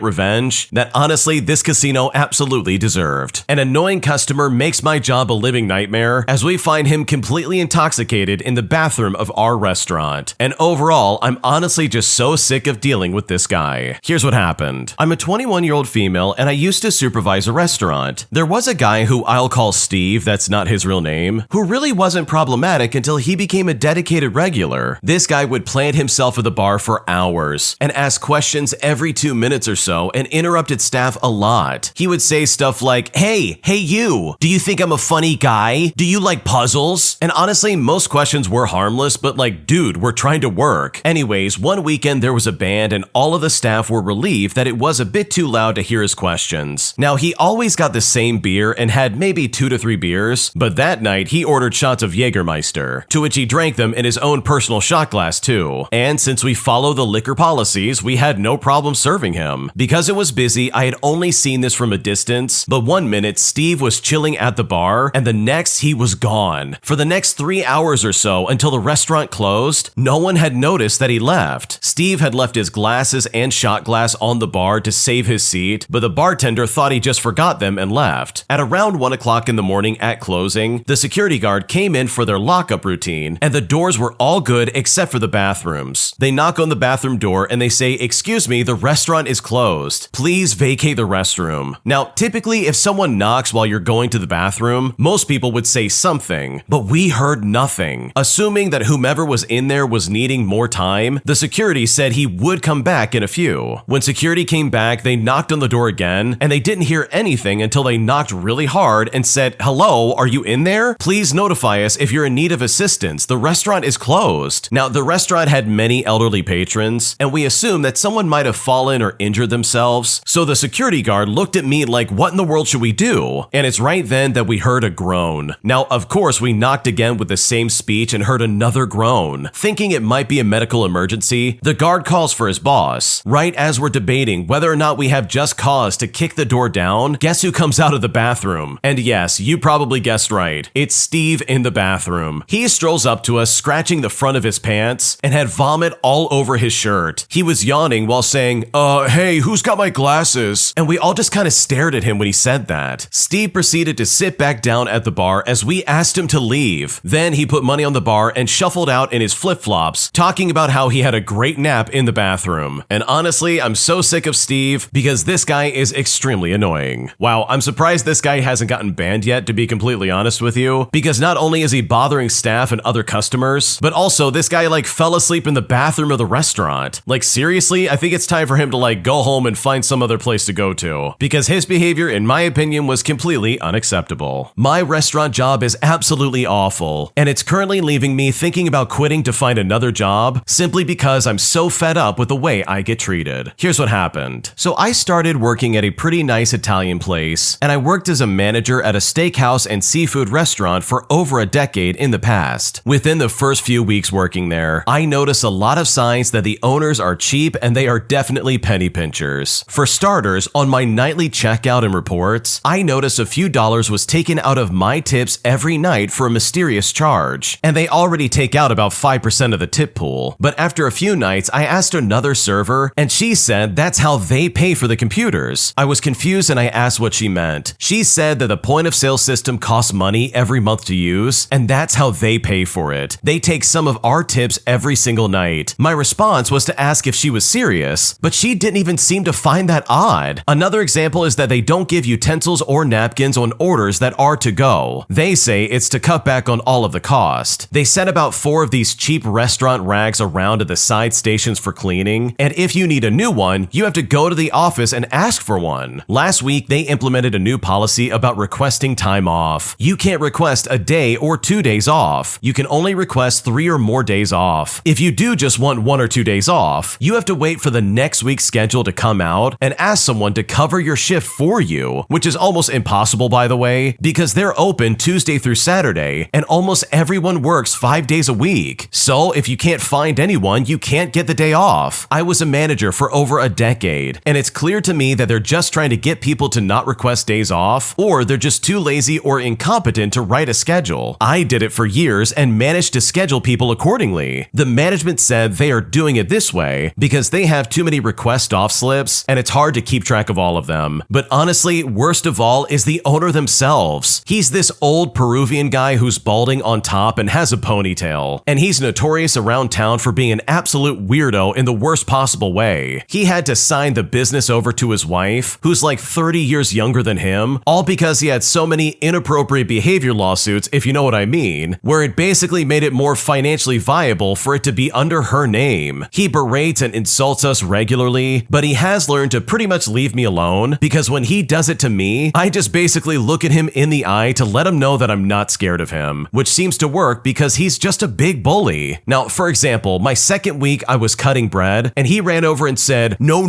revenge that honestly this casino absolutely deserved. An annoying customer makes my job a living nightmare as we find him completely intoxicated in the bathroom of our restaurant. And overall, I'm honestly just so sick of dealing with this guy. Here's what happened. I'm a 21-year-old female and I used to supervise a restaurant. There was a guy who I'll call Steve, that's not his real name, who really wasn't problematic until he became a dedicated regular. This guy would plant himself at the bar for hours and ask questions every 2 minutes or so and interrupted staff a lot. He would say stuff like, hey you, do you think I'm a funny guy? Do you like puzzles? And honestly, most questions were harmless, but dude, we're trying to work. Anyways, one weekend there was a band and all of the staff were relieved that it was a bit too loud to hear his questions. Now, he always got the same beer and had maybe 2 to 3 beers, but that night he ordered shots of Jägermeister, to which he drank them in his own personal shot glass too. And since we follow the liquor policies, we had no problem serving him. Because it was busy, I had only seen this from a distance, but one minute Steve was chilling at the bar and the next he was gone. For the next 3 hours or so until the restaurant closed, no one had noticed that he left. Steve had left his glasses and shot glass on the bar to save his seat, but the bartender thought he just forgot them and left. At around 1 o'clock in the morning at closing, the security guard came in for their lockup routine, and the doors were all good except for the bathrooms. They knock on the bathroom door and they say, "Excuse me, the restaurant is closed. Please vacate the restroom." Now, typically, if someone knocks while you're going to the bathroom, most people would say something, but we heard nothing. Assuming that whomever was in there was needing more time, the security said he would come back in a few. When security came back, they knocked on the door again, and they didn't hear anything until they knocked really hard and said, "Hello, are you in there? Please notify us if you're in need of assistance. The restaurant is closed." Now, the restaurant had many elderly patrons, and we assumed that someone might have fallen or injured themselves, so the security guard looked at me like, what in the world should we do? And it's right then that we heard a groan. Now, of course, we knocked again with the same speech and heard another groan. Thinking it might be a medical emergency, the guard calls for his boss. Right as we're debating whether or not we have just cause to kick the door down, guess who comes out of the bathroom? And yes, you probably guessed right. It's Steve in the bathroom. He strolls up to us, scratching the front of his pants, and had vomit all over his shirt. He was yawning while saying, hey, who's got my glasses. And we all just kind of stared at him when he said that. Steve proceeded to sit back down at the bar as we asked him to leave. Then he put money on the bar and shuffled out in his flip-flops, talking about how he had a great nap in the bathroom. And honestly, I'm so sick of Steve because this guy is extremely annoying. Wow, I'm surprised this guy hasn't gotten banned yet, to be completely honest with you, because not only is he bothering staff and other customers, but also this guy like fell asleep in the bathroom of the restaurant. Like seriously, I think it's time for him to like go home and find some other place to go to, because his behavior, in my opinion, was completely unacceptable. My restaurant job is absolutely awful, and it's currently leaving me thinking about quitting to find another job simply because I'm so fed up with the way I get treated. Here's what happened. So I started working at a pretty nice Italian place, and I worked as a manager at a steakhouse and seafood restaurant for over a decade in the past. Within the first few weeks working there, I noticed a lot of signs that the owners are cheap and they are definitely penny pinchers. For starters, on my nightly checkout and reports, I noticed a few dollars was taken out of my tips every night for a mysterious charge, and they already take out about 5% of the tip pool. But after a few nights, I asked another server, and she said that's how they pay for the computers. I was confused and I asked what she meant. She said that the point of sale system costs money every month to use, and that's how they pay for it. They take some of our tips every single night. My response was to ask if she was serious, but she didn't even seem to find that odd. Another example is that they don't give utensils or napkins on orders that are to go. They say it's to cut back on all of the cost. They set about 4 of these cheap restaurant rags around at the side stations for cleaning, and if you need a new one, you have to go to the office and ask for one. Last week, they implemented a new policy about requesting time off. You can't request a day or 2 days off. You can only request 3 or more days off. If you do just want 1 or 2 days off, you have to wait for the next week's schedule to come out and ask someone to cover your shift for you, which is almost impossible, by the way, because they're open Tuesday through Saturday, and almost everyone works 5 days a week. So if you can't find anyone, you can't get the day off. I was a manager for over a decade, and it's clear to me that they're just trying to get people to not request days off, or they're just too lazy or incompetent to write a schedule. I did it for years and managed to schedule people accordingly. The management said they are doing it this way because they have too many request off slips, and it's hard to keep track of all of them. But honestly, worst of all is the owner themselves. He's this old Peruvian guy who's balding on top and has a ponytail, and he's notorious around town for being an absolute weirdo in the worst possible way. He had to sign the business over to his wife, who's like 30 years younger than him, all because he had so many inappropriate behavior lawsuits, if you know what I mean, where it basically made it more financially viable for it to be under her name. He berates and insults us regularly, but he has learned to pretty much leave me alone, because when he does it to me, I just basically look at him in the eye to let him know that I'm not scared of him, which seems to work because he's just a big bully. Now, for example, my second week I was cutting bread, and he ran over and said, "No,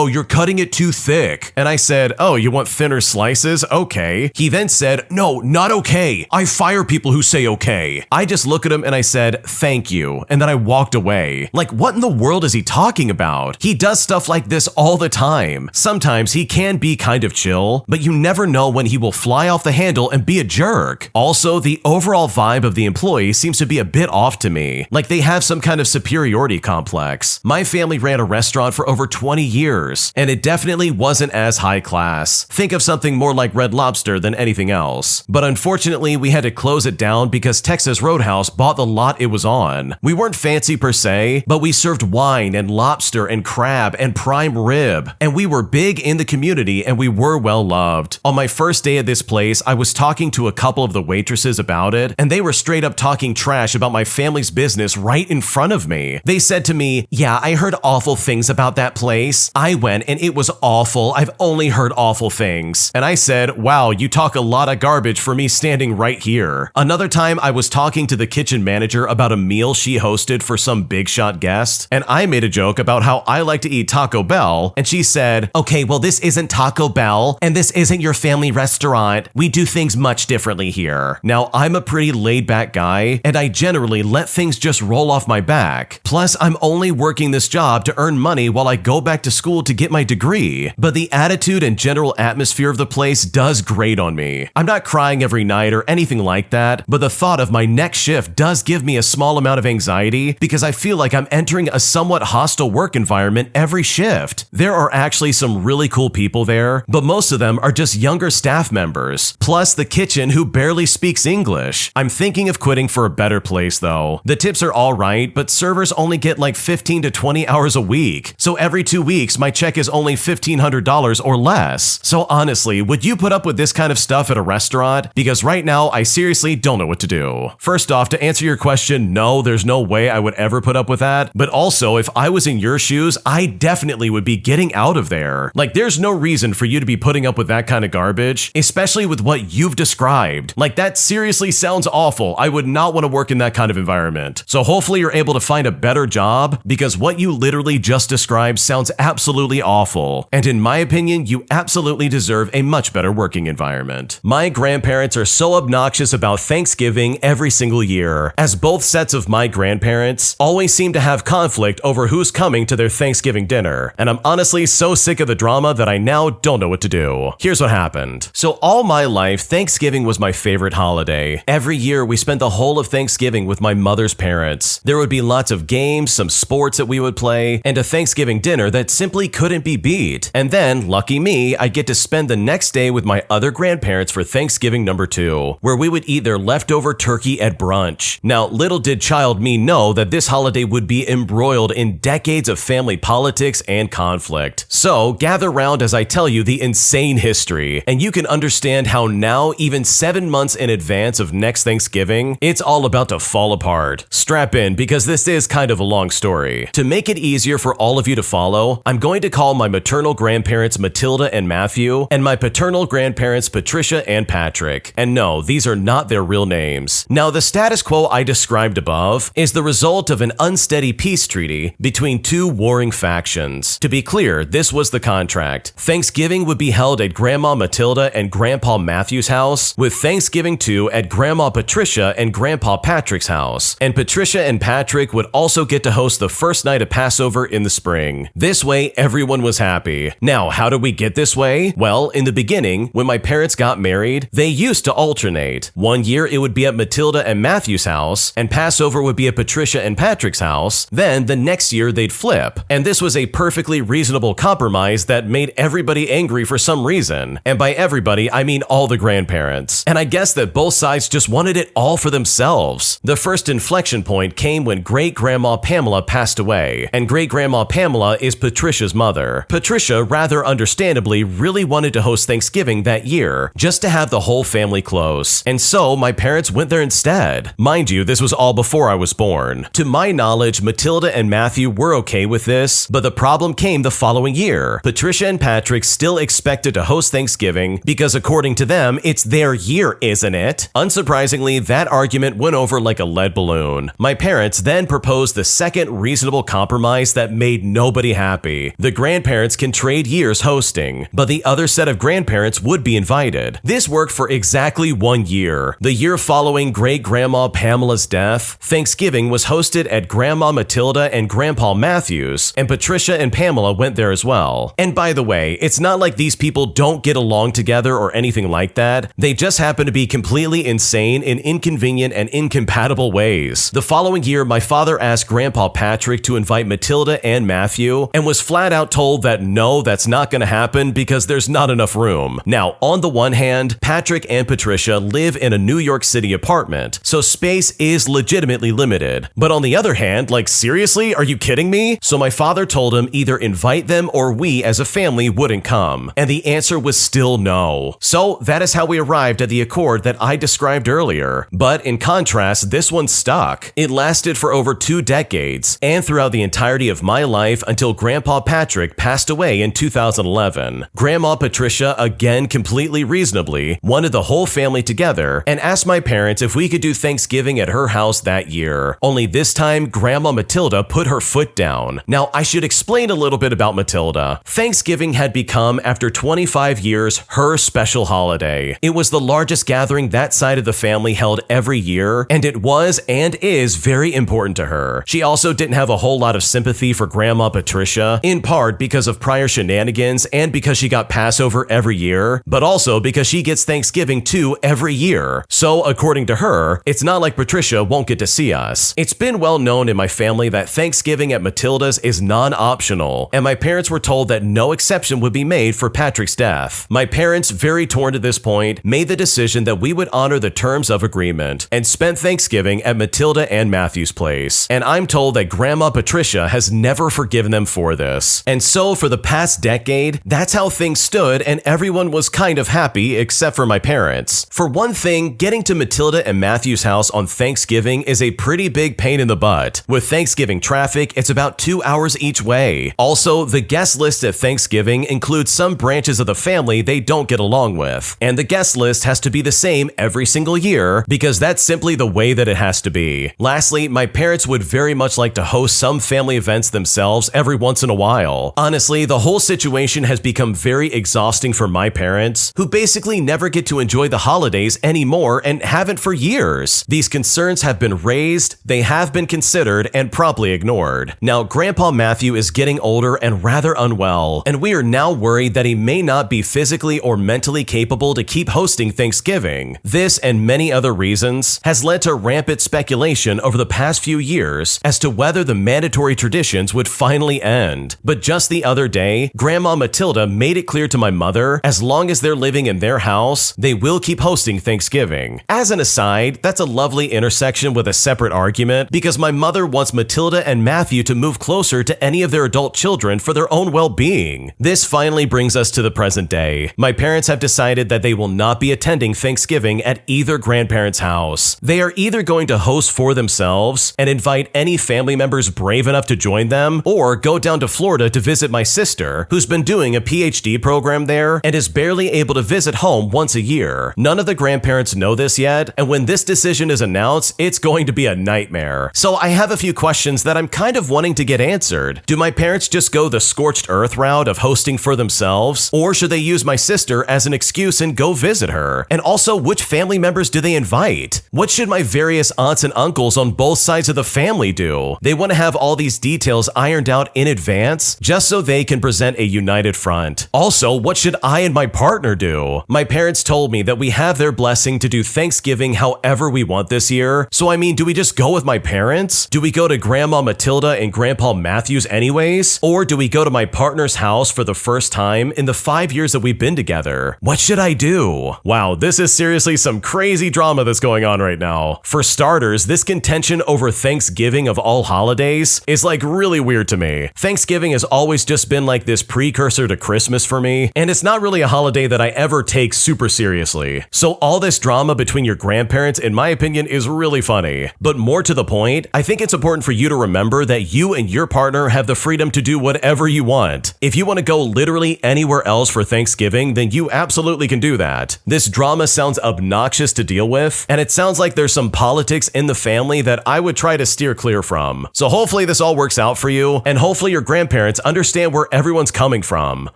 you're cutting it too thick." And I said, "Oh, you want thinner slices? Okay." He then said, "No, not okay. I fire people who say okay." I just look at him and I said, "Thank you," and then I walked away. Like, what in the world is he talking about? He does stuff like this all the time. Sometimes he can be kind of chill, but you never know when he will fly off the handle and be a jerk. Also, the overall vibe of the employee seems to be a bit off to me, like they have some kind of superiority complex. My family ran a restaurant for over 20 years, and it definitely wasn't as high class. Think of something more like Red Lobster than anything else. But unfortunately, we had to close it down because Texas Roadhouse bought the lot it was on. We weren't fancy per se, but we served wine and lobster and crab and prime rib, and we were big in the community and we were well loved. On my first day at this place, I was talking to a couple of the waitresses about it, and they were straight up talking trash about my family's business right in front of me. They said to me, "Yeah, I heard awful things about that place. I went and it was awful. I've only heard awful things." And I said, "Wow, you talk a lot of garbage for me standing right here." Another time I was talking to the kitchen manager about a meal she hosted for some big shot guest, and I made a joke about how I like to eat Taco Bell, and she said, "Okay, well, this isn't Taco Bell, and this isn't your family restaurant. We do things much differently here." Now, I'm a pretty laid back guy, and I generally let things just roll off my back. Plus, I'm only working this job to earn money while I go back to school to get my degree. But the attitude and general atmosphere of the place does grate on me. I'm not crying every night or anything like that, but the thought of my next shift does give me a small amount of anxiety because I feel like I'm entering a somewhat hostile work environment every shift. There are actually some really cool people there, but most of them are just younger staff members, plus the kitchen who barely speaks English. I'm thinking of quitting for a better place though. The tips are alright, but servers only get like 15 to 20 hours a week, so every 2 weeks my check is only $1,500 or less. So honestly, would you put up with this kind of stuff at a restaurant? Because right now, I seriously don't know what to do. First off, to answer your question, no, there's no way I would ever put up with that. But also, if I was in your shoes, I definitely would be getting out of there. Like, there's no reason for you to be putting up with that kind of garbage, especially with what you've described. Like, that seriously sounds awful. I would not want to work in that kind of environment. So hopefully you're able to find a better job, because what you literally just described sounds absolutely awful. And in my opinion, you absolutely deserve a much better working environment. My grandparents are so obnoxious about Thanksgiving every single year, as both sets of my grandparents always seem to have conflict over who's coming to their Thanksgiving dinner, and I'm honestly so sick of the drama that I now don't know what to do. Here's what happened. So all my life, Thanksgiving was my favorite holiday. Every year we spent the whole of Thanksgiving with my mother's parents. There would be lots of games, some sports that we would play, and a Thanksgiving dinner that simply couldn't be beat. And then, lucky me, I'd get to spend the next day with my other grandparents for Thanksgiving number 2, where we would eat their leftover turkey at brunch. Now, little did child me know that this holiday would be embroiled in decades of family politics and conflict. So, gather round as I tell you the insane history, and you can understand how now, even 7 months in advance of next Thanksgiving, it's all about to fall apart. Strap in, because this is kind of a long story. To make it easier for all of you to follow, I'm going to call my maternal grandparents Matilda and Matthew, and my paternal grandparents Patricia and Patrick. And no, these are not their real names. Now, the status quo I described above is the result of an unsteady peace treaty between two warring factions. To be clear, this was the contract. Thanksgiving would be held at Grandma Matilda and Grandpa Matthew's house, with Thanksgiving 2 at Grandma Patricia and Grandpa Patrick's house. And Patricia and Patrick would also get to host the first night of Passover in the spring. This way, everyone was happy. Now, how did we get this way? Well, in the beginning, when my parents got married, they used to alternate. One year it would be at Matilda and Matthew's house, and Passover would be at Patricia and Patrick's house. Then the next year they'd flip. And this was a perfectly reasonable compromise that made everybody angry for some reason. And by everybody, I mean all the grandparents. And I guess that both sides just wanted it all for themselves. The first inflection point came when great-grandma Pamela passed away, and great-grandma Pamela is Patricia's mother. Patricia, rather understandably, really wanted to host Thanksgiving that year, just to have the whole family close. And so my parents went there instead. Mind you, this was all before I was born. To my knowledge, Matilda and Matthew were okay with this, but the problem came the following year. Patricia and Patrick still expected to host Thanksgiving because according to them, it's their year, isn't it? Unsurprisingly, that argument went over like a lead balloon. My parents then proposed the second reasonable compromise that made nobody happy. The grandparents can trade years hosting, but the other set of grandparents would be invited. This worked for exactly 1 year. The year following great-grandma Pamela's death, Thanksgiving was hosted at Grandma Matilda and Grandpa Matthew's, and Patricia and Pamela went there as well. And by the way, it's not like these people don't get along together or anything like that. They just happen to be completely insane in inconvenient and incompatible ways. The following year, my father asked Grandpa Patrick to invite Matilda and Matthew, and was flat out told that no, that's not going to happen because there's not enough room. Now, on the one hand, Patrick and Patricia live in a New York City apartment, so space is legitimately limited. But on the other hand, like seriously, are you kidding me? So my father told him either invite them or we as a family wouldn't come, and the answer was still no. So that is how we arrived at the accord that I described earlier. But in contrast, this one stuck. It lasted for over 2 decades, and throughout the entirety of my life until Grandpa Patrick passed away in 2011. Grandma Patricia, again completely reasonably, wanted the whole family together and asked my parents if we could do Thanksgiving at her house that year. Only this time, Grandma Matilda put her foot down. Now, I should explain a little bit about Matilda. Thanksgiving had become, after 25 years, her special holiday. It was the largest gathering that side of the family held every year, and it was and is very important to her. She also didn't have a whole lot of sympathy for Grandma Patricia, in part because of prior shenanigans and because she got Passover every year, but also because she gets Thanksgiving too every year. So, according to her, it's not like Patricia won't get to see us. It's been well known in my family that Thanksgiving at Matilda's is non-optional, and my parents parents were told that no exception would be made for Patrick's death. My parents, very torn at this point, made the decision that we would honor the terms of agreement and spent Thanksgiving at Matilda and Matthew's place. And I'm told that Grandma Patricia has never forgiven them for this. And so for the past decade, that's how things stood, and everyone was kind of happy except for my parents. For one thing, getting to Matilda and Matthew's house on Thanksgiving is a pretty big pain in the butt. With Thanksgiving traffic, it's about 2 hours each way. Also, the guest list at Thanksgiving includes some branches of the family they don't get along with. And the guest list has to be the same every single year because that's simply the way that it has to be. Lastly, my parents would very much like to host some family events themselves every once in a while. Honestly, the whole situation has become very exhausting for my parents, who basically never get to enjoy the holidays anymore and haven't for years. These concerns have been raised, they have been considered, and promptly ignored. Now, Grandpa Matthew is getting older and rather unwell, and we are now worried that he may not be physically or mentally capable to keep hosting Thanksgiving. This and many other reasons has led to rampant speculation over the past few years as to whether the mandatory traditions would finally end. But just the other day, Grandma Matilda made it clear to my mother, as long as they're living in their house, they will keep hosting Thanksgiving. As an aside, that's a lovely intersection with a separate argument because my mother wants Matilda and Matthew to move closer to any of their adult children for their own well-being. This finally brings us to the present day. My parents have decided that they will not be attending Thanksgiving at either grandparent's house. They are either going to host for themselves and invite any family members brave enough to join them, or go down to Florida to visit my sister, who's been doing a PhD program there and is barely able to visit home once a year. None of the grandparents know this yet, and when this decision is announced, it's going to be a nightmare. So I have a few questions that I'm kind of wanting to get answered. Do my parents just go the scorched earth route of hosting for themselves, or should they use my sister as an excuse and go visit her? And also, which family members do they invite? What should my various aunts and uncles on both sides of the family do? They want to have all these details ironed out in advance just so they can present a united front. Also, what should I and my partner do? My parents told me that we have their blessing to do Thanksgiving however we want this year. So I mean, do we just go with my parents? Do we go to Grandma Matilda and Grandpa Matthews anyways? Or do we go to my partner's house for the first time in the 5 years that we've been together? What should I do? Wow, this is seriously some crazy drama that's going on right now. For starters, this contention over Thanksgiving of all holidays is like really weird to me. Thanksgiving has always just been like this precursor to Christmas for me, and it's not really a holiday that I ever take super seriously. So all this drama between your grandparents, in my opinion, is really funny. But more to the point, I think it's important for you to remember that you and your partner have the freedom to do whatever you want. If you want to go literally anywhere else for Thanksgiving, then you absolutely can do that. This drama sounds obnoxious to deal with, and it sounds like there's some politics in the family that I would try to steer clear from. So hopefully this all works out for you, and hopefully your grandparents understand where everyone's coming from.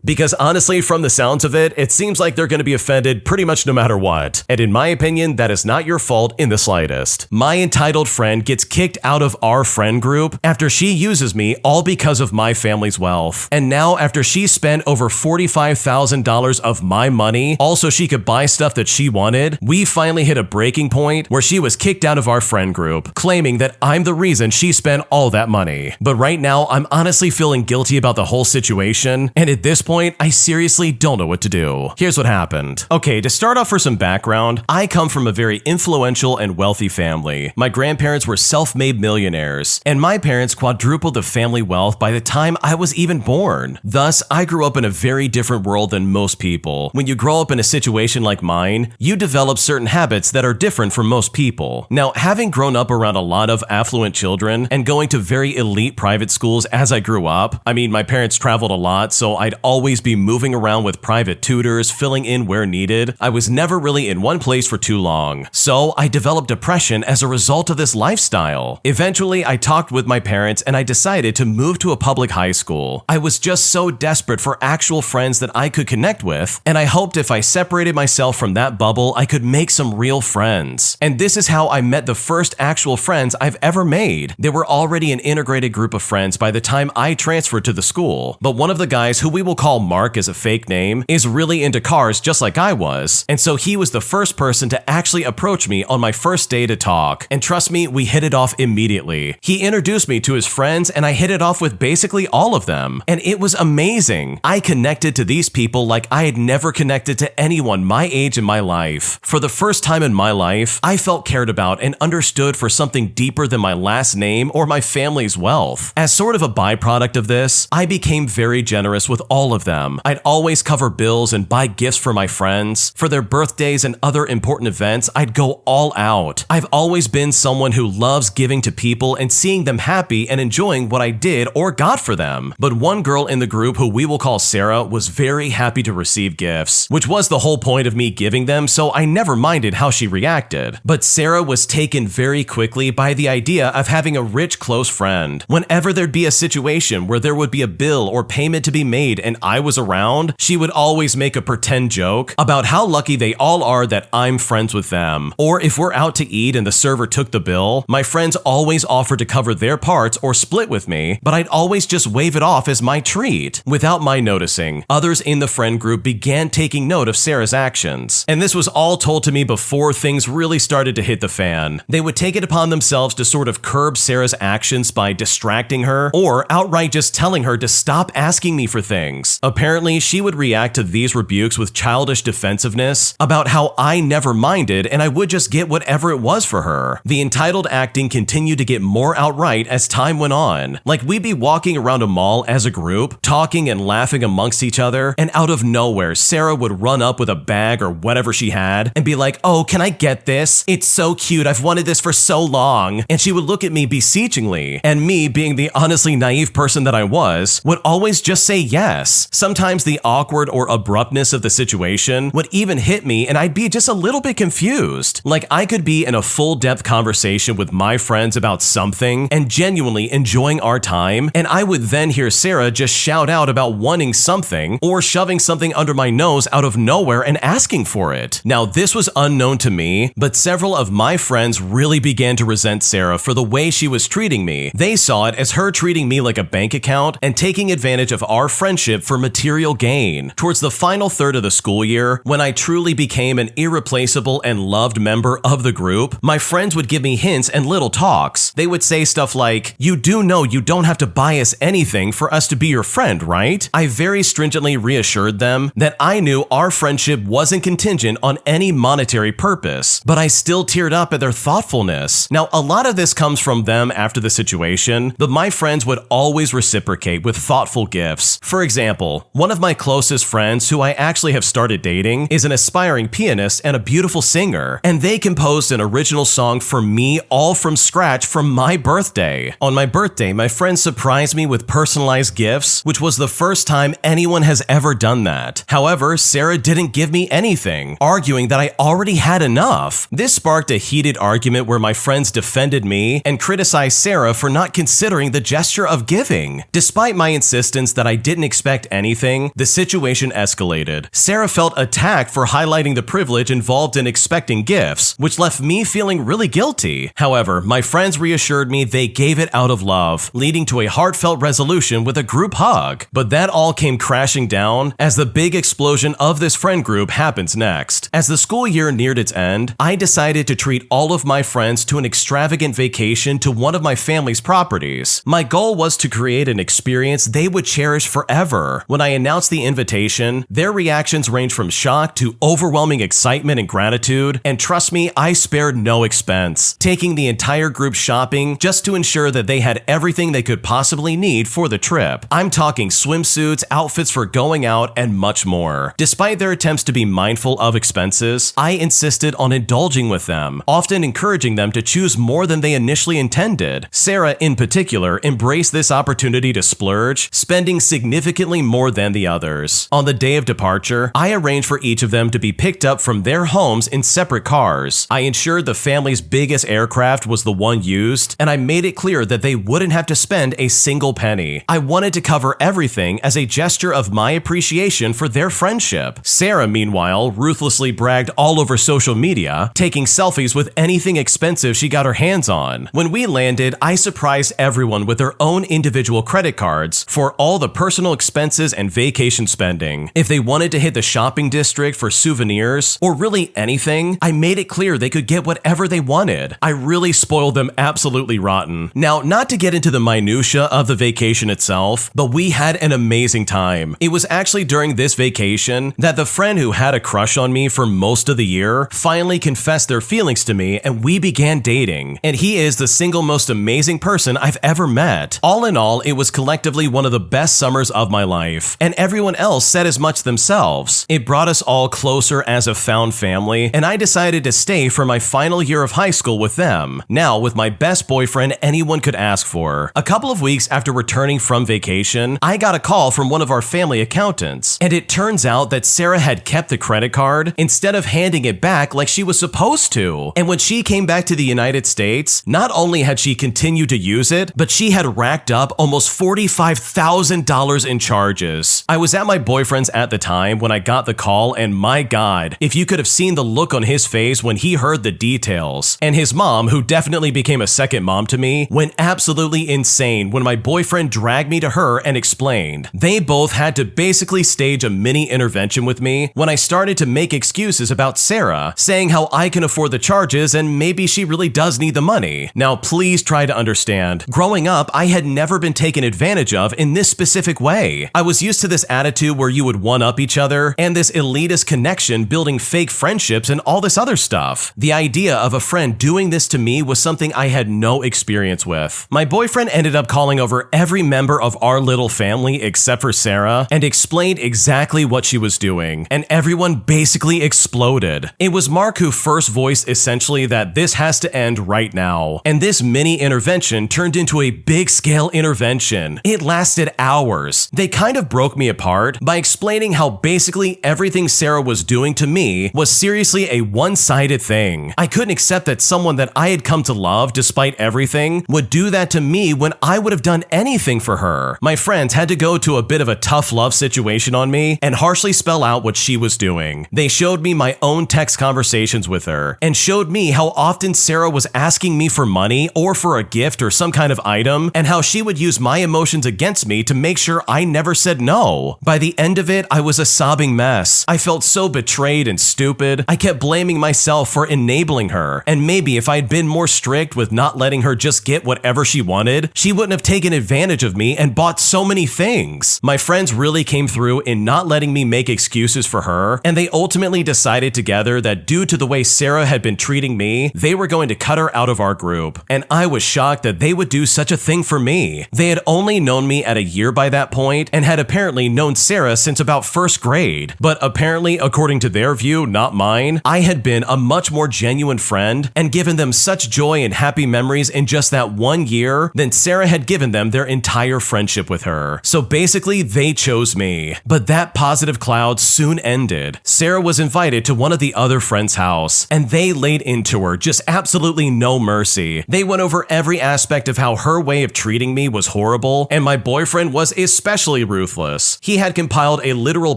Because honestly, from the sounds of it, it seems like they're going to be offended pretty much no matter what. And in my opinion, that is not your fault in the slightest. My entitled friend gets kicked out of our friend group after she uses me all because of my family's wealth. And now after she spent over $45,000 of my money, also she could buy stuff that she wanted, we finally hit a breaking point where she was kicked out of our friend group, claiming that I'm the reason she spent all that money. But right now, I'm honestly feeling guilty about the whole situation, and at this point, I seriously don't know what to do. Here's what happened. Okay, to start off for some background, I come from a very influential and wealthy family. My grandparents were self-made millionaires, and my parents quadrupled the family wealth by the time I was even born. Thus, I grew up in a very different world than most people. When you grow up in a situation like mine, you develop certain habits that are different from most people. Now, having grown up around a lot of affluent children and going to very elite private schools as I grew up, I mean, my parents traveled a lot, so I'd always be moving around with private tutors, filling in where needed. I was never really in one place for too long. So I developed depression as a result of this lifestyle. Eventually, I talked with my parents and I decided to move to a public high school. I was just so desperate for actual friends that I could connect with, and I hoped if I separated myself from that bubble, I could make some real friends. And this is how I met the first actual friends I've ever made. They were already an integrated group of friends by the time I transferred to the school. But one of the guys, who we will call Mark as a fake name, is really into cars just like I was. And so he was the first person to actually approach me on my first day to talk. And trust me, we hit it off immediately. He introduced me to his friends and I hit it off with basically all of them. them. And it was amazing. I connected to these people like I had never connected to anyone my age in my life. For the first time in my life, I felt cared about and understood for something deeper than my last name or my family's wealth. As sort of a byproduct of this, I became very generous with all of them. I'd always cover bills and buy gifts for my friends. For their birthdays and other important events, I'd go all out. I've always been someone who loves giving to people and seeing them happy and enjoying what I did or got for them. But one girl in the group, who we will call Sarah, was very happy to receive gifts, which was the whole point of me giving them, so I never minded how she reacted. But Sarah was taken very quickly by the idea of having a rich, close friend. Whenever there'd be a situation where there would be a bill or payment to be made and I was around, she would always make a pretend joke about how lucky they all are that I'm friends with them. Or if we're out to eat and the server took the bill, my friends always offered to cover their parts or split with me, but I'd always just wave it off as my treat. Without my noticing, others in the friend group began taking note of Sarah's actions. And this was all told to me before things really started to hit the fan. They would take it upon themselves to sort of curb Sarah's actions by distracting her or outright just telling her to stop asking me for things. Apparently, she would react to these rebukes with childish defensiveness about how I never minded and I would just get whatever it was for her. The entitled acting continued to get more outright as time went on. Like, we'd be walking around a mall as a group, talking and laughing amongst each other, and out of nowhere, Sarah would run up with a bag or whatever she had and be like, "Oh, can I get this? It's so cute. I've wanted this for so long." And she would look at me beseechingly, and me, being the honestly naive person that I was, would always just say yes. Sometimes the awkward or abruptness of the situation would even hit me and I'd be just a little bit confused. Like, I could be in a full-depth conversation with my friends about something and genuinely enjoying our time, and I would then hear Sarah just shout out about wanting something or shoving something under my nose out of nowhere and asking for it. Now, this was unknown to me, but several of my friends really began to resent Sarah for the way she was treating me. They saw it as her treating me like a bank account and taking advantage of our friendship for material gain. Towards the final third of the school year, when I truly became an irreplaceable and loved member of the group, my friends would give me hints and little talks. They would say stuff like, "You do know you don't have to buy us anything for us to be your friend, right?" I very stringently reassured them that I knew our friendship wasn't contingent on any monetary purpose, but I still teared up at their thoughtfulness. Now, a lot of this comes from them after the situation, but my friends would always reciprocate with thoughtful gifts. For example, one of my closest friends, who I actually have started dating, is an aspiring pianist and a beautiful singer, and they composed an original song for me all from scratch for my birthday. On my birthday, my friends surprised me with personalized gifts, which was the first time anyone has ever done that. However, Sarah didn't give me anything, arguing that I already had enough. This sparked a heated argument where my friends defended me and criticized Sarah for not considering the gesture of giving. Despite my insistence that I didn't expect anything, the situation escalated. Sarah felt attacked for highlighting the privilege involved in expecting gifts, which left me feeling really guilty. However, my friends reassured me they gave it out of love, leading to a heartfelt resolution with a group hug. But that all came crashing down as the big explosion of this friend group happens next. As the school year neared its end, I decided to treat all of my friends to an extravagant vacation to one of my family's properties. My goal was to create an experience they would cherish forever. When I announced the invitation, their reactions ranged from shock to overwhelming excitement and gratitude, and trust me, I spared no expense, taking the entire group shopping just to ensure that they had everything they could possibly need for the trip. I'm talking swimsuits, outfits for going out, and much more. Despite their attempts to be mindful of expenses, I insisted on indulging with them, often encouraging them to choose more than they initially intended. Sarah, in particular, embraced this opportunity to splurge, spending significantly more than the others. On the day of departure, I arranged for each of them to be picked up from their homes in separate cars. I ensured the family's biggest aircraft was the one used, and I made it clear that they wouldn't have to spend a single penny. I wanted to cover everything as a gesture of my appreciation for their friendship. Sarah, meanwhile, ruthlessly bragged all over social media, taking selfies with anything expensive she got her hands on. When we landed, I surprised everyone with their own individual credit cards for all the personal expenses and vacation spending. If they wanted to hit the shopping district for souvenirs, or really anything, I made it clear they could get whatever they wanted. I really spoiled them absolutely rotten. Now, not to get into the minutia of the vacation itself, south, but we had an amazing time. It was actually during this vacation that the friend who had a crush on me for most of the year finally confessed their feelings to me and we began dating. And he is the single most amazing person I've ever met. All in all, it was collectively one of the best summers of my life, and everyone else said as much themselves. It brought us all closer as a found family, and I decided to stay for my final year of high school with them, now with my best boyfriend anyone could ask for. A couple of weeks after returning from vacation, I got a call from one of our family accountants, and it turns out that Sarah had kept the credit card instead of handing it back like she was supposed to. And when she came back to the United States, not only had she continued to use it, but she had racked up almost $45,000 in charges. I was at my boyfriend's at the time when I got the call, and my God, if you could have seen the look on his face when he heard the details. And his mom, who definitely became a second mom to me, went absolutely insane when my boyfriend dragged me to her and explained. They both had to basically stage a mini intervention with me when I started to make excuses about Sarah, saying how I can afford the charges and maybe she really does need the money. Now please try to understand. Growing up, I had never been taken advantage of in this specific way. I was used to this attitude where you would one-up each other and this elitist connection building fake friendships and all this other stuff. The idea of a friend doing this to me was something I had no experience with. My boyfriend ended up calling over every member of our little family except for Sarah and explained exactly what she was doing, and everyone basically exploded. It was Mark who first voiced essentially that this has to end right now, and this mini intervention turned into a big-scale intervention. It lasted hours. They kind of broke me apart by explaining how basically everything Sarah was doing to me was seriously a one-sided thing. I couldn't accept that someone that I had come to love despite everything would do that to me when I would have done anything for her. My friends had to go to a bit of a tough love situation on me and harshly spell out what she was doing. They showed me my own text conversations with her and showed me how often Sarah was asking me for money or for a gift or some kind of item, and how she would use my emotions against me to make sure I never said no. By the end of it, I was a sobbing mess. I felt so betrayed and stupid. I kept blaming myself for enabling her, and maybe if I'd been more strict with not letting her just get whatever she wanted, she wouldn't have taken advantage of me and bought so many things. My friends really came through in not letting me make excuses for her, and they ultimately decided together that due to the way Sarah had been treating me, they were going to cut her out of our group, and I was shocked that they would do such a thing for me. They had only known me at a year by that point and had apparently known Sarah since about first grade, but apparently, according to their view, not mine, I had been a much more genuine friend and given them such joy and happy memories in just that 1 year than Sarah had given them their entire friendship with her. So basically, they chose me. But that positive cloud soon ended. Sarah was invited to one of the other friends' house, and they laid into her just absolutely no mercy. They went over every aspect of how her way of treating me was horrible, and my boyfriend was especially ruthless. He had compiled a literal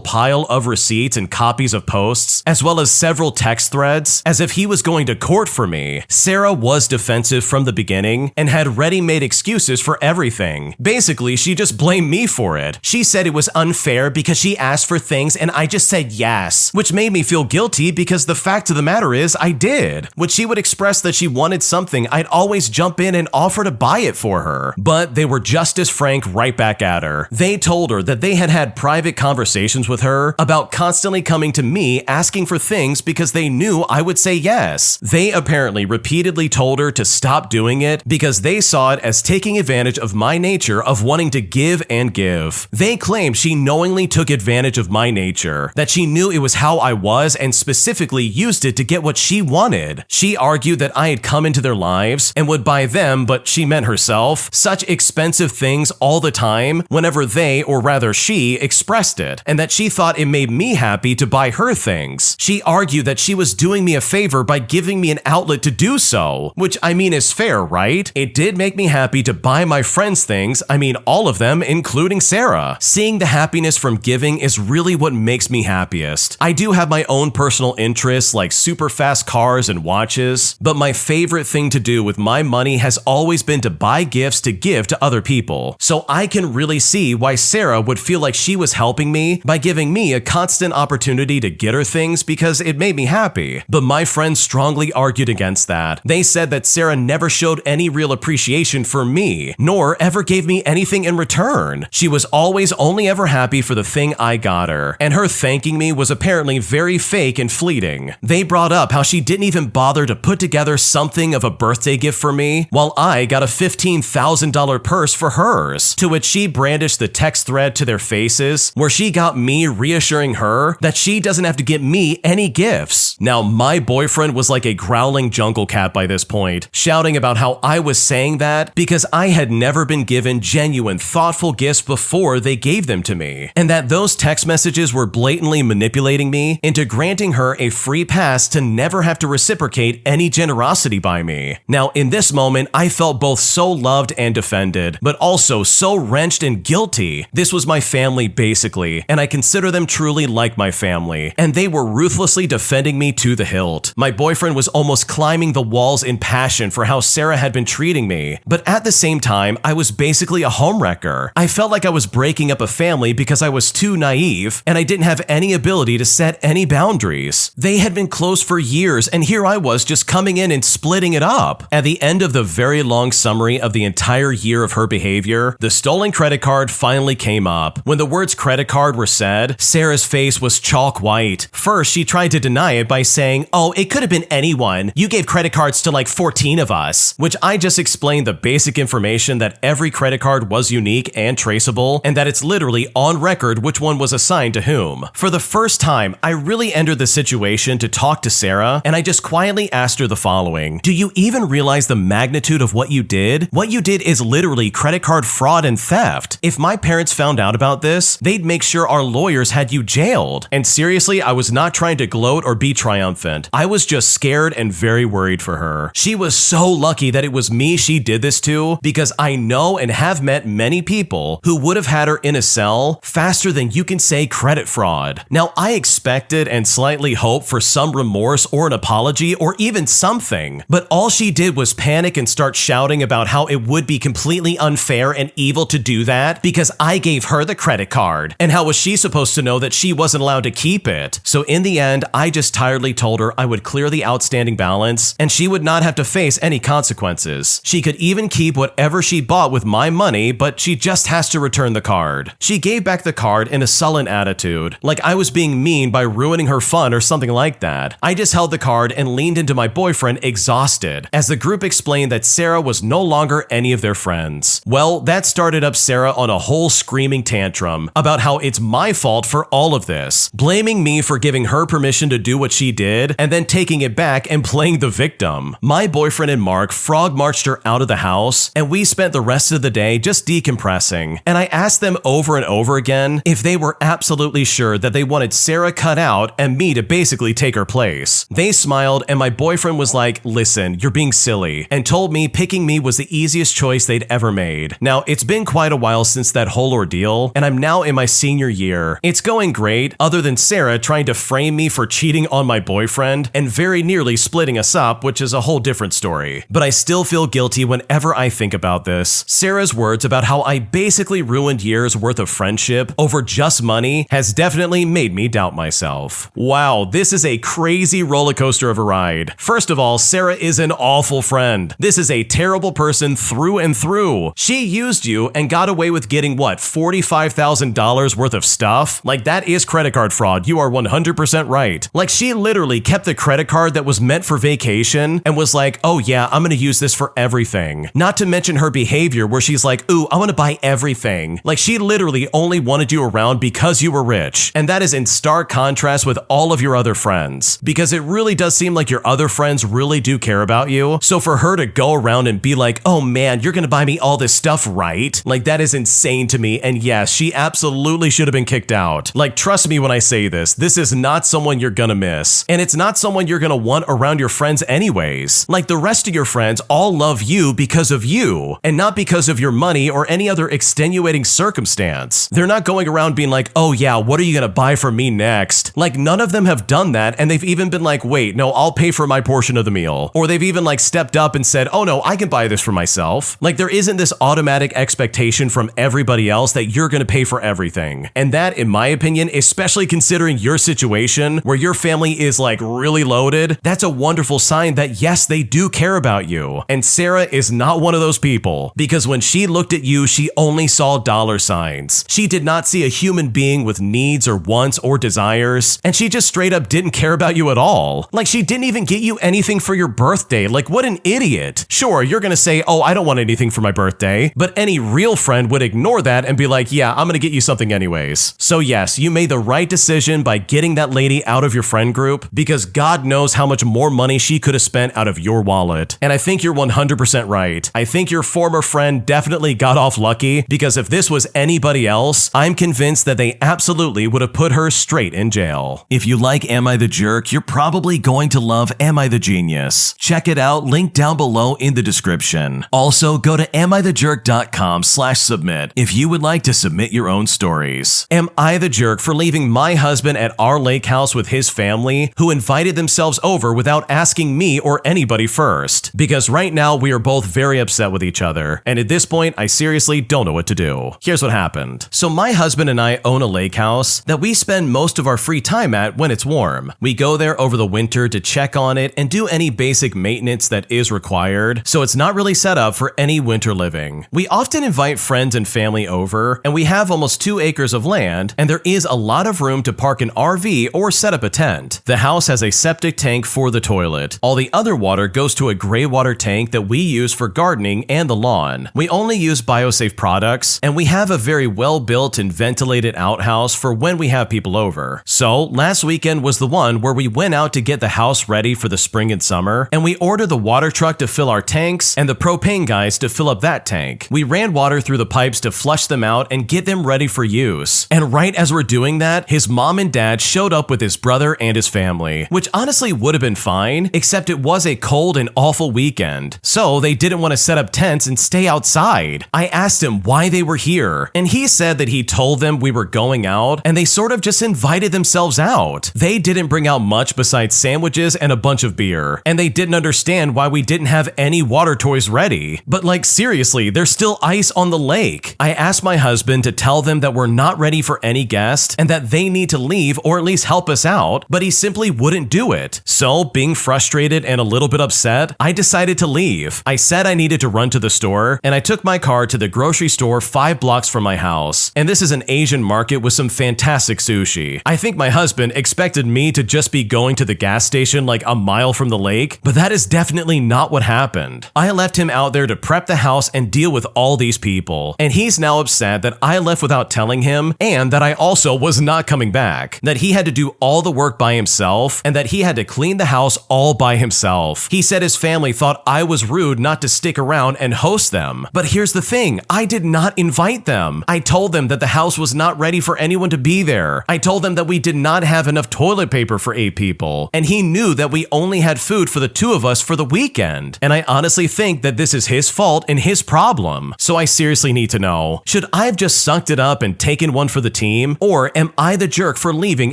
pile of receipts and copies of posts, as well as several text threads, as if he was going to court for me. Sarah was defensive from the beginning and had ready-made excuses for everything. Basically, she just blamed me for it. She said it was unfair because she asked for things and I just said yes, which made me feel guilty because the fact of the matter is I did. When she would express that she wanted something, I'd always jump in and offer to buy it for her. But they were just as frank right back at her. They told her that they had had private conversations with her about constantly coming to me asking for things because they knew I would say yes. They apparently repeatedly told her to stop doing it because they saw it as taking advantage of my nature of wanting to give and give. They claimed she knowingly took advantage of my nature, that she knew it was how I was and specifically used it to get what she wanted. She argued that I had come into their lives and would buy them, but she meant herself, such expensive things all the time whenever they, or rather she, expressed it, and that she thought it made me happy to buy her things. She argued that she was doing me a favor by giving me an outlet to do so, which I mean is fair, right? It did make me happy to buy my friends things, I mean all of them, including Sarah. Seeing the happiness from giving is really what makes me happiest. I do have my own personal interests like super fast cars and watches, but my favorite thing to do with my money has always been to buy gifts to give to other people. So I can really see why Sarah would feel like she was helping me by giving me a constant opportunity to get her things because it made me happy. But my friends strongly argued against that. They said that Sarah never showed any real appreciation for me, nor ever gave me any anything in return. She was always only ever happy for the thing I got her, and her thanking me was apparently very fake and fleeting. They brought up how she didn't even bother to put together something of a birthday gift for me, while I got a $15,000 purse for hers, to which she brandished the text thread to their faces, where she got me reassuring her that she doesn't have to get me any gifts. Now, my boyfriend was like a growling jungle cat by this point, shouting about how I was saying that because I had never been given genuine, thoughtful gifts before they gave them to me, and that those text messages were blatantly manipulating me into granting her a free pass to never have to reciprocate any generosity by me. Now, in this moment, I felt both so loved and defended, but also so wrenched and guilty. This was my family, basically, and I consider them truly like my family, and they were ruthlessly defending me to the hilt. My boyfriend was almost climbing the walls in passion for how Sarah had been treating me, but at the same time, I was basically a homewrecker. I felt like I was breaking up a family because I was too naive, and I didn't have any ability to set any boundaries. They had been close for years, and here I was just coming in and splitting it up. At the end of the very long summary of the entire year of her behavior, the stolen credit card finally came up. When the words credit card were said, Sarah's face was chalk white. First, she tried to deny it by saying, "Oh, it could have been anyone. You gave credit cards to like 14 of us," which I just explained the basic information that every credit card was unique and traceable, and that it's literally on record which one was assigned to whom. For the first time, I really entered the situation to talk to Sarah, and I just quietly asked her the following: "Do you even realize the magnitude of what you did? What you did is literally credit card fraud and theft. If my parents found out about this, they'd make sure our lawyers had you jailed." And seriously, I was not trying to gloat or be triumphant. I was just scared and very worried for her. She was so lucky that it was me she did this to, because I know and have met many people who would have had her in a cell faster than you can say credit fraud. Now, I expected and slightly hoped for some remorse or an apology or even something, but all she did was panic and start shouting about how it would be completely unfair and evil to do that because I gave her the credit card, and how was she supposed to know that she wasn't allowed to keep it? So in the end, I just tiredly told her I would clear the outstanding balance and she would not have to face any consequences. She could even keep whatever she bought with my money, but she just has to return the card. She gave back the card in a sullen attitude, like I was being mean by ruining her fun or something like that. I just held the card and leaned into my boyfriend exhausted, as the group explained that Sarah was no longer any of their friends. Well, that started up Sarah on a whole screaming tantrum about how it's my fault for all of this, blaming me for giving her permission to do what she did, and then taking it back and playing the victim. My boyfriend and Mark frog marched her out of the house, and we spent the rest of the day just decompressing, and I asked them over and over again if they were absolutely sure that they wanted Sarah cut out and me to basically take her place. They smiled, and my boyfriend was like, "Listen, you're being silly," and told me picking me was the easiest choice they'd ever made. Now, it's been quite a while since that whole ordeal, and I'm now in my senior year. It's going great, other than Sarah trying to frame me for cheating on my boyfriend and very nearly splitting us up, which is a whole different story. But I still feel guilty whenever I think about this. Sarah's words about how I basically ruined years worth of friendship over just money has definitely made me doubt myself. Wow, this is a crazy roller coaster of a ride. First of all, Sarah is an awful friend. This is a terrible person through and through. She used you and got away with getting what, $45,000 worth of stuff? Like, that is credit card fraud. You are 100% right. Like, she literally kept the credit card that was meant for vacation and was like, "Oh yeah, I'm gonna use this for everything." Not to mention her behavior where she's like, "Ooh, I wanna buy everything." Like, she literally only wanted you around because you were rich. And that is in stark contrast with all of your other friends, because it really does seem like your other friends really do care about you. So for her to go around and be like, "Oh man, you're gonna buy me all this stuff, right?" Like, that is insane to me. And yes, she absolutely should have been kicked out. Like, trust me when I say this is not someone you're gonna miss. And it's not someone you're gonna want around your friends anyways. Like, the rest of your friends all love you because of you, and not because of your money or any other extenuating circumstance. They're not going around being like, "Oh yeah, what are you gonna buy for me next?" Like, none of them have done that, and they've even been like, "Wait, no, I'll pay for my portion of the meal." Or they've even like stepped up and said, "Oh no, I can buy this for myself." Like, there isn't this automatic expectation from everybody else that you're gonna pay for everything. And that, in my opinion, especially considering your situation where your family is like really loaded, that's a wonderful sign that yes, they do care about you. And Sarah is not one of those people, because when she looked looked at you, she only saw dollar signs. She did not see a human being with needs or wants or desires, and she just straight up didn't care about you at all. Like, she didn't even get you anything for your birthday. Like, what an idiot. Sure, you're gonna say, oh, I don't want anything for my birthday, but any real friend would ignore that and be like, yeah, I'm gonna get you something anyways. So yes, you made the right decision by getting that lady out of your friend group, because God knows how much more money she could have spent out of your wallet. And I think you're 100% right. I think your former friend definitely got off lucky, because if this was anybody else, I'm convinced that they absolutely would have put her straight in jail. If you like Am I the Jerk, you're probably going to love Am I the Genius. Check it out, link down below in the description. Also, go to amithejerk.com/submit if you would like to submit your own stories. Am I the jerk for leaving my husband at our lake house with his family, who invited themselves over without asking me or anybody first? Because right now we are both very upset with each other, and at this point I seriously don't know what to do. Here's what happened. So my husband and I own a lake house that we spend most of our free time at when it's warm. We go there over the winter to check on it and do any basic maintenance that is required, so it's not really set up for any winter living. We often invite friends and family over, and we have almost 2 acres of land, and there is a lot of room to park an RV or set up a tent. The house has a septic tank for the toilet. All the other water goes to a gray water tank that we use for gardening and the lawn. We only use biosafe products, and we have a very well-built and ventilated outhouse for when we have people over. So last weekend was the one where we went out to get the house ready for the spring and summer, and we ordered the water truck to fill our tanks and the propane guys to fill up that tank. We ran water through the pipes to flush them out and get them ready for use. And right as we're doing that, his mom and dad showed up with his brother and his family, which honestly would have been fine, except it was a cold and awful weekend. So they didn't want to set up tents and stay outside. I asked him why they were here, and he said that he told them we were going out, and they sort of just invited themselves out. They didn't bring out much besides sandwiches and a bunch of beer, and they didn't understand why we didn't have any water toys ready. But like, seriously, there's still ice on the lake. I asked my husband to tell them that we're not ready for any guest and that they need to leave or at least help us out, but he simply wouldn't do it. So, being frustrated and a little bit upset, I decided to leave. I said I needed to run to the store, and I took my car to the grocery store 5 blocks from my house. And this is an Asian market with some fantastic sushi. I think my husband expected me to just be going to the gas station like a mile from the lake, but that is definitely not what happened. I left him out there to prep the house and deal with all these people, and he's now upset that I left without telling him, and that I also was not coming back, that he had to do all the work by himself, and that he had to clean the house all by himself. He said his family thought I was rude not to stick around and host them. But here's the thing, I did not invite them. I told them that the house was not ready for anyone to be there. I told them that we did not have enough toilet paper for 8 people, and he knew that we only had food for the 2 of us for the weekend. And I honestly think that this is his fault and his problem. So I seriously need to know, should I have just sucked it up and taken one for the team, or am I the jerk for leaving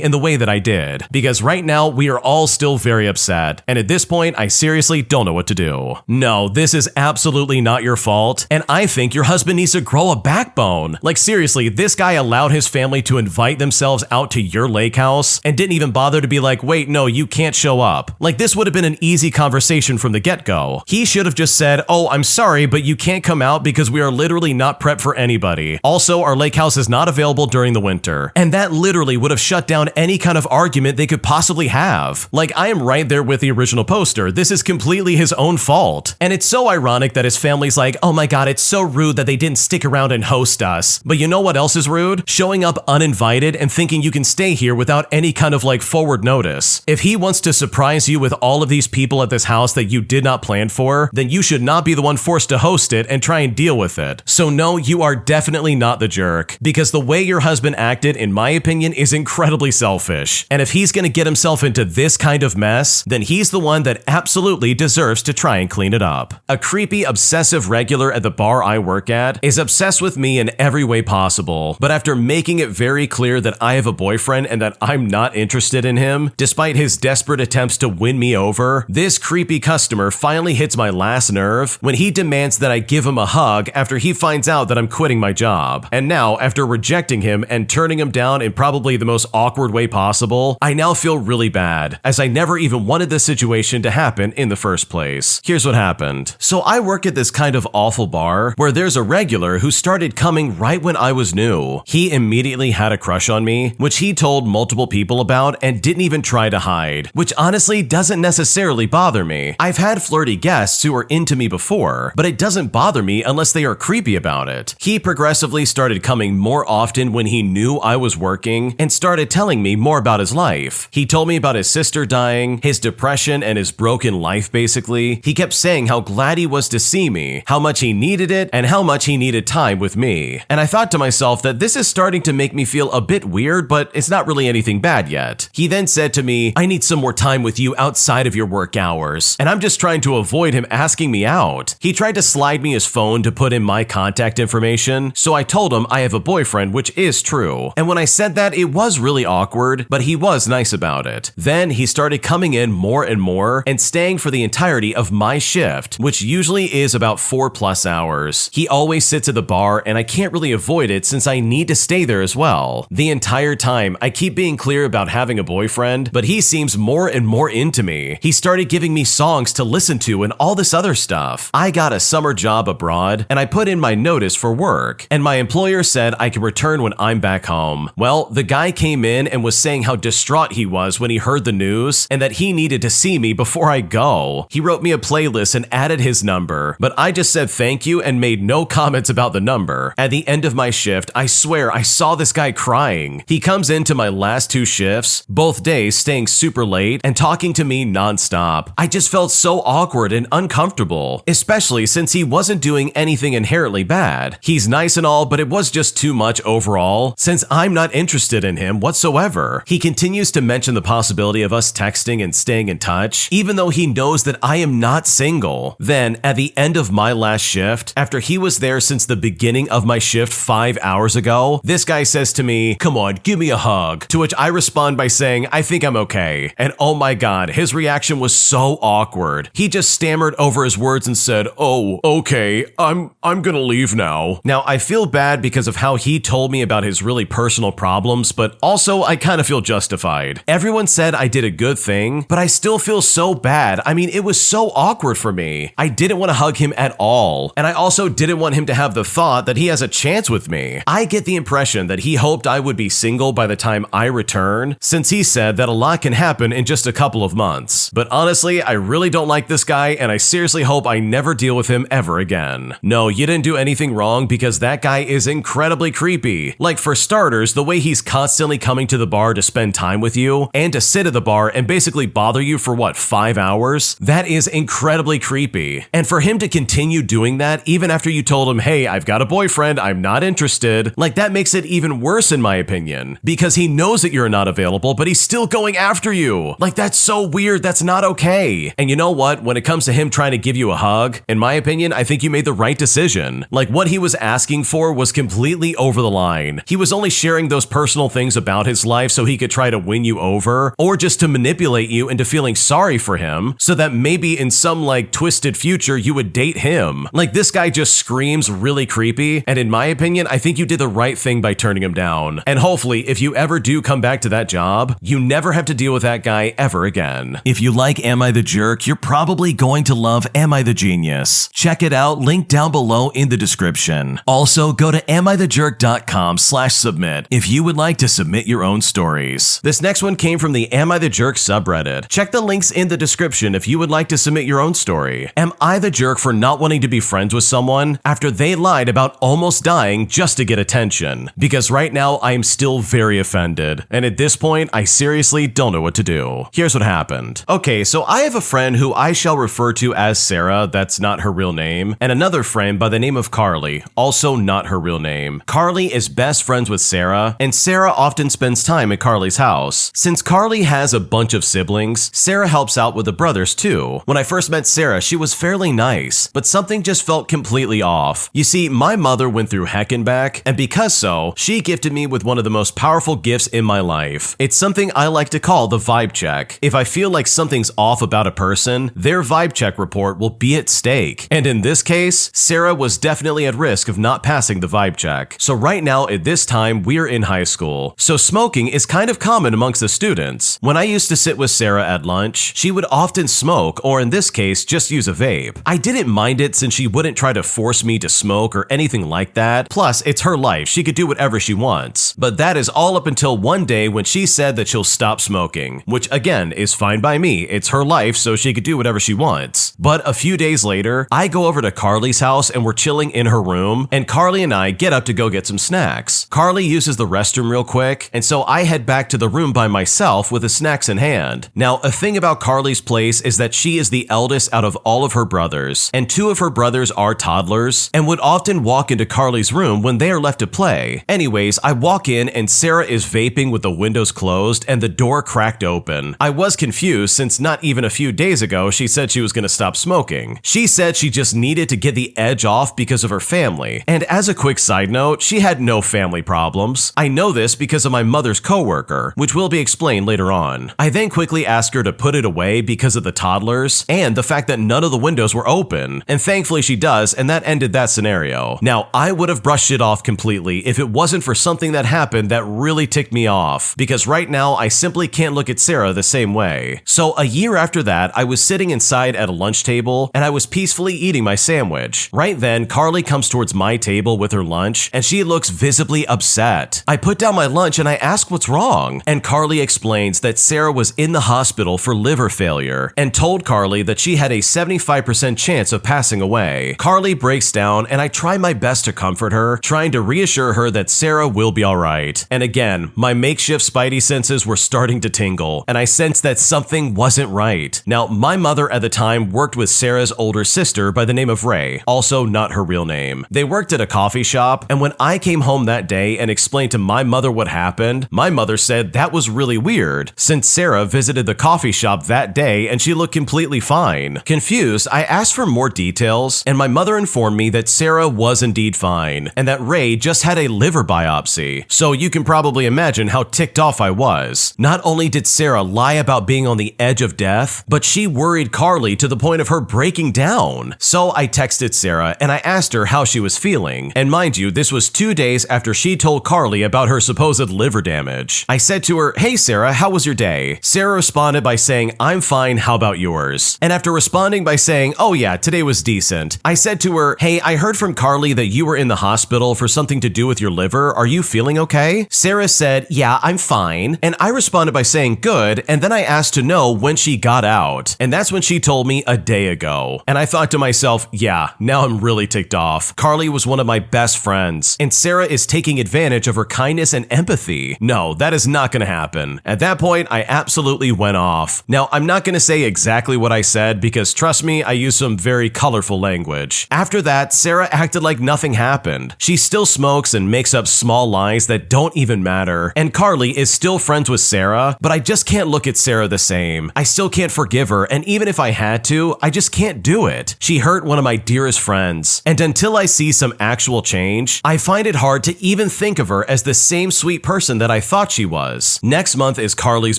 in the way that I did? Because right now we are all still very upset, and at this point I seriously don't know what to do. No, this is absolutely not your fault, and I think your husband needs to grow a backbone. Like, seriously, this guy allowed his family to invite themselves out to your lake house and didn't even bother to be like, wait, no, you can't show up. Like, this would have been an easy conversation from the get-go. He should have just said, oh, I'm sorry, but you can't come out because we are literally not prepped for anybody. Also, our lake house is not available during the winter. And that literally would have shut down any kind of argument they could possibly have. Like, I am right there with the original poster. This is completely his own fault. And it's so ironic that his family's like, oh my god, it's so rude that they didn't stick around and host us. But you know what else is rude? Showing up uninvited and thinking you can stay here without any kind of like forward notice. If he wants to surprise you with all of these people at this house that you did not plan for, then you should not be the one forced to host it and try and deal with it. So no, you are definitely not the jerk, because the way your husband acted, in my opinion, is incredibly selfish. And if he's gonna get himself into this kind of mess, then he's the one that absolutely deserves to try and clean it up. A creepy, obsessive regular at the bar I work at is obsessed with me in every way possible, but after making it very clear that I have a boyfriend and that I'm not interested in him, despite his desperate attempts to win me over, this creepy customer finally hits my last nerve when he demands that I give him a hug after he finds out that I'm quitting my job. And now, after rejecting him and turning him down in probably the most awkward way possible, I now feel really bad, as I never even wanted this situation to happen in the first place. Here's what happened. So I work at this kind of awful bar where where there's a regular who started coming right when I was new. He immediately had a crush on me, which he told multiple people about and didn't even try to hide, which honestly doesn't necessarily bother me. I've had flirty guests who are into me before, but it doesn't bother me unless they are creepy about it. He progressively started coming more often when he knew I was working and started telling me more about his life. He told me about his sister dying, his depression, and his broken life basically. He kept saying how glad he was to see me, how much he needed it, and how much he needed time with me. And I thought to myself that this is starting to make me feel a bit weird, but it's not really anything bad yet. He then said to me, I need some more time with you outside of your work hours, and I'm just trying to avoid him asking me out. He tried to slide me his phone to put in my contact information, so I told him I have a boyfriend, which is true. And when I said that, it was really awkward, but he was nice about it. Then he started coming in more and more and staying for the entirety of my shift, which usually is about 4+ hours. He always sits at the bar and I can't really avoid it since I need to stay there as well. The entire time, I keep being clear about having a boyfriend, but he seems more and more into me. He started giving me songs to listen to and all this other stuff. I got a summer job abroad and I put in my notice for work, and my employer said I can return when I'm back home. Well, the guy came in and was saying how distraught he was when he heard the news and that he needed to see me before I go. He wrote me a playlist and added his number, but I just said thank you and made no comments about the number. At the end of my shift, I swear I saw this guy crying. He comes into my last 2 shifts, both days staying super late and talking to me nonstop. I just felt so awkward and uncomfortable, especially since he wasn't doing anything inherently bad. He's nice and all, but it was just too much overall, since I'm not interested in him whatsoever. He continues to mention the possibility of us texting and staying in touch, even though he knows that I am not single. Then, at the end of my last shift, after he was there since the beginning of my shift 5 hours ago, this guy says to me, "Come on, give me a hug," to which I respond by saying, "I think I'm okay." And oh my god, his reaction was so awkward. He just stammered over his words and said, "Oh, okay, I'm gonna leave now." Now, I feel bad because of how he told me about his really personal problems, but also I kind of feel justified. Everyone said I did a good thing, but I still feel so bad. I mean, it was so awkward for me. I didn't want to hug him at all, and I also didn't want him to have the thought that he has a chance with me. I get the impression that he hoped I would be single by the time I return, since he said that a lot can happen in just a couple of months. But honestly, I really don't like this guy, and I seriously hope I never deal with him ever again. No, you didn't do anything wrong, because that guy is incredibly creepy. Like, for starters, the way he's constantly coming to the bar to spend time with you and to sit at the bar and basically bother you for 5 hours? That is incredibly creepy. And for him to continue doing that even after you told him, "Hey, I've got a boyfriend, I'm not interested," like, that makes it even worse in my opinion, because he knows that you're not available, but he's still going after you. Like, that's so weird. That's not okay. And you know what? When it comes to him trying to give you a hug, in my opinion, I think you made the right decision. Like, what he was asking for was completely over the line. He was only sharing those personal things about his life so he could try to win you over, or just to manipulate you into feeling sorry for him, so that maybe in some twisted future you would date him. Like, this guy just screams really creepy, and in my opinion, I think you did the right thing by turning him down. And hopefully, if you ever do come back to that job, you never have to deal with that guy ever again. If you like Am I the Jerk, you're probably going to love Am I the Genius. Check it out, link down below in the description. Also, go to amithejerk.com/submit if you would like to submit your own stories. This next one came from the Am I the Jerk subreddit. Check the links in the description if you would like to submit your own story. Am I the jerk for not wanting to be friends with someone after they lied about almost dying just to get attention? Because right now I am still very offended, and at this point I seriously don't know what to do. Here's what happened. Okay, so I have a friend who I shall refer to as Sarah, that's not her real name, and another friend by the name of Carly, also not her real name. Carly is best friends with Sarah, and Sarah often spends time at Carly's house. Since Carly has a bunch of siblings, Sarah helps out with the brothers too. When I first met Sarah, she was fairly nice, but something just felt completely off. You see, my mother went through heck and back, and because so, she gifted me with one of the most powerful gifts in my life. It's something I like to call the vibe check. If I feel like something's off about a person, their vibe check report will be at stake. And in this case, Sarah was definitely at risk of not passing the vibe check. So right now, at this time, we're in high school. So smoking is kind of common amongst the students. When I used to sit with Sarah at lunch, she would often smoke, or in this case, just use a vape. I didn't mind it since she wouldn't try to force force me to smoke or anything like that. Plus, it's her life. She could do whatever she wants. But that is all up until one day when she said that she'll stop smoking, which again is fine by me. It's her life, so she could do whatever she wants. But a few days later, I go over to Carly's house and we're chilling in her room, and Carly and I get up to go get some snacks. Carly uses the restroom real quick, and so I head back to the room by myself with the snacks in hand. Now, a thing about Carly's place is that she is the eldest out of all of her brothers, and two of her brothers are toddlers and would often walk into Carly's room when they are left to play. Anyways, I walk in and Sarah is vaping with the windows closed and the door cracked open. I was confused since not even a few days ago she said she was going to stop smoking. She said she just needed to get the edge off because of her family. And as a quick side note, she had no family problems. I know this because of my mother's coworker, which will be explained later on. I then quickly asked her to put it away because of the toddlers and the fact that none of the windows were open. And thankfully she does, and that ended that scenario. Now, I would have brushed it off completely if it wasn't for something that happened that really ticked me off, because right now I simply can't look at Sarah the same way. So a year after that, I was sitting inside at a lunch table and I was peacefully eating my sandwich. Right then, Carly comes towards my table with her lunch and she looks visibly upset. I put down my lunch and I ask what's wrong, and Carly explains that Sarah was in the hospital for liver failure and told Carly that she had a 75% chance of passing away. Carly breaks down and I try my best to comfort her, trying to reassure her that Sarah will be alright. And again, my makeshift spidey senses were starting to tingle and I sensed that something wasn't right. Now, my mother at the time worked with Sarah's older sister by the name of Ray, also not her real name. They worked at a coffee shop, and when I came home that day and explained to my mother what happened, my mother said that was really weird, since Sarah visited the coffee shop that day and she looked completely fine. Confused, I asked for more details, and my mother informed me that Sarah was indeed fine, and that Ray just had a liver biopsy. So you can probably imagine how ticked off I was. Not only did Sarah lie about being on the edge of death, but she worried Carly to the point of her breaking down. So I texted Sarah and I asked her how she was feeling. And mind you, this was 2 days after she told Carly about her supposed liver damage. I said to her, "Hey Sarah, how was your day?" Sarah responded by saying, "I'm fine, how about yours?" And after responding by saying, "Oh yeah, today was decent," I said to her, "Hey, I heard from Carly that you were in the hospital for something to do with your liver. Are you feeling okay?" Sarah said, "Yeah, I'm fine." And I responded by saying, "Good," and then I asked to know when she got out. And that's when she told me a day ago. And I thought to myself, yeah, now I'm really ticked off. Carly was one of my best friends, and Sarah is taking advantage of her kindness and empathy. No, that is not going to happen. At that point, I absolutely went off. Now, I'm not going to say exactly what I said because trust me, I used some very colorful language. After that, Sarah acted like nothing happened. She still smokes and makes up small lies that don't even matter. And Carly is still friends with Sarah, but I just can't look at Sarah the same. I still can't forgive her, and even if I had to, I just can't do it. She hurt one of my dearest friends, and until I see some actual change, I find it hard to even think of her as the same sweet person that I thought she was. Next month is Carly's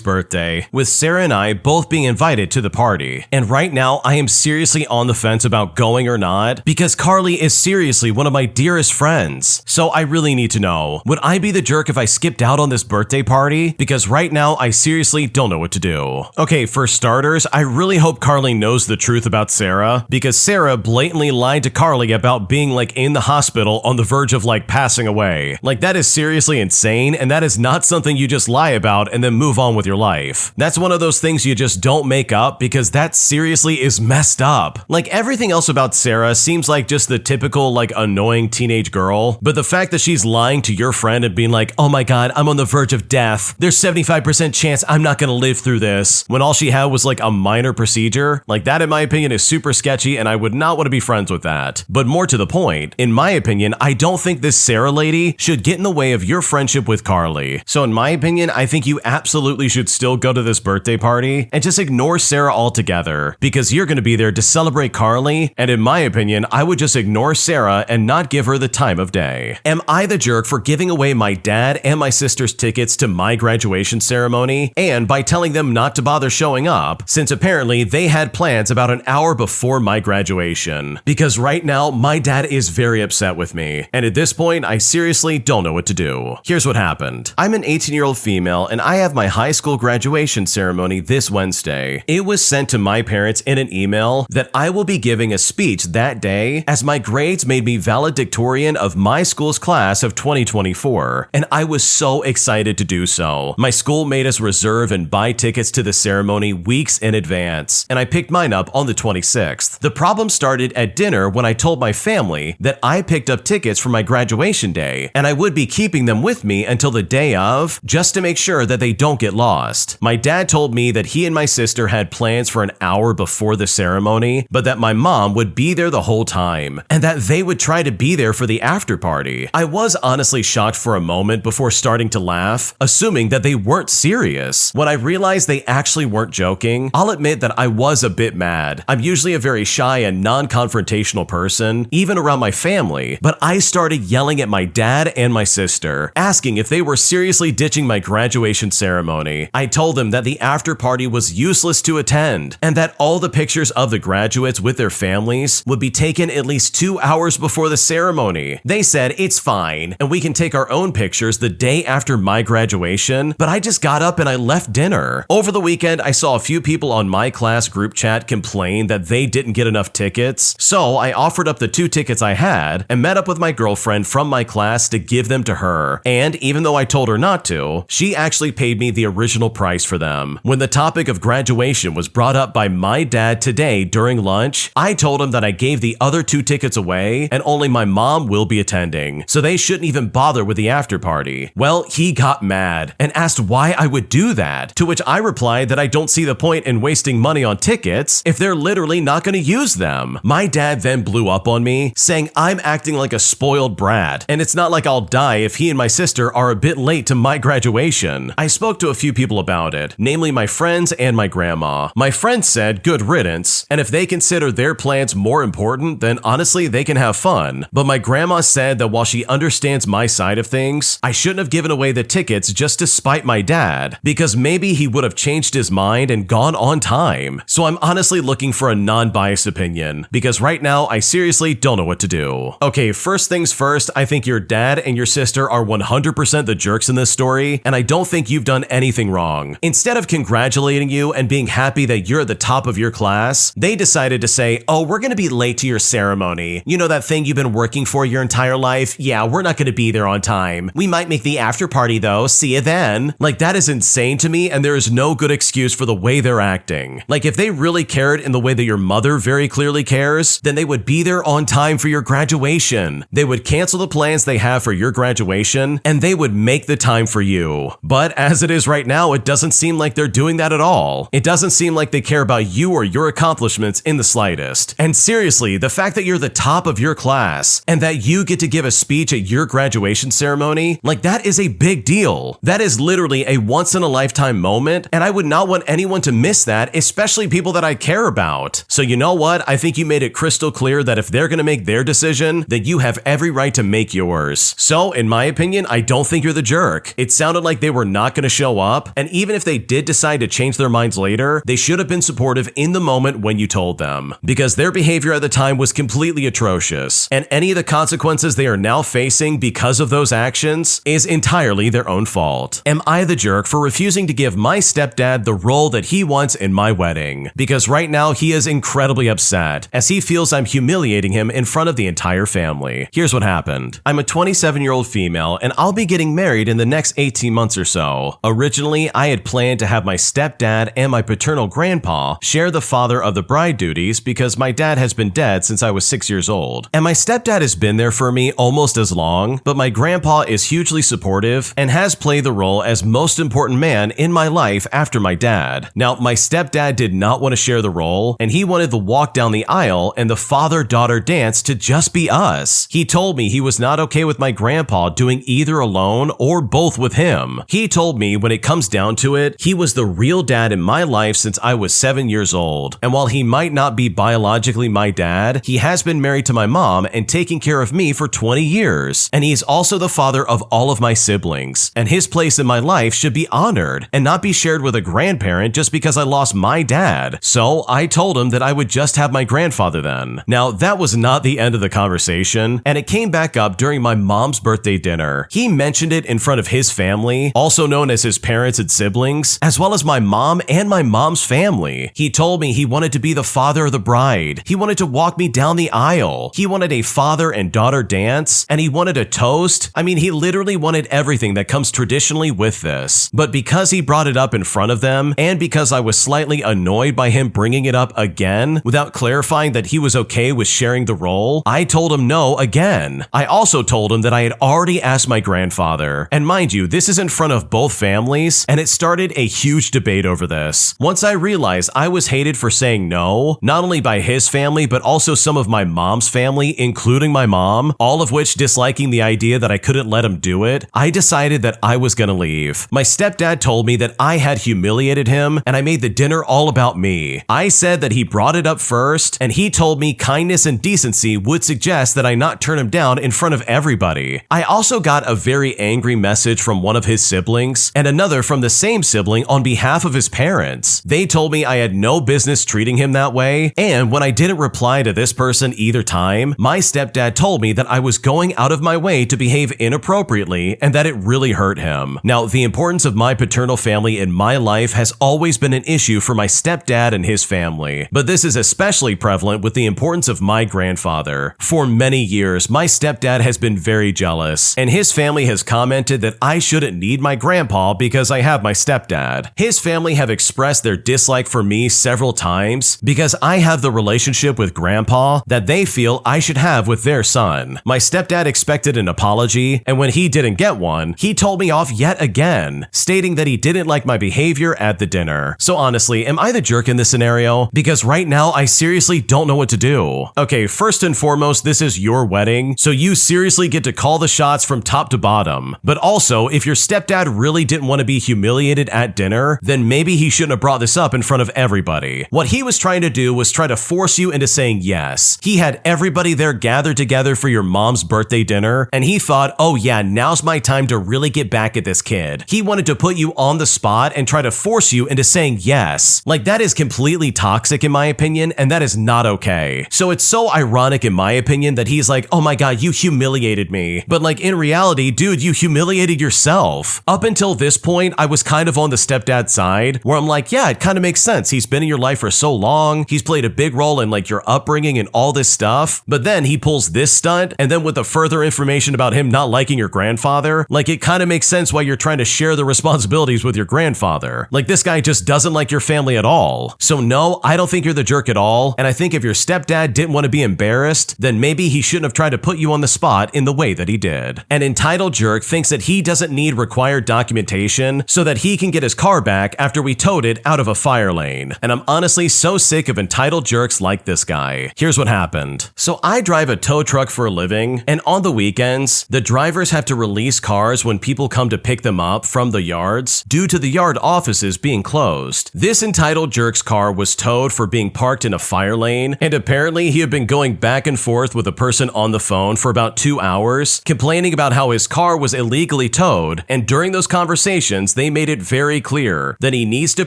birthday, with Sarah and I both being invited to the party. And right now, I am seriously on the fence about going or not, because Carly is seriously one of my dearest friends. So I really need to know, would I be the jerk if I skipped out on this birthday party? Because right now, I seriously don't know what to do. Okay, for starters, I really hope Carly knows the truth about Sarah, because Sarah blatantly lied to Carly about being like in the hospital on the verge of like passing away. Like that is seriously insane, and that is not something you just lie about and then move on with your life. That's one of those things you just don't make up, because that seriously is messed up. Like everything else about Sarah seems like just the typical like annoying teenage girl, but the fact that she's lying to your friend and being like, "Oh my god, I'm on the verge of death. There's 75% chance I'm not gonna live through this," when all she had was like a minor procedure, like that in my opinion is super sketchy, and I would not want to be friends with that. But more to the point, in my opinion, I don't think this Sarah lady should get in the way of your friendship with Carly. So in my opinion, I think you absolutely should still go to this birthday party and just ignore Sarah altogether, because you're gonna be there to celebrate Carly, and in my opinion, I would just ignore Sarah and not give her the time of day. Am I the jerk for giving away my dad and my sister's tickets to my graduation ceremony, and by telling them not to bother showing up, since apparently they had plans about about an hour before my graduation, because right now my dad is very upset with me, and at this point I seriously don't know what to do. Here's what happened. I'm an 18-year-old female and I have my high school graduation ceremony this Wednesday. It was sent to my parents in an email that I will be giving a speech that day as my grades made me valedictorian of my school's class of 2024, and I was so excited to do so. My school made us reserve and buy tickets to the ceremony weeks in advance, and I picked mine up on the 26th. The problem started at dinner when I told my family that I picked up tickets for my graduation day, and I would be keeping them with me until the day of, just to make sure that they don't get lost. My dad told me that he and my sister had plans for an hour before the ceremony, but that my mom would be there the whole time, and that they would try to be there for the after party. I was honestly shocked for a moment before starting to laugh, assuming that they weren't serious. When I realized they actually weren't joking, I'll admit that I was a bit mad. I'm usually a very shy and non-confrontational person, even around my family, but I started yelling at my dad and my sister, asking if they were seriously ditching my graduation ceremony. I told them that the after party was useless to attend, and that all the pictures of the graduates with their families would be taken at least 2 hours before the ceremony. They said it's fine, and we can take our own pictures the day after my graduation, but I just got up and I left dinner. Over the weekend, I saw a few people on my class group chat complain that they didn't get enough tickets, so I offered up the 2 tickets I had and met up with my girlfriend from my class to give them to her, and even though I told her not to, she actually paid me the original price for them. When the topic of graduation was brought up by my dad today during lunch, I told him that I gave the other 2 tickets away and only my mom will be attending, so they shouldn't even bother with the after party. Well, he got mad and asked why I would do that, to which I replied that I don't see the point in wasting money on tickets if they're literally not going to use them. My dad then blew up on me, saying I'm acting like a spoiled brat, and it's not like I'll die if he and my sister are a bit late to my graduation. I spoke to a few people about it, namely my friends and my grandma. My friends said good riddance, and if they consider their plans more important, then honestly they can have fun. But my grandma said that while she understands my side of things, I shouldn't have given away the tickets just to spite my dad, because maybe he would have changed his mind and gone on time. So I'm honestly looking for a non-biased opinion, because right now I seriously don't know what to do. Okay, first things first, I think your dad and your sister are 100% the jerks in this story, and I don't think you've done anything wrong. Instead of congratulating you and being happy that you're at the top of your class, they decided to say, oh, we're gonna be late to your ceremony. You know that thing you've been working for your entire life? Yeah, we're not gonna be there on time. We might make the after party though, see you then. Like, that is insane to me, and there is no good excuse for the way they're acting. Like, if they really cared in the way that your mother very clearly cares, then they would be there on time for your graduation. They would cancel the plans they have for your graduation, and they would make the time for you. But as it is right now, it doesn't seem like they're doing that at all. It doesn't seem like they care about you or your accomplishments in the slightest. And seriously, the fact that you're the top of your class and that you get to give a speech at your graduation ceremony, like, that is a big deal. That is literally a once-in-a-lifetime moment, and I would not want anyone to miss that, especially people that I care about. So you know what? I think you made it crystal clear that if they're gonna make their decision, that you have every right to make yours. So, in my opinion, I don't think you're the jerk. It sounded like they were not gonna show up, and even if they did decide to change their minds later, they should have been supportive in the moment when you told them, because their behavior at the time was completely atrocious, and any of the consequences they are now facing because of those actions is entirely their own fault. Am I the jerk for refusing to give my stepdad the role that he wants in my wedding? Because right now he is incredibly upset, as he feels I'm humiliating him in front of the entire family. Here's what happened. I'm a 27-year-old female, and I'll be getting married in the next 18 months or so. Originally, I had planned to have my stepdad and my paternal grandpa share the father of the bride duties because my dad has been dead since I was 6 years old. And my stepdad has been there for me almost as long, but my grandpa is hugely supportive and has played the role as most important man in my life after my dad. Now, my stepdad did not want to share the role, and he wanted the walk down the aisle and the father-daughter dance to just be us. He told me he was not okay with my grandpa doing either alone or both with him. He told me when it comes down to it, he was the real dad in my life since I was 7 years old. And while he might not be biologically my dad, he has been married to my mom and taking care of me for 20 years. And he's also the father of all of my siblings. And his place in my life should be honored and not be shared with a grandparent just because I lost my dad. So So I told him that I would just have my grandfather then. Now, that was not the end of the conversation, and it came back up during my mom's birthday dinner. He mentioned it in front of his family, also known as his parents and siblings, as well as my mom and my mom's family. He told me he wanted to be the father of the bride. He wanted to walk me down the aisle. He wanted a father and daughter dance, and he wanted a toast. I mean, he literally wanted everything that comes traditionally with this. But because he brought it up in front of them, and because I was slightly annoyed by him bringing it up again without clarifying that he was okay with sharing the role, I told him no again. I also told him that I had already asked my grandfather. And mind you, this is in front of both families, and it started a huge debate over this. Once I realized I was hated for saying no, not only by his family, but also some of my mom's family, including my mom, all of which disliking the idea that I couldn't let him do it, I decided that I was gonna leave. My stepdad told me that I had humiliated him, and I made the dinner all about me. I said that he brought it up first, and he told me kindness and decency would suggest that I not turn him down in front of everybody. I also got a very angry message from one of his siblings, and another from the same sibling on behalf of his parents. They told me I had no business treating him that way, and when I didn't reply to this person either time, my stepdad told me that I was going out of my way to behave inappropriately and that it really hurt him. Now, the importance of my paternal family in my life has always been an issue for my stepdad and his family, but this is especially prevalent with the importance of my grandfather. For many years, my stepdad has been very jealous, and his family has commented that I shouldn't need my grandpa because I have my stepdad. His family have expressed their dislike for me several times because I have the relationship with grandpa that they feel I should have with their son. My stepdad expected an apology, and when he didn't get one, he told me off yet again, stating that he didn't like my behavior at the dinner. So honestly, am I the jerk in this scenario? Because right now, I seriously don't know what to do. Okay, first and foremost, this is your wedding, so you seriously get to call the shots from top to bottom. But also, if your stepdad really didn't want to be humiliated at dinner, then maybe he shouldn't have brought this up in front of everybody. What he was trying to do was try to force you into saying yes. He had everybody there gathered together for your mom's birthday dinner, and he thought, oh yeah, now's my time to really get back at this kid. He wanted to put you on the spot and try to force you into saying yes. Like, that is completely toxic in my opinion, and that is not okay. So it's so ironic in my opinion that he's like, oh my god, you humiliated me. But like, in reality, dude, you humiliated yourself. Up until this point, I was kind of on the stepdad side, where I'm like, yeah, it kind of makes sense. He's been in your life for so long. He's played a big role in like your upbringing and all this stuff. But then he pulls this stunt, and then with the further information about him not liking your grandfather, like, it kind of makes sense why you're trying to share the responsibilities with your grandfather. Like, this guy just doesn't like your family at all. So no, I don't think you're the jerk at all, and I think if your stepdad didn't want to be embarrassed, then maybe he shouldn't have tried to put you on the spot in the way that he did. An entitled jerk thinks that he doesn't need required documentation so that he can get his car back after we towed it out of a fire lane. And I'm honestly so sick of entitled jerks like this guy. Here's what happened. So I drive a tow truck for a living, and on the weekends, the drivers have to release cars when people come to pick them up from the yards due to the yard offices being closed. This entitled jerk's car was towed for being parked in a fire lane, and apparently he had been going back and forth with a person on the phone for about 2 hours, complaining about how his car was illegally towed, and during those conversations, they made it very clear that he needs to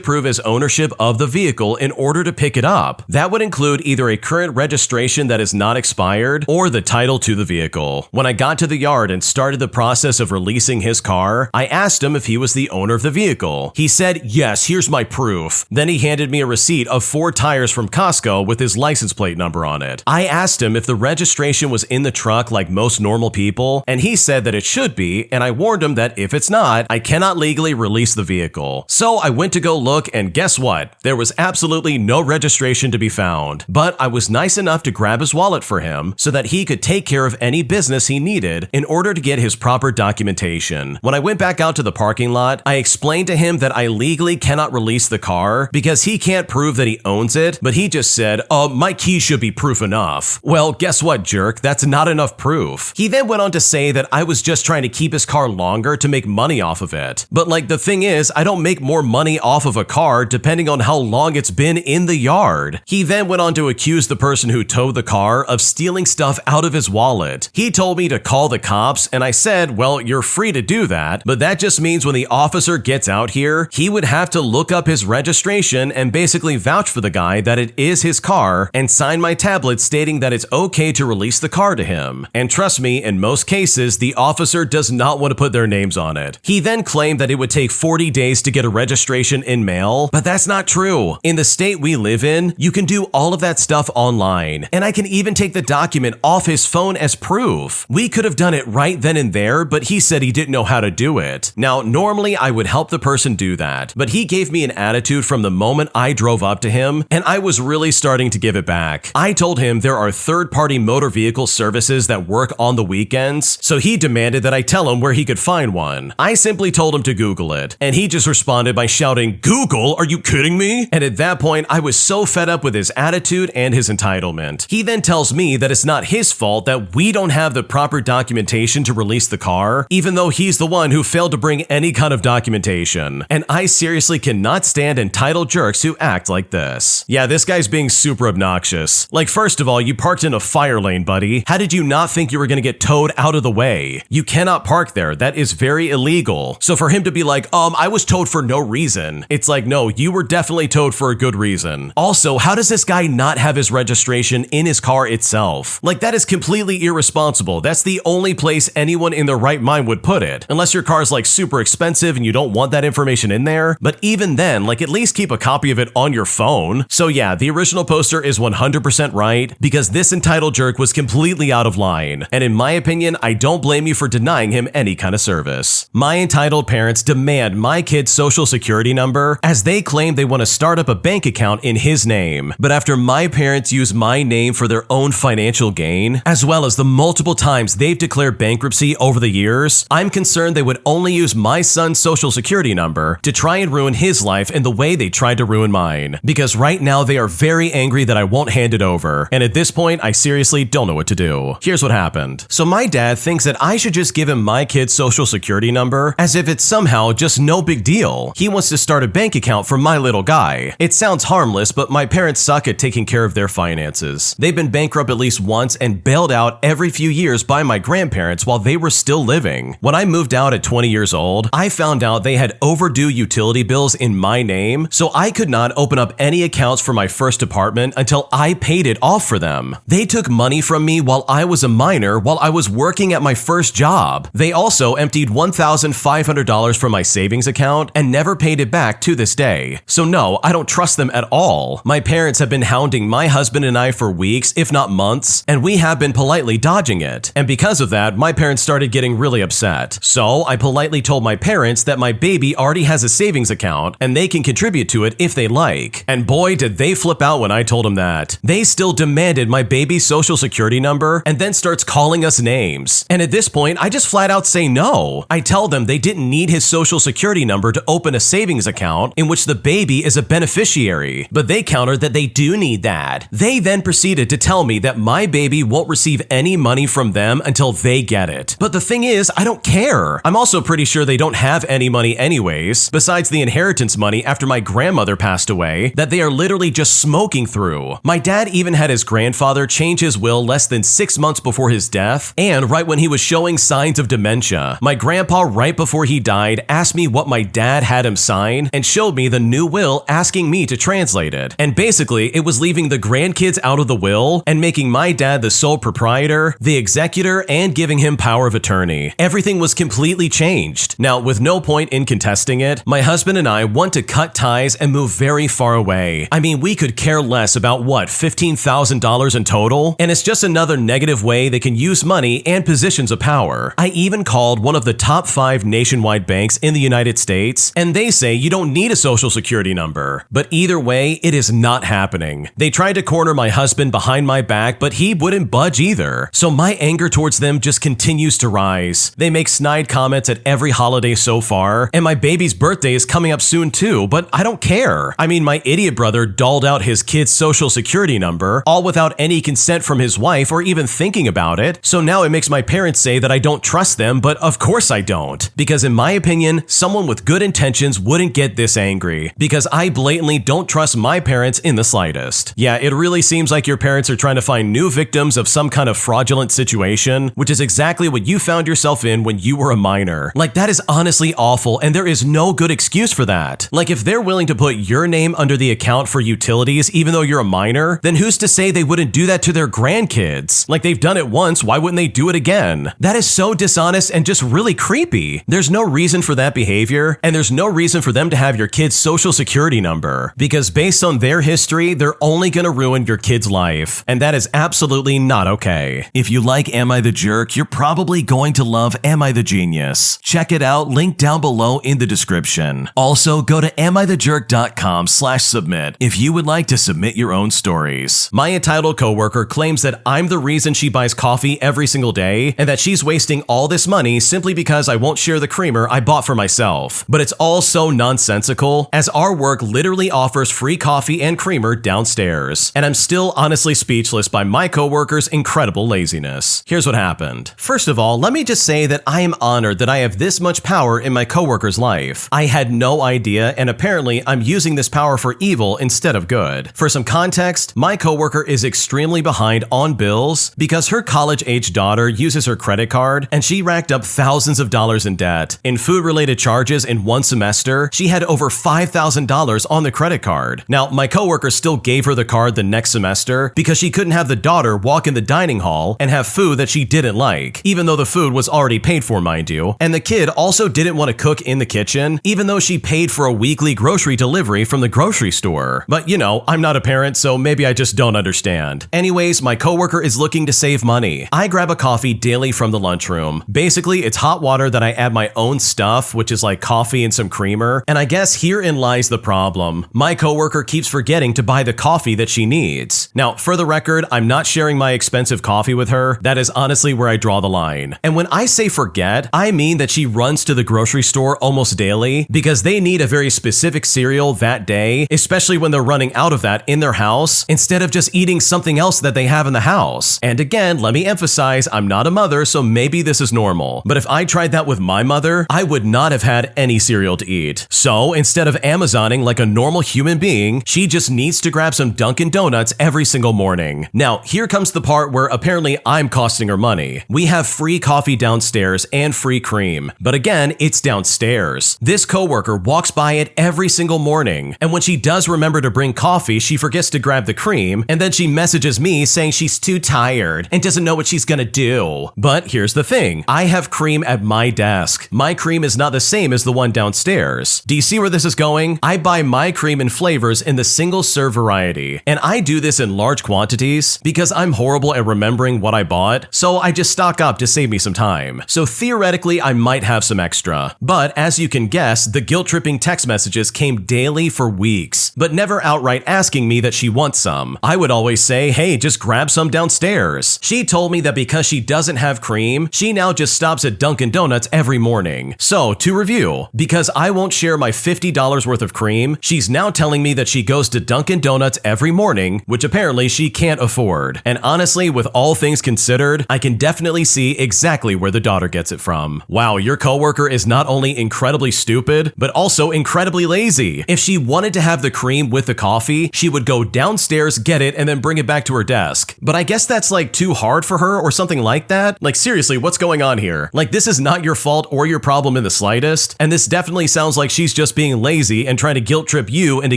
prove his ownership of the vehicle in order to pick it up. That would include either a current registration that is not expired or the title to the vehicle. When I got to the yard and started the process of releasing his car, I asked him if he was the owner of the vehicle. He said, yes, here's my proof. Then he handed me a receipt of 4 tires from Costco with his license plate number on it. I asked him if the registration was in the truck like most normal people, and he said that it should be, and I warned him that if it's not, I cannot legally release the vehicle. So I went to go look, and guess what? There was absolutely no registration to be found. But I was nice enough to grab his wallet for him so that he could take care of any business he needed in order to get his proper documentation. When I went back out to the parking lot, I explained to him that I legally cannot release the car because he can't prove that he owns it, but he just said, my keys should be proof enough. Well, guess what, jerk? That's not enough proof. He then went on to say that I was just trying to keep his car longer to make money off of it. But like, the thing is, I don't make more money off of a car depending on how long it's been in the yard. He then went on to accuse the person who towed the car of stealing stuff out of his wallet. He told me to call the cops, and I said, well, you're free to do that, but that just means when the officer gets out here, he would have to look up his registration and basically vouch for the guy that it is his car and sign my tablet stating that it's okay to release the car to him. And trust me, in most cases, the officer does not want to put their names on it. He then claimed that it would take 40 days to get a registration in mail, but that's not true. In the state we live in, you can do all of that stuff online, and I can even take the document off his phone as proof. We could have done it right then and there, but he said he didn't know how to do it. Now, normally I would help the person do that, but he gave me an attitude from the moment I drove up to him, and I was really starting to give it back. I told him there are third-party motor vehicle services that work on the weekends, so he demanded that I tell him where he could find one. I simply told him to Google it, and he just responded by shouting, "Google? Are you kidding me?" And at that point, I was so fed up with his attitude and his entitlement. He then tells me that it's not his fault that we don't have the proper documentation to release the car, even though he's the one who failed to bring any kind of documentation. And I seriously cannot stand entitled jerks who act like this. Yeah, this guy's being super obnoxious. Like, first of all, you parked in a fire lane, buddy. How did you not think you were gonna get towed out of the way? You cannot park there. That is very illegal. So for him to be like, I was towed for no reason. It's like, no, you were definitely towed for a good reason. Also, how does this guy not have his registration in his car itself? Like, that is completely irresponsible. That's the only place anyone in their right mind would put it. Unless your car's like super expensive and you don't want that information in there. But even then, like, at least keep a copy of it on your phone. So yeah, the original poster is 100% right because this entitled jerk was completely out of line. And in my opinion, I don't blame you for denying him any kind of service. My entitled parents demand my kid's social security number as they claim they want to start up a bank account in his name. But after my parents use my name for their own financial gain, as well as the multiple times they've declared bankruptcy over the years, I'm concerned they would only use my son's social security number to try and ruin his life in the way they tried to ruin mine. Because right now they are very angry that I won't hand it over. And at this point, I seriously don't know what to do. Here's what happened. So my dad thinks that I should just give him my kid's social security number as if it's somehow just no big deal. He wants to start a bank account for my little guy. It sounds harmless, but my parents suck at taking care of their finances. They've been bankrupt at least once and bailed out every few years by my grandparents while they were still living. When I moved out at 20 years old, I found out they had overdue utility bills in my name, so I could not open up any accounts for my first apartment until I paid it off for them. They took money from me while I was a minor while I was working at my first job. They also emptied $1,500 from my savings account and never paid it back to this day. So no, I don't trust them at all. My parents have been hounding my husband and I for weeks, if not months, and we have been politely dodging it. And because of that, my parents started getting really upset. So I politely told my parents that my baby already has a savings account and they can contribute to it if they like. And boy, did they flip out when I told them that. They still demanded my baby's social security number and then starts calling us names. And at this point, I just flat out say no. I tell them they didn't need his social security number to open a savings account in which the baby is a beneficiary, but they countered that they do need that. They then proceeded to tell me that my baby won't receive any money from them until they get it. But the thing is, I don't care. I'm also pretty sure they don't have any money anyways, besides the inheritance money after my grandmother passed away, that they are literally just smoking through. My dad even had his grandfather change his will less than 6 months before his death, and right when he was showing signs of dementia. My grandpa, right before he died, asked me what my dad had him sign and showed me the new will asking me to translate it. And basically, it was leaving the grandkids out of the will and making my dad the sole proprietor, the executor, and giving him power of attorney. Everything was completely changed. Now, with no point in contesting it, my husband and I want to cut ties and move very far away. I mean, we could care less about what, $15,000 in total? And it's just another negative way they can use money and positions of power. I even called one of the top 5 nationwide banks in the United States, and they say you don't need a social security number. But either way, it is not happening. They tried to corner my husband behind my back, but he wouldn't budge either. So my anger towards them just continues to rise. They make snide comments at every holiday so far, and my baby's birthday is coming up soon too, but I don't care. I mean, my idiot brother dolled out his kid's social security number, all without any consent from his wife or even thinking about it. So now it makes my parents say that I don't trust them, but of course I don't. Because in my opinion, someone with good intentions wouldn't get this angry, because I blatantly don't trust my parents in the slightest. Yeah, it really seems like your parents are trying to find new victims of some kind of fraudulent situation, which is exactly what you found yourself in when you were a minor. Like, that is honestly awful, and there is no good excuse for that. Like, if they're willing to put your name under under the account for utilities even though you're a minor, then who's to say they wouldn't do that to their grandkids? Like, they've done it once, why wouldn't they do it again? That is so dishonest and just really creepy. There's no reason for that behavior, and there's no reason for them to have your kid's social security number, because based on their history, they're only gonna ruin your kid's life, and that is absolutely not okay. If you like Am I the Jerk, you're probably going to love Am I the Genius. Check it out, link down below in the description. Also, go to amithejerk.com/submit if you would like to submit your own stories. My entitled coworker claims that I'm the reason she buys coffee every single day, and that she's wasting all this money simply because I won't share the creamer I bought for myself. But it's all so nonsensical, as our work literally offers free coffee and creamer downstairs. And I'm still honestly speechless by my coworker's incredible laziness. Here's what happened. First of all, let me just say that I am honored that I have this much power in my coworker's life. I had no idea, and apparently I'm using this power for evil instead of good. For some context, my coworker is extremely behind on bills because her college-age daughter uses her credit card, and she racked up thousands of dollars in debt. In food-related charges in one semester, she had over $5,000 on the credit card. Now, my coworker still gave her the card the next semester because she couldn't have the daughter walk in the dining hall and have food that she didn't like, even though the food was already paid for, mind you. And the kid also didn't want to cook in the kitchen, even though she paid for a weekly grocery delivery from the grocery store. But you know, I'm not a parent, so maybe I just don't understand. Anyways, my coworker is looking to save money. I grab a coffee daily from the lunchroom. Basically, it's hot water that I add my own stuff, which is like coffee and some creamer. And I guess herein lies the problem. My coworker keeps forgetting to buy the coffee that she needs. Now, for the record, I'm not sharing my expensive coffee with her. That is honestly where I draw the line. And when I say forget, I mean that she runs to the grocery store almost daily because they need a very specific cereal that day, especially when they're running out of that in their house, instead of just eating something else that they have in the house. And again, let me emphasize, I'm not a mother, so maybe this is normal. But if I tried that with my mother, I would not have had any cereal to eat. So instead of Amazoning like a normal human being, she just needs to grab some Dunkin' Donuts every single morning. Now, here comes the part where apparently I'm costing her money. We have free coffee downstairs and free cream. But again, it's downstairs. This coworker walks by it every single morning, and when she does remember to bring coffee, she forgets to grab the cream, and then she messages me saying she's too tired and doesn't know what she's gonna do. But here's the thing, I have cream at my desk. My cream is not the same as the one downstairs. Do you see where this is going? I buy my cream in flavors in the single serve variety, and I do this in large quantities because I'm horrible at remembering what I bought, so I just stock up to save me some time. So theoretically, I might have some extra. But as you can guess, the guilt-tripping text messages came daily for weeks, but never outright asking me that she wants some. I would always say, hey, just grab some downstairs. She told me that because she doesn't have cream, she now just stops at Dunkin' Donuts every morning. So, to review, because I won't share my $50 worth of cream, she's now telling me that she goes to Dunkin' Donuts every morning, which apparently she can't afford. And honestly, with all things considered, I can definitely see exactly where the daughter gets it from. Wow, your coworker is not only incredibly stupid, but also incredibly lazy. If she wanted to have the cream with the coffee, she would go downstairs, get it, and then bring it back to her desk. But I guess that's like too hard for her or something like that. Like seriously, what's going on here? Like this is not your fault or your problem in the slightest, and this definitely sounds like she's just being lazy and trying to guilt trip you into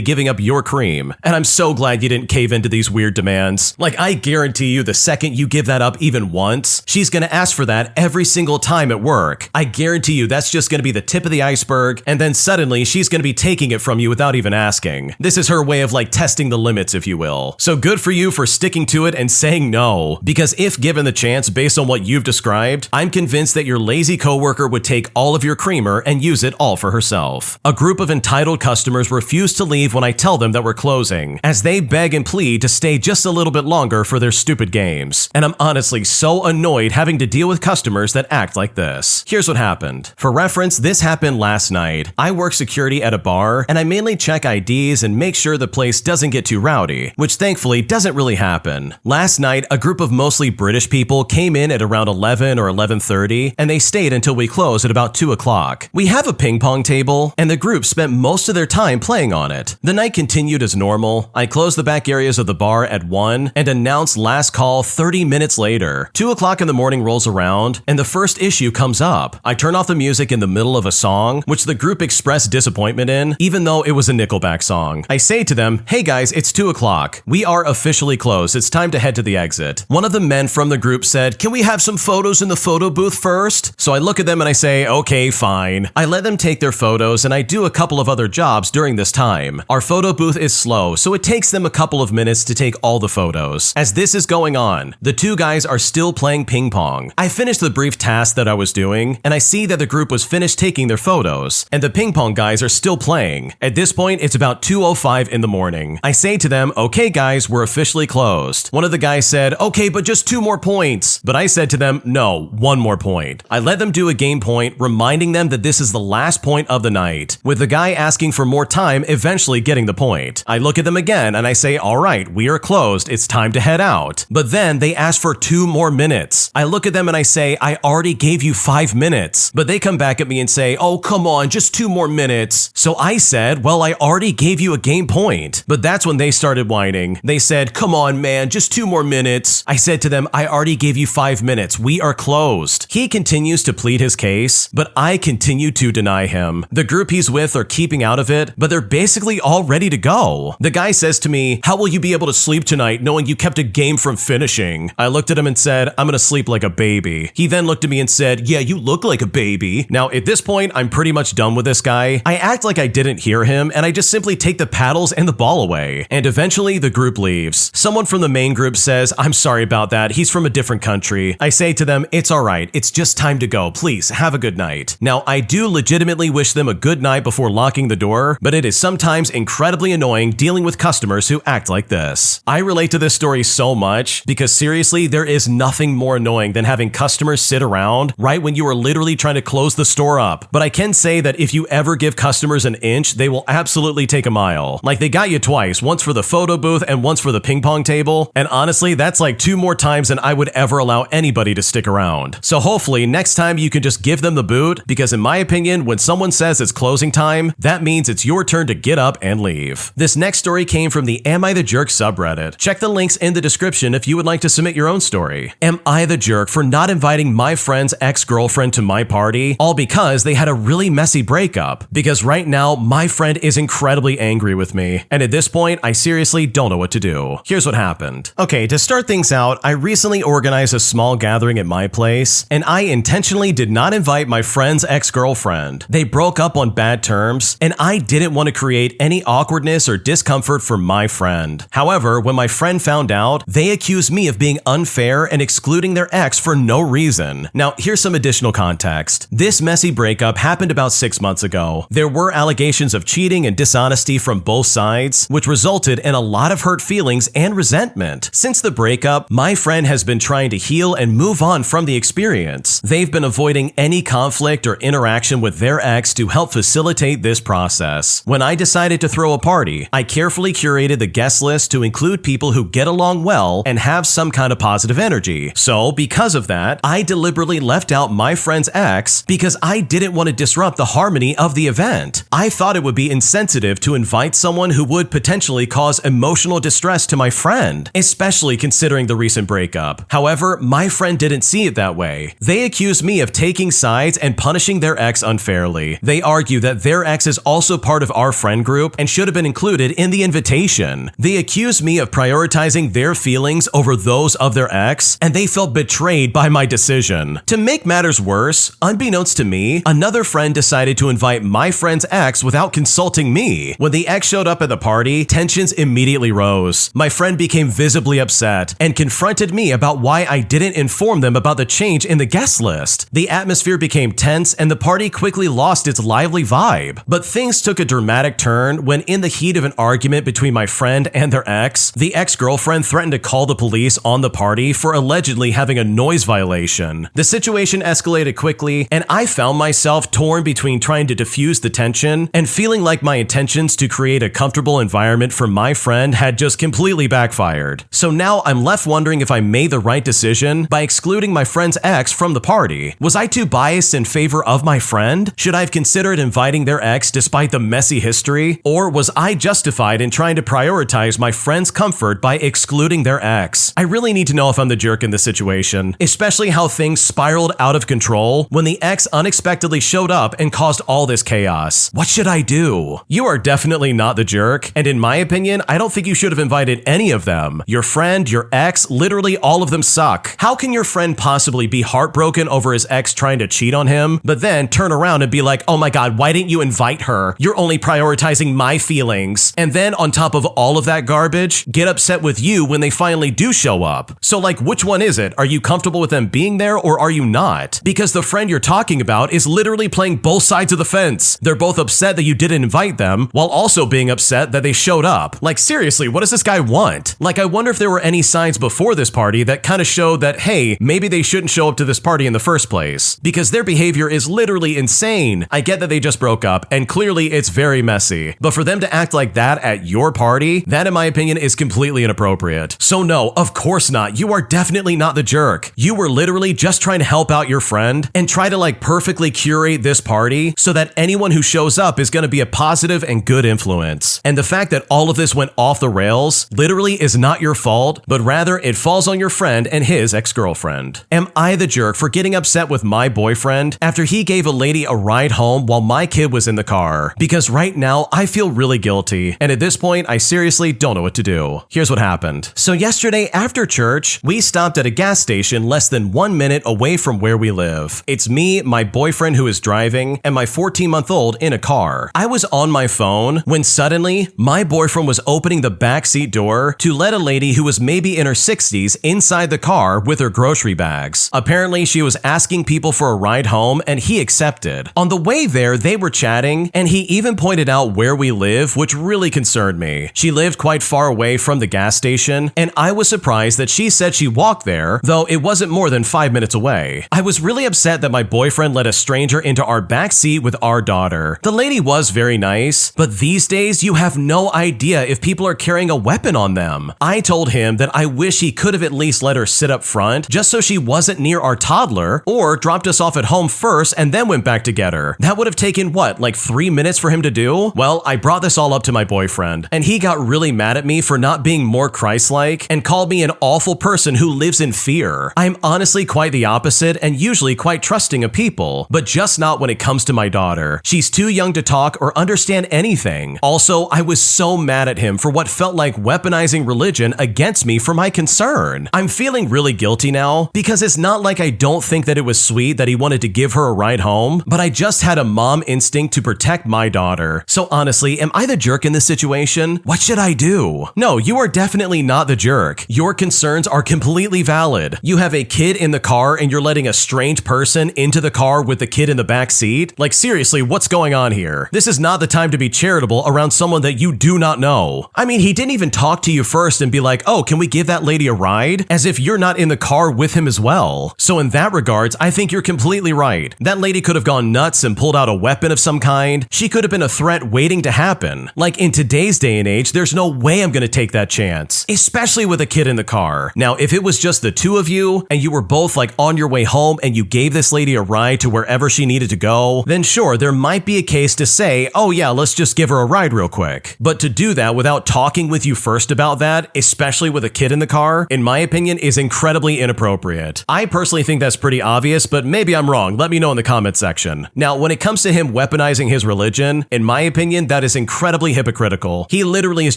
giving up your cream. And I'm so glad you didn't cave into these weird demands. Like I guarantee you the second you give that up even once, she's gonna ask for that every single time at work. I guarantee you that's just gonna be the tip of the iceberg, and then suddenly she's gonna be taking it from you without even asking. This is her way of like testing the limits, if you will. So good for you for sticking to it and saying no, because if given the chance based on what you've described, I'm convinced that your lazy coworker would take all of your creamer and use it all for herself. A group of entitled customers refuse to leave when I tell them that we're closing, as they beg and plead to stay just a little bit longer for their stupid games. And I'm honestly so annoyed having to deal with customers that act like this. Here's what happened. For reference, this happened last night. I work security at a bar, and I mainly check IDs and make sure the place doesn't get too rowdy, which thankfully doesn't really happen. Last night, a group of mostly British people came in at around 11 or 11:30, and they stayed until we closed at about 2 o'clock. We have a ping pong table, and the group spent most of their time playing on it. The night continued as normal. I closed the back areas of the bar at 1 and announced last call 30 minutes later. 2 o'clock in the morning rolls around, and the first issue comes up. I turn off the music in the middle of a song, which the group expressed disappointment in, even though it was a Nickelback song. I say to them, hey guys, it's 2 o'clock. We are officially closed. It's time to head to the exit. One of the men from the group said, can we have some photos in the photo booth first? So I look at them and I say, okay, fine. I let them take their photos and I do a couple of other jobs during this time. Our photo booth is slow, so it takes them a couple of minutes to take all the photos. As this is going on, the two guys are still playing ping pong. I finished the brief task that I was doing, and I see that the group was finished taking their photos, and the ping pong guys are still playing. At this point, it's about 2:05 in the morning. I say to them, okay guys, we're officially closed. One of the guys said, okay, but just 2 more points. But I said to them, no, 1 more point. I let them do a game point, reminding them that this is the last point of the night, with the guy asking for more time, eventually getting the point. I look at them again and I say, all right, we are closed. It's time to head out. But then they ask for 2 more minutes. I look at them and I say, I already gave you 5 minutes. But they come back at me and say, oh, come on, just 2 more minutes. So I said, well, I already gave you a game point. But that's when they started whining. They said, come on, man, just 2 more minutes. I said to them, I already gave you 5 minutes. We are closed. He continues to plead his case, but I continue to deny him. The group he's with are keeping out of it, but they're basically all ready to go. The guy says to me, how will you be able to sleep tonight knowing you kept a game from finishing? I looked at him and said, I'm gonna sleep like a baby. He then looked at me and said, yeah, you look like a baby. Now, at this point, I'm pretty much done with this guy. I act like I didn't hear him, and I just simply take the paddles and the ball away. And eventually, the group leaves. Someone from the main group says, I'm sorry about that. He's from a different country. I say to them, it's all right. It's just time to go. Please, have a good night. Now, I do legitimately wish them a good night before locking the door, but it is sometimes incredibly annoying dealing with customers who act like this. I relate to this story so much because seriously, there is nothing more annoying than having customers sit around right when you are literally trying to close the store up. But I can say that if you ever give customers an inch, they will absolutely take a mile. Like they got you twice, once for the photo booth and once for the ping pong table. And honestly, that's like 2 more times than I would ever allow anybody to stick around. So hopefully next time you can just give them the boot, because in my opinion, when someone says it's closing time, that means it's your turn to get up and leave. This next story came from the Am I the Jerk subreddit. Check the links in the description if you would like to submit your own story. Am I the jerk for not inviting my friend's ex-girlfriend to my party, all because they had a really messy breakup? Because right now, my friend is incredibly angry with me, and at this point, I seriously don't know what to do. Here's what happened. Okay, to start things out, I recently organized a small gathering at my place, and I intentionally did not invite my friend's ex-girlfriend. They broke up on bad terms, and I didn't want to create any awkwardness or discomfort for my friend. However, when my friend found out, they accused me of being unfair and excluding their ex for no reason. Now, here's some additional context. This messy breakup happened about 6 months ago. There were allegations of cheating and dishonesty from both sides, which resulted in a lot of hurt feelings and resentment. Since the breakup, my friend has been trying to heal and move on from the experience. They've been avoiding any conflict or interaction with their ex to help facilitate this process. When I decided to throw a party, I carefully curated the guest list to include people who get along well and have some kind of positive energy. So, because of that, I deliberately left out my friend's ex because I didn't want to disrupt the harmony of the event. I thought it would be insensitive to invite someone who would potentially cause emotional distress to my friend, especially considering the recent breakup. However, my friend didn't see it that way. They accused me of taking sides and punishing their ex unfairly. They argue that their ex is also part of our friend group and should have been included in the invitation. They accused me of prioritizing their feelings over those of their ex, and they felt betrayed by my decision. To make matters worse, unbeknownst to me, another friend decided to invite my friend's ex without consulting me. When the ex showed up at the party, tensions immediately rose. My friend became visibly upset and confronted me about why I didn't inform them about the change in the guest list. The atmosphere became tense and the party quickly lost its lively vibe. But things took a dramatic turn when, in the heat of an argument between my friend and their ex, the ex-girlfriend threatened to call the police on the party for allegedly having a noise violation. The situation escalated quickly, and I found myself torn between trying to diffuse the tension and feeling like my intentions to create a comfortable environment for my friend had just completely backfired. So now I'm left wondering if I made the right decision by excluding my friend's ex from the party. Was I too biased in favor of my friend? Should I have considered inviting their ex despite the messy history? Or was I justified in trying to prioritize my friend's comfort by excluding their ex? I really need to know if I'm the jerk in this situation, especially how things spiraled out of control when the ex unexpectedly showed up and caused all this chaos. What should I do? You are definitely definitely not the jerk. And in my opinion, I don't think you should have invited any of them. Your friend, your ex, literally all of them suck. How can your friend possibly be heartbroken over his ex trying to cheat on him, but then turn around and be like, oh my God, why didn't you invite her? You're only prioritizing my feelings. And then on top of all of that garbage, get upset with you when they finally do show up. So like, which one is it? Are you comfortable with them being there or are you not? Because the friend you're talking about is literally playing both sides of the fence. They're both upset that you didn't invite them while also being upset that they showed up. Like seriously, what does this guy want? Like I wonder if there were any signs before this party that kind of showed that, hey, maybe they shouldn't show up to this party in the first place. Because their behavior is literally insane. I get that they just broke up and clearly it's very messy. But for them to act like that at your party, that in my opinion is completely inappropriate. So no, of course not. You are definitely not the jerk. You were literally just trying to help out your friend and try to like perfectly curate this party so that anyone who shows up is going to be a positive and good influence. And the fact that all of this went off the rails literally is not your fault, but rather it falls on your friend and his ex-girlfriend. Am I the jerk for getting upset with my boyfriend after he gave a lady a ride home while my kid was in the car? Because right now I feel really guilty, and at this point I seriously don't know what to do. Here's what happened. So yesterday after church, we stopped at a gas station less than 1 minute away from where we live. It's me, my boyfriend who is driving, and my 14-month-old in a car. I was on my phone when suddenly my boyfriend was opening the backseat door to let a lady who was maybe in her 60s inside the car with her grocery bags. Apparently she was asking people for a ride home and he accepted. On the way there, they were chatting and he even pointed out where we live, which really concerned me. She lived quite far away from the gas station and I was surprised that she said she walked there, though it wasn't more than 5 minutes away. I was really upset that my boyfriend let a stranger into our backseat with our daughter. The lady was very nice, but these days you have no idea if people are carrying a weapon on them. I told him that I wish he could have at least let her sit up front just so she wasn't near our toddler, or dropped us off at home first and then went back to get her. That would have taken what, like 3 minutes for him to do? Well, I brought this all up to my boyfriend and he got really mad at me for not being more Christ-like and called me an awful person who lives in fear. I'm honestly quite the opposite and usually quite trusting of people, but just not when it comes to my daughter. She's too young to talk or understand anything. Also, I was so mad at him for what felt like weaponizing religion against me for my concern. I'm feeling really guilty now because it's not like I don't think that it was sweet that he wanted to give her a ride home, but I just had a mom instinct to protect my daughter. So honestly, am I the jerk in this situation? What should I do? No, you are definitely not the jerk. Your concerns are completely valid. You have a kid in the car and you're letting a strange person into the car with the kid in the back seat? Like seriously, what's going on here? This is not the time to be charitable around someone that you do not know. I mean, he didn't even talk to you first and be like, oh, can we give that lady a ride? As if you're not in the car with him as well. So in that regards, I think you're completely right. That lady could have gone nuts and pulled out a weapon of some kind. She could have been a threat waiting to happen. Like in today's day and age, there's no way I'm gonna take that chance, especially with a kid in the car. Now, if it was just the two of you and you were both like on your way home and you gave this lady a ride to wherever she needed to go, then sure, there might be a case to say, oh yeah, let's just give her a ride real quick. But to do that without talking with you first about that, especially with a kid in the car, in my opinion, is incredibly inappropriate. I personally think that's pretty obvious, but maybe I'm wrong. Let me know in the comment section. Now, when it comes to him weaponizing his religion, in my opinion, that is incredibly hypocritical. He literally is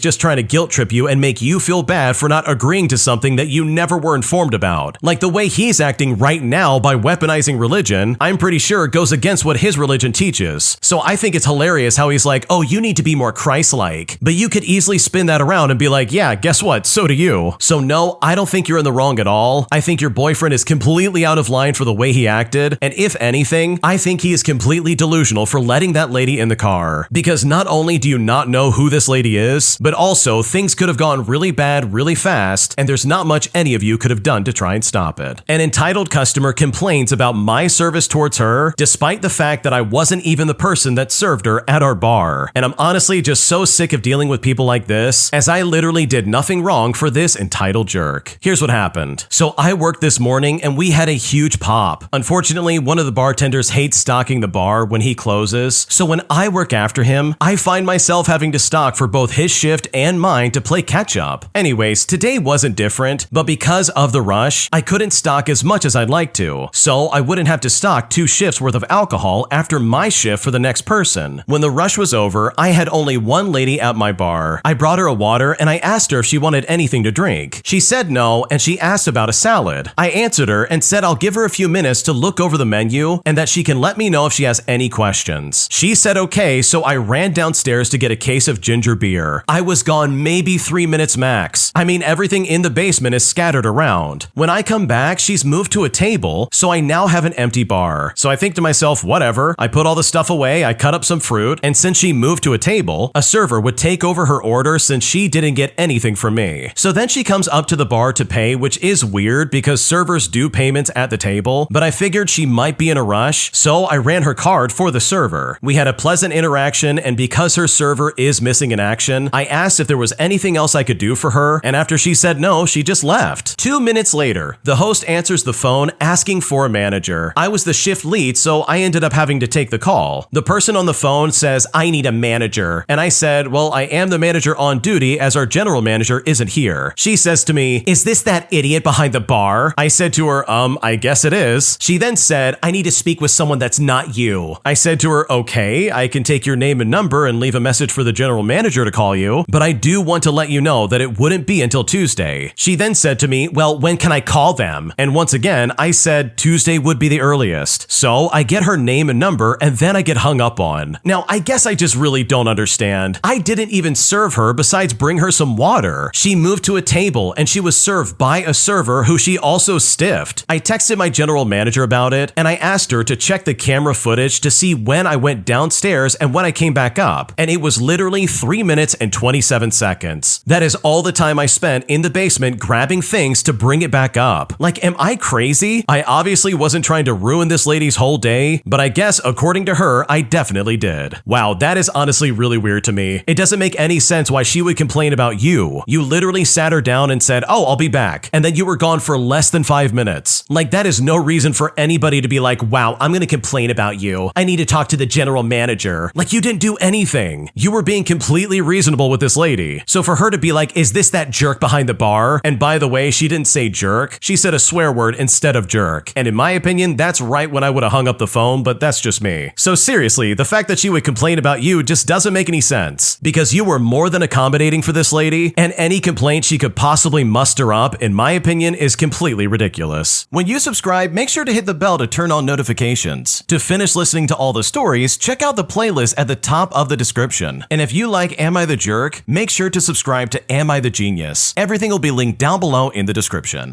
just trying to guilt trip you and make you feel bad for not agreeing to something that you never were informed about. Like the way he's acting right now by weaponizing religion, I'm pretty sure goes against what his religion teaches. So I think it's hilarious how he's like, oh, you need to be more Christ-like. But you could easily spin that around and be like, yeah, guess what? So do you. So no, I don't think you're in the wrong at all. I think your boyfriend is completely out of line for the way he acted. And if anything, I think he is completely delusional for letting that lady in the car. Because not only do you not know who this lady is, but also things could have gone really bad really fast, and there's not much any of you could have done to try and stop it. An entitled customer complains about my service towards her, despite the fact that I wasn't even the person that served her at our bar. And I'm honestly just so sick of dealing with people like this, as I literally did nothing wrong for this entitled jerk. Here's what happened. So I worked this morning and we had a huge pop. Unfortunately, one of the bartenders hates stocking the bar when he closes, so when I work after him, I find myself having to stock for both his shift and mine to play catch up. Anyways, today wasn't different, but because of the rush, I couldn't stock as much as I'd like to, so I wouldn't have to stock 2 shifts worth of alcohol after my shift for the next person. When the rush was over, However, I had only one lady at my bar. I brought her a water and I asked her if she wanted anything to drink. She said no, and she asked about a salad. I answered her and said I'll give her a few minutes to look over the menu and that she can let me know if she has any questions. She said okay, so I ran downstairs to get a case of ginger beer. I was gone maybe 3 minutes max. I mean, everything in the basement is scattered around. When I come back, she's moved to a table, so I now have an empty bar. So I think to myself, whatever. I put all the stuff away, I cut up some fruit, and since she moved to a table, a server would take over her order since she didn't get anything from me. So then she comes up to the bar to pay, which is weird because servers do payments at the table, but I figured she might be in a rush, so I ran her card for the server. We had a pleasant interaction, and because her server is missing in action, I asked if there was anything else I could do for her, and after she said no, she just left. 2 minutes later, the host answers the phone asking for a manager. I was the shift lead, so I ended up having to take the call. The person on the phone says, "I need a manager." And I said, "Well, I am the manager on duty as our general manager isn't here." She says to me, "Is this that idiot behind the bar?" I said to her, I guess it is. She then said, "I need to speak with someone that's not you." I said to her, "Okay, I can take your name and number and leave a message for the general manager to call you, but I do want to let you know that it wouldn't be until Tuesday." She then said to me, "Well, when can I call them?" And once again, I said Tuesday would be the earliest. So I get her name and number and then I get hung up on. Now, I guess I just really don't understand. I didn't even serve her besides bring her some water. She moved to a table and she was served by a server who she also stiffed. I texted my general manager about it and I asked her to check the camera footage to see when I went downstairs and when I came back up. And it was literally 3 minutes and 27 seconds. That is all the time I spent in the basement grabbing things to bring it back up. Like, am I crazy? I obviously wasn't trying to ruin this lady's whole day, but I guess according to her, I definitely did. Wow, that is honestly really weird to me. It doesn't make any sense why she would complain about you. You literally sat her down and said, "Oh, I'll be back." And then you were gone for less than 5 minutes. Like, that is no reason for anybody to be like, "Wow, I'm gonna complain about you. I need to talk to the general manager." Like, you didn't do anything. You were being completely reasonable with this lady. So for her to be like, "Is this that jerk behind the bar?" And by the way, she didn't say jerk. She said a swear word instead of jerk. And in my opinion, that's right when I would have hung up the phone, but that's just me. So seriously, the fact that she would complain about you just doesn't make any sense. Because you were more than accommodating for this lady, and any complaint she could possibly muster up, in my opinion, is completely ridiculous. When you subscribe, make sure to hit the bell to turn on notifications. To finish listening to all the stories, check out the playlist at the top of the description. And if you like Am I the Jerk, make sure to subscribe to Am I the Genius. Everything will be linked down below in the description.